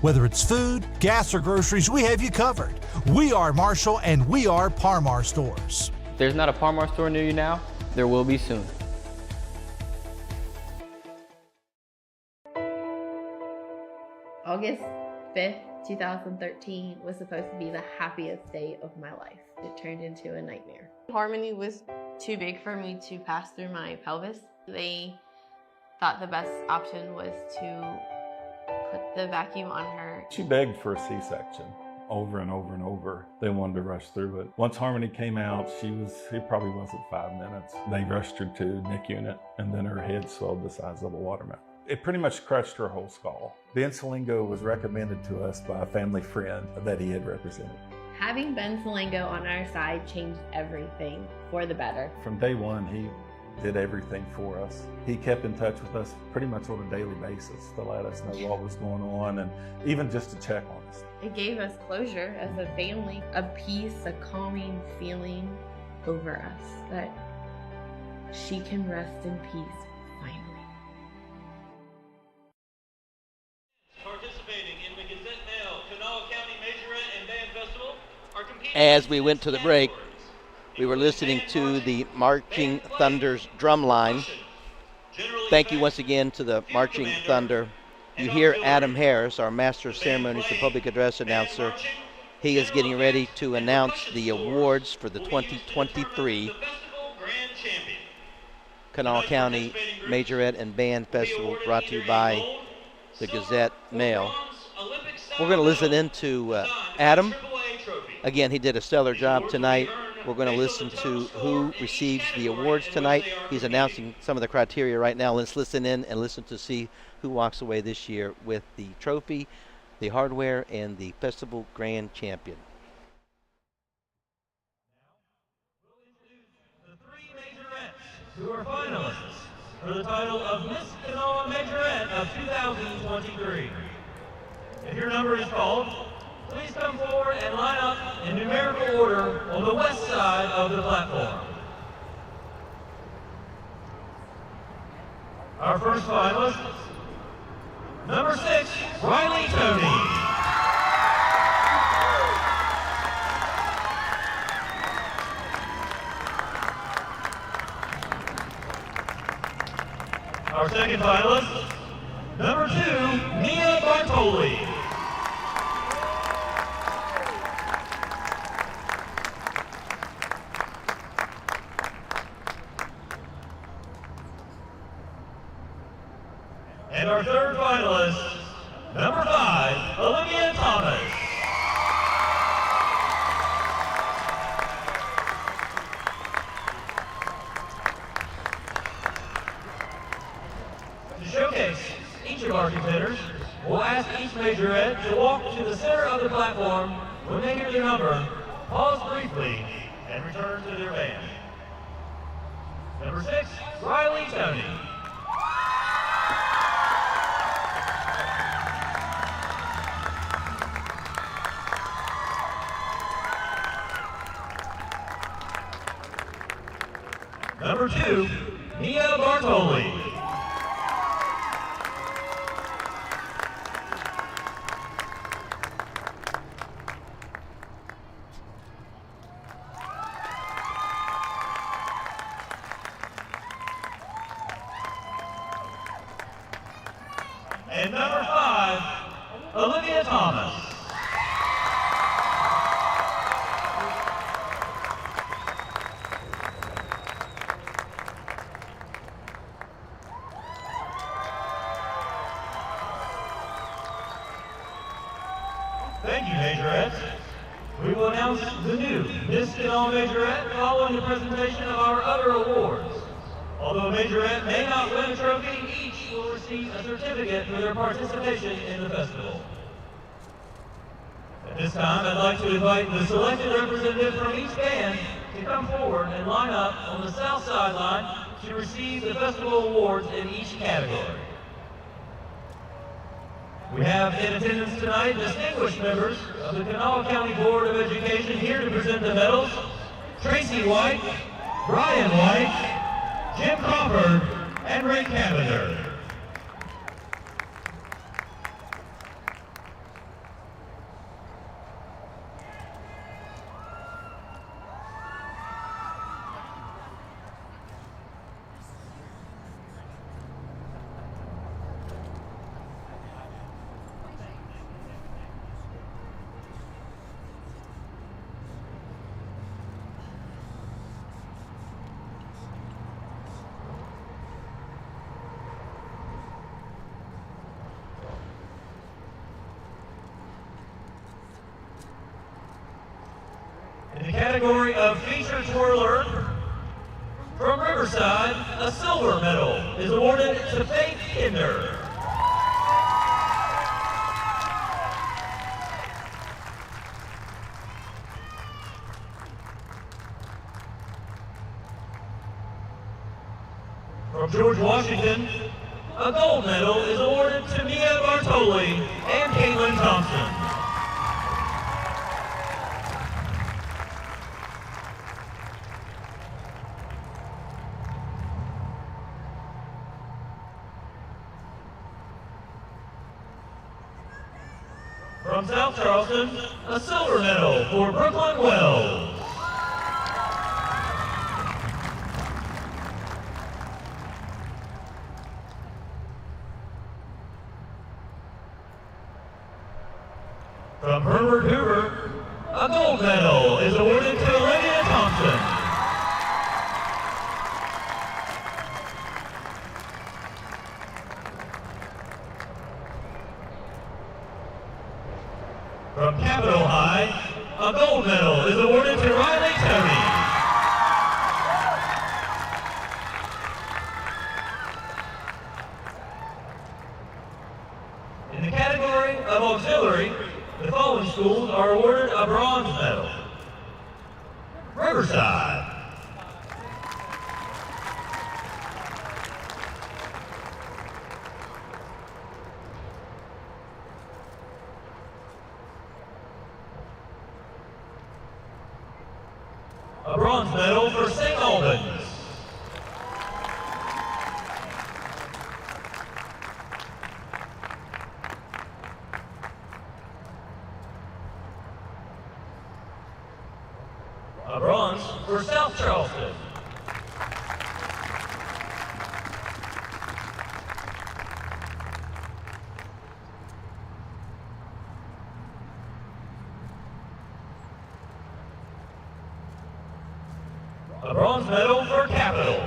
Whether it's food, gas, or groceries, we have you covered. We are Marshall, and we are Parmar stores. If there's not a Parmar store near you now, there will be soon. August 5th, 2013 was supposed to be the happiest day of my life. It turned into a nightmare. Harmony was too big for me to pass through my pelvis. They thought the best option was to put the vacuum on her. She begged for a C-section over and over and over. They wanted to rush through it. Once Harmony came out, it probably wasn't 5 minutes. They rushed her to NIC unit, and then her head swelled the size of a watermelon. It pretty much crushed her whole skull. The Insulingo was recommended to us by a family friend that he had represented. Having Ben Salango on our side changed everything for the better. From day one, he did everything for us. He kept in touch with us pretty much on a daily basis to let us know what was going on and even just to check on us. It gave us closure as a family, a peace, a calming feeling over us that she can rest in peace finally. Participating in the Gazette-Mail Kanawha County Majorette and Band As we went to the break, we were listening to the Marching Thunder's drum line. Thank you once again to the Marching Thunder. You hear Adam Harris, our Master of Ceremonies and Public Address announcer. He is getting ready to announce the awards for the 2023 Kanawha County Majorette and Band Festival, brought to you by the Gazette Mail. We're going to listen into Adam. Again, he did a stellar job tonight. We're going to listen to who receives the awards tonight. He's announcing some of the criteria right now. Let's listen in and listen to see who walks away this year with the trophy, the hardware, and the Festival Grand Champion. Who are finalists for the title of Miss Kanawha Majorette of 2023. If your number is called, please come forward and line up in numerical order on the west side of the platform. Our first finalist, number 6, Riley Tony. Our second finalist, number 2, Mia Bartoli. And our third finalist, number 5, Olivia Thomas. To showcase each of our contenders, we'll ask each majorette to walk to the center of the platform when they hear their number, pause briefly, and return to their band. Number 6, Riley Tony. Number 2, Mia Bartoli. And number 5, Olivia Thomas. Thank you, Majorettes. We will announce the new Miss Kanawha Majorette following the presentation of our other awards. Although a Majorette may not win a trophy, each will receive a certificate for their participation in the festival. At this time, I'd like to invite the selected representative from each band to come forward and line up on the south sideline to receive the festival awards in each category. We have in attendance tonight distinguished members of the Kanawha County Board of Education here to present the medals: Tracy White, Brian White, Jim Crawford, and Ray Cavender. In the category of feature twirler, from Riverside, a silver medal is awarded to Faith Kinder. From George Washington, a gold medal is awarded to Mia Bartoli and Caitlin Thompson. From South Charleston, a silver medal for Brooklyn Wells. From Herbert Hoover, a gold medal is awarded to Olivia Thompson. From Capitol High, a gold medal is awarded to Riley Tony. In the category of auxiliary, the following schools are awarded a bronze medal. Riverside. A bronze medal for St. Albans. A bronze for South Charleston. A bronze medal for Capitol.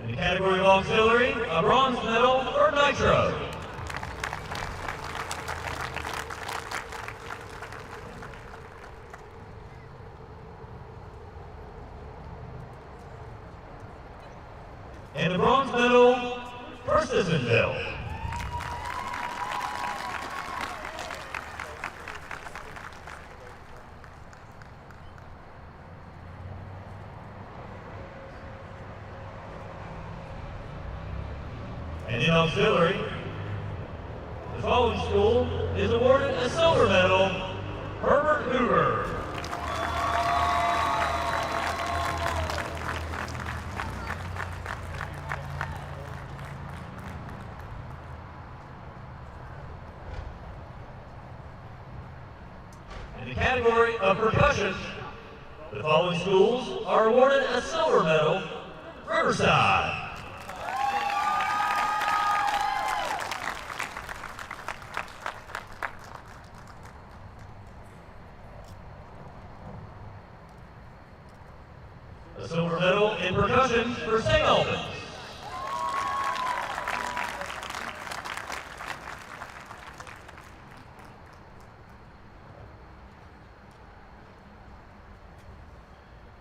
In the category of auxiliary, a bronze medal for Nitro. And a bronze medal for Sissonville. And in auxiliary, the following school is awarded a silver medal, Herbert Hoover. In the category of percussion, the following schools are awarded a silver medal, Riverside. A silver medal in percussion for St. Albans.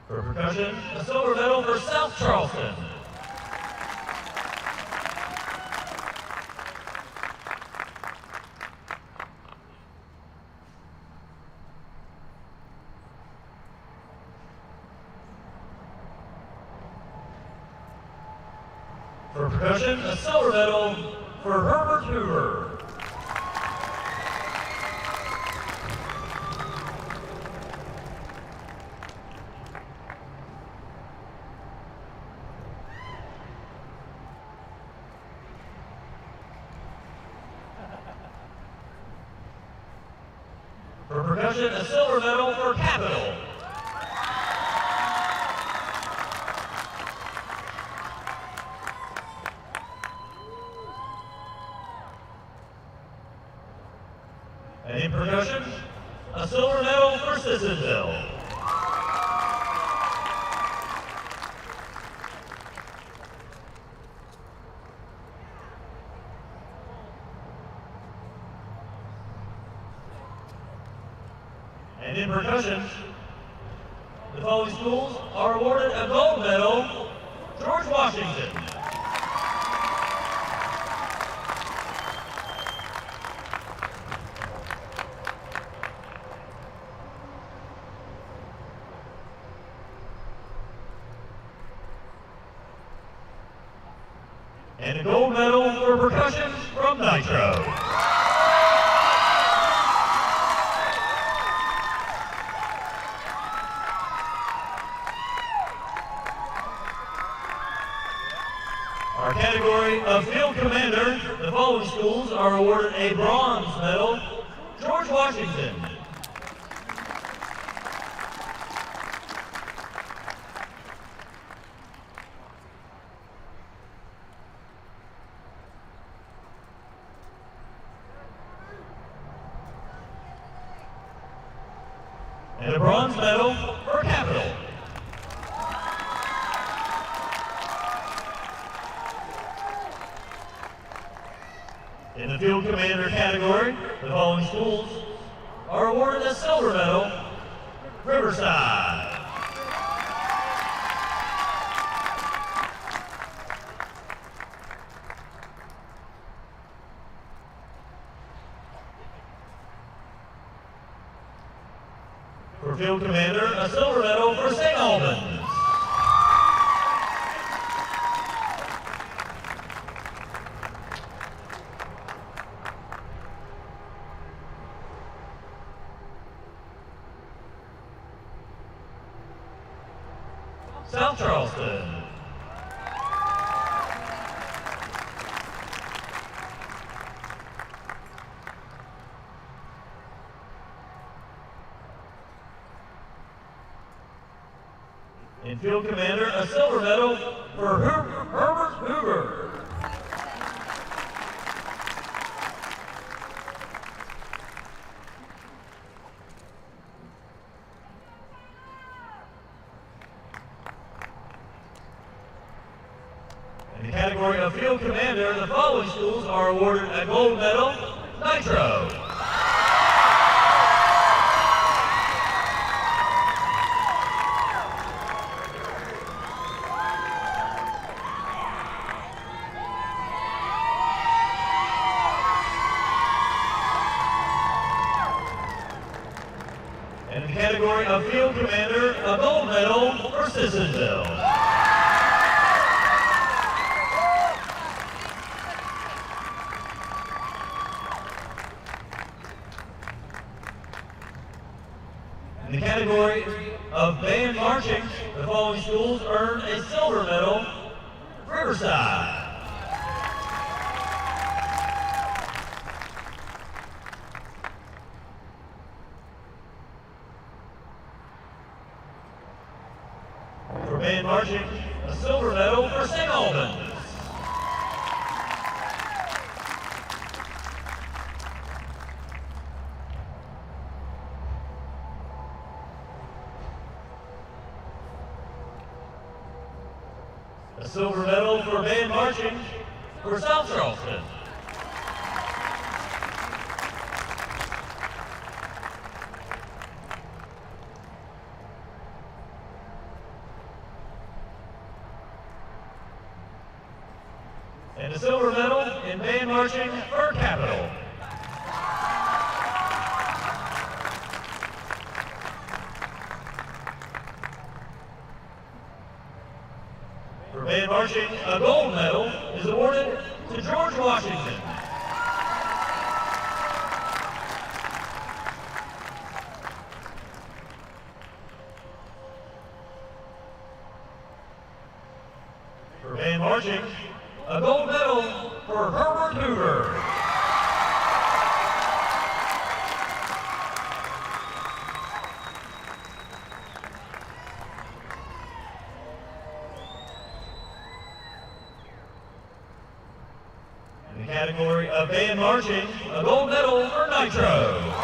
For percussion, a silver medal for South Charleston. For percussion, a silver medal for Herbert Hoover. For percussion, a silver medal for Capitol. And in percussion, a silver medal for Sissonville. And in percussion, the following schools are awarded a gold medal, George Washington. And a gold medal for percussion from Nitro. schools are awarded a bronze medal. George Washington. And a bronze medal for Capital. In the field commander category, the following schools are awarded a silver medal. Riverside. For field commander, a silver medal for St. Albans. South Charleston. In field commander, a silver medal for Herbert Hoover. In the category of field commander, the following schools are awarded a gold medal. Nitro. In the category of field commander, a gold medal for Sissonville. In the category of band marching, the following schools earned a silver medal. Riverside. For band marching, a silver medal for St. Albans. A silver medal for band marching for South Charleston. And a silver medal in band marching for Capital. For band marching, a gold medal is awarded to George Washington. For band marching, a gold medal for Herbert Hoover. In the category of band marching, a gold medal for Nitro.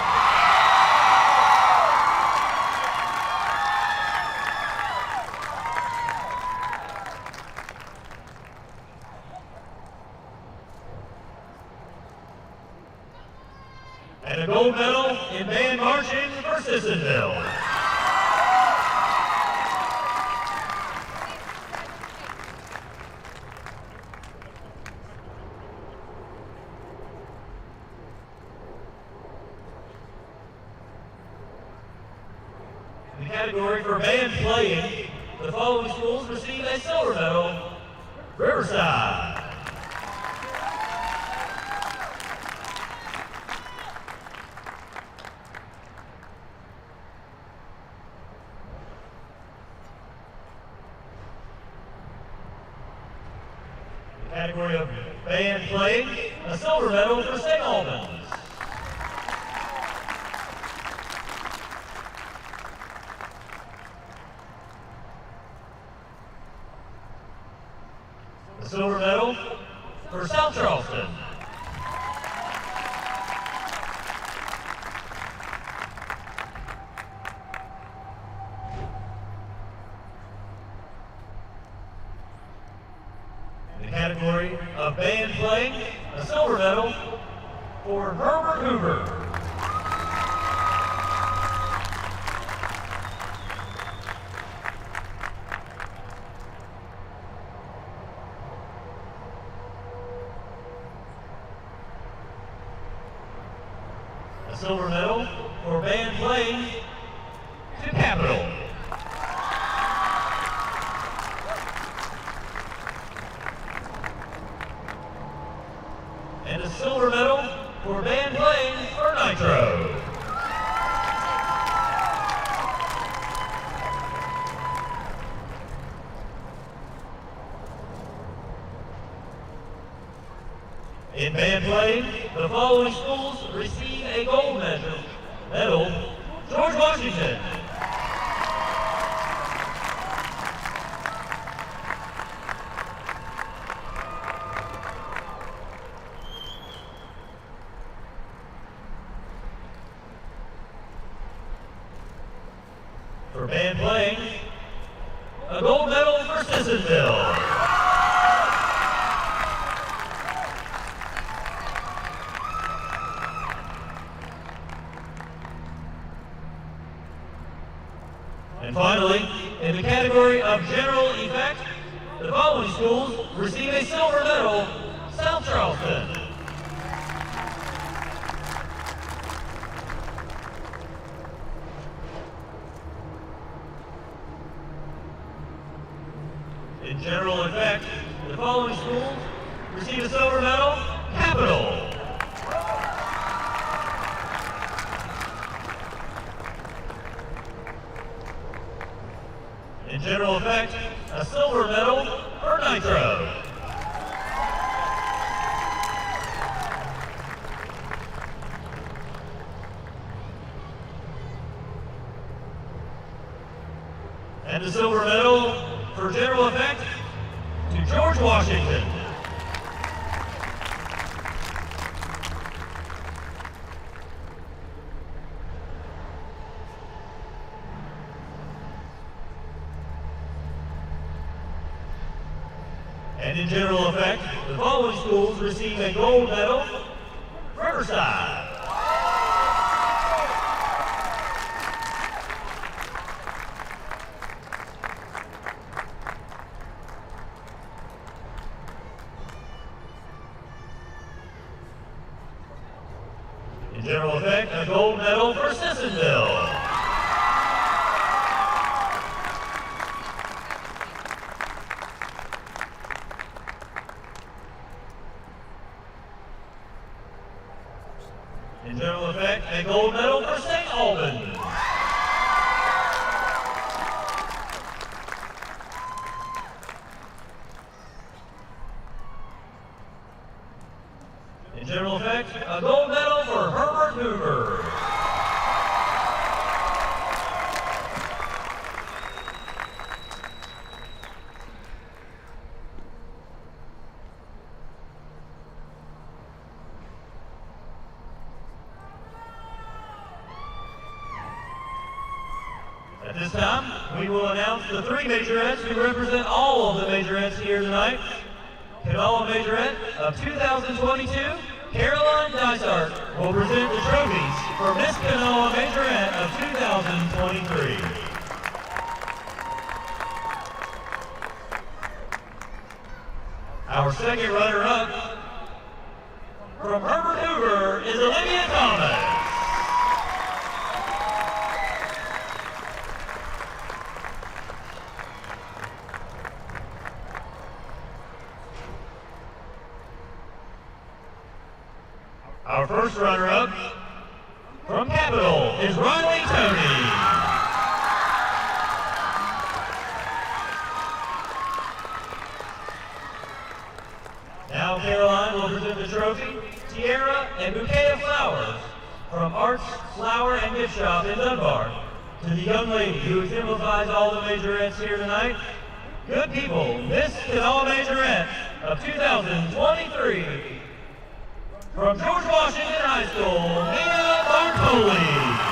And a gold medal in band marching for Sissonville. In the category for band playing, the following schools receive a silver medal. Riverside. Category of band playing, a silver medal for St. Albans. A silver medal for South Charleston. In the category of band playing, a silver medal for Herbert Hoover. A silver medal for band playing to Capital. And a silver medal for band playing for Nitro. In band playing, the following schools receive a gold medal. George Washington. For band playing, a gold medal for Sissonville. And finally, in the category of general effect, the following schools receive a silver medal. South Charleston. In general effect, the following schools receive a silver medal. Capital. In general effect, a silver medal for Nitro. And a silver medal for general effect to George Washington. And in general effect, the following schools receive a gold medal. Riverside. In general effect, a gold medal for Sissonville. In general effect, a gold medal for St. Albans. In general effect, a gold medal for Herbert Hoover. At this time, we will announce the three majorettes who represent all of the majorettes here tonight. KANAWHA Majorette of 2022, Caroline Dysart, will present the trophies for Miss KANAWHA Majorette of 2023. Our second runner-up from Herbert Hoover is Olivia Thomas. Our first runner-up from Capital is Riley Tony. Now Caroline will present the trophy trophy, tiara, and bouquet of flowers from Arts Flower and Gift Shop in Dunbar to the young lady who exemplifies all the majorettes here tonight. Good people, Miss Kanawha Majorette of 2023. From George Washington High School, Mia Bartoli.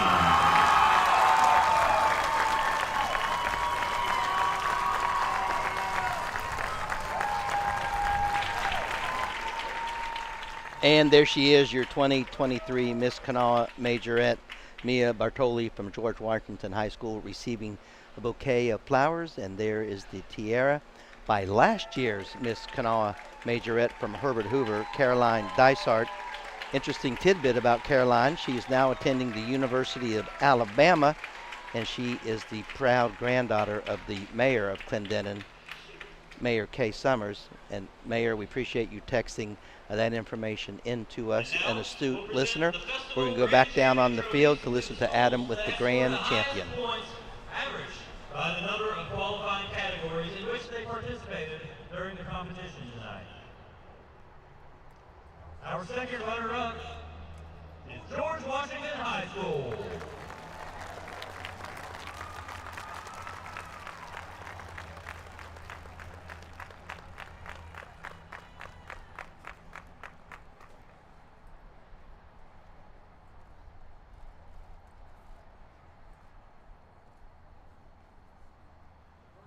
And there she is, your 2023 Miss Kanawha Majorette, Mia Bartoli from George Washington High School, receiving a bouquet of flowers. And there is the tiara by last year's Miss Kanawha Majorette from Herbert Hoover, Caroline Dysart. Interesting tidbit about Caroline, she is now attending the University of Alabama, and she is the proud granddaughter of the mayor of Clendenin, Mayor Kay Summers. And Mayor, we appreciate you texting that information into us, an astute listener. We're going to go back down on the field to listen to Adam with the grand champion. Average by the number of qualifying categories in which they participated during the competition tonight. Our second runner-up is George Washington High School.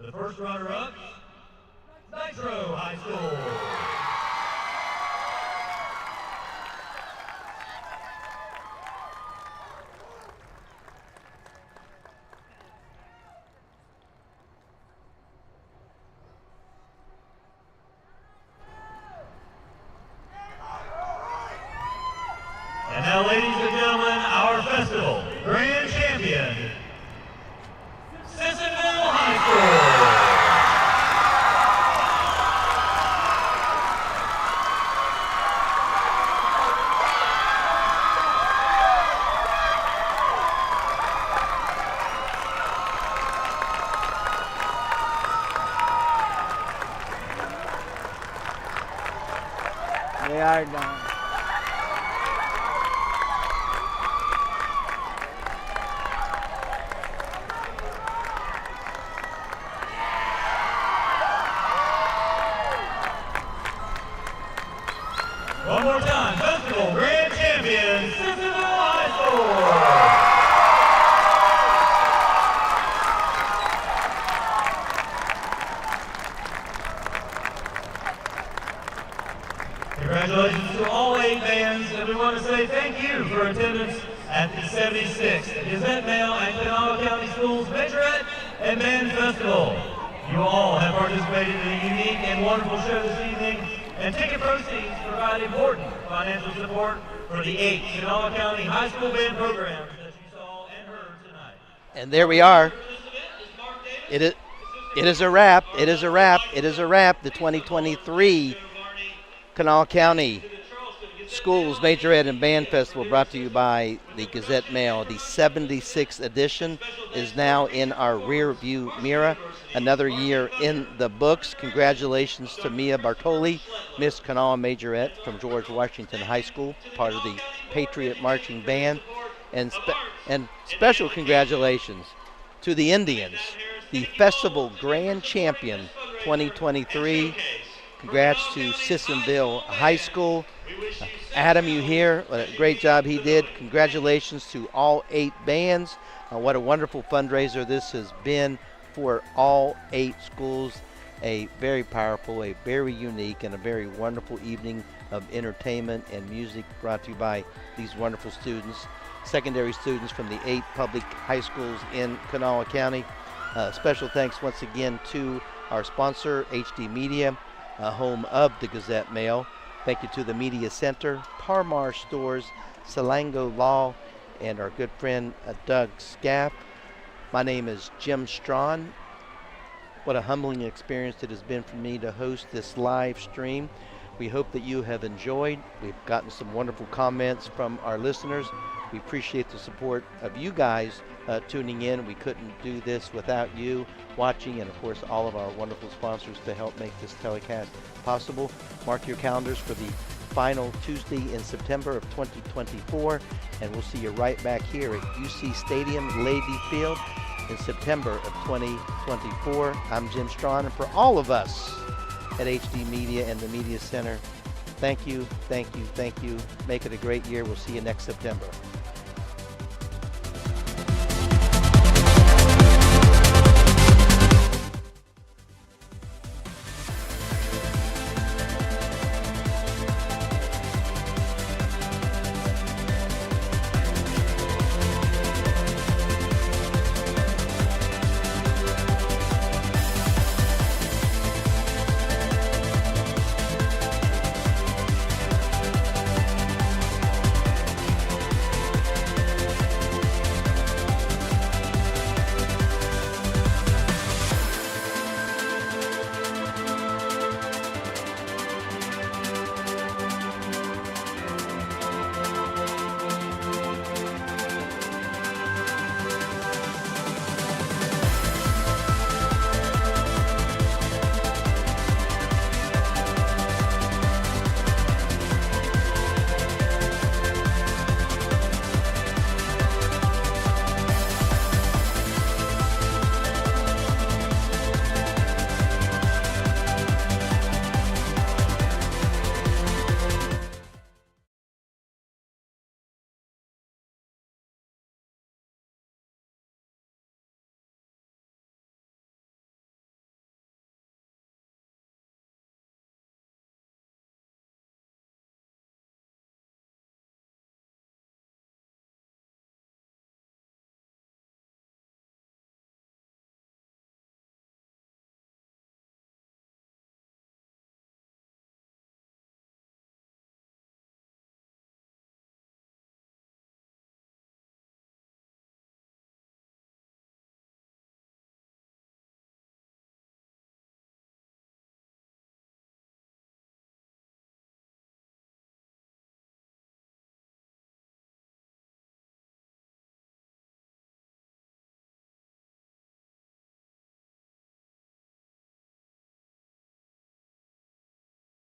The first runner-up, Nitro High School. And now, ladies and gentlemen, our festival grand champion, Sissonville High School. They are done. One more time, festival grand champion, Sissonville High School. Congratulations to all 8 bands, and we want to say thank you for attendance at the 76th Gazette Mail and Kanawha County Schools Majorette and Band Festival. You all have participated in a unique and wonderful show this evening, and ticket proceeds provide important financial support for the 8 Kanawha County High School band programs that you saw and heard tonight. And there we are. It is a wrap. It is a wrap. It is a wrap. The 2023 Kanawha County Schools Majorette and Band Festival, brought to you by the Gazette Mail. The 76th edition is now in our rear view mirror. Another year in the books. Congratulations to Mia Bartoli, Miss Kanawha Majorette from George Washington High School, part of the Patriot Marching Band. And special congratulations to the Indians, the Festival Grand Champion 2023. Congrats to Sissonville High School. Adam, you hear what a great job he did. Congratulations to all 8 bands. What a wonderful fundraiser this has been for all 8 schools. A very powerful, a very unique, and a very wonderful evening of entertainment and music brought to you by these wonderful students, secondary students from the 8 public high schools in Kanawha County. Special thanks once again to our sponsor, HD Media, home of the Gazette Mail. Thank you to the Media Center, Parmar Stores, Salango Law, and our good friend Doug Scaff. My name is Jim Strawn. What a humbling experience it has been for me to host this live stream. We hope that you have enjoyed. We've gotten some wonderful comments from our listeners. We appreciate the support of you guys tuning in. We couldn't do this without you watching, and of course all of our wonderful sponsors to help make this telecast possible. Mark your calendars for the final Tuesday in September of 2024, and we'll see you right back here at UC Stadium, Lady Field in September of 2024. I'm Jim Strawn, and for all of us at HD Media and the Media Center, thank you, thank you, thank you. Make it a great year. We'll see you next September.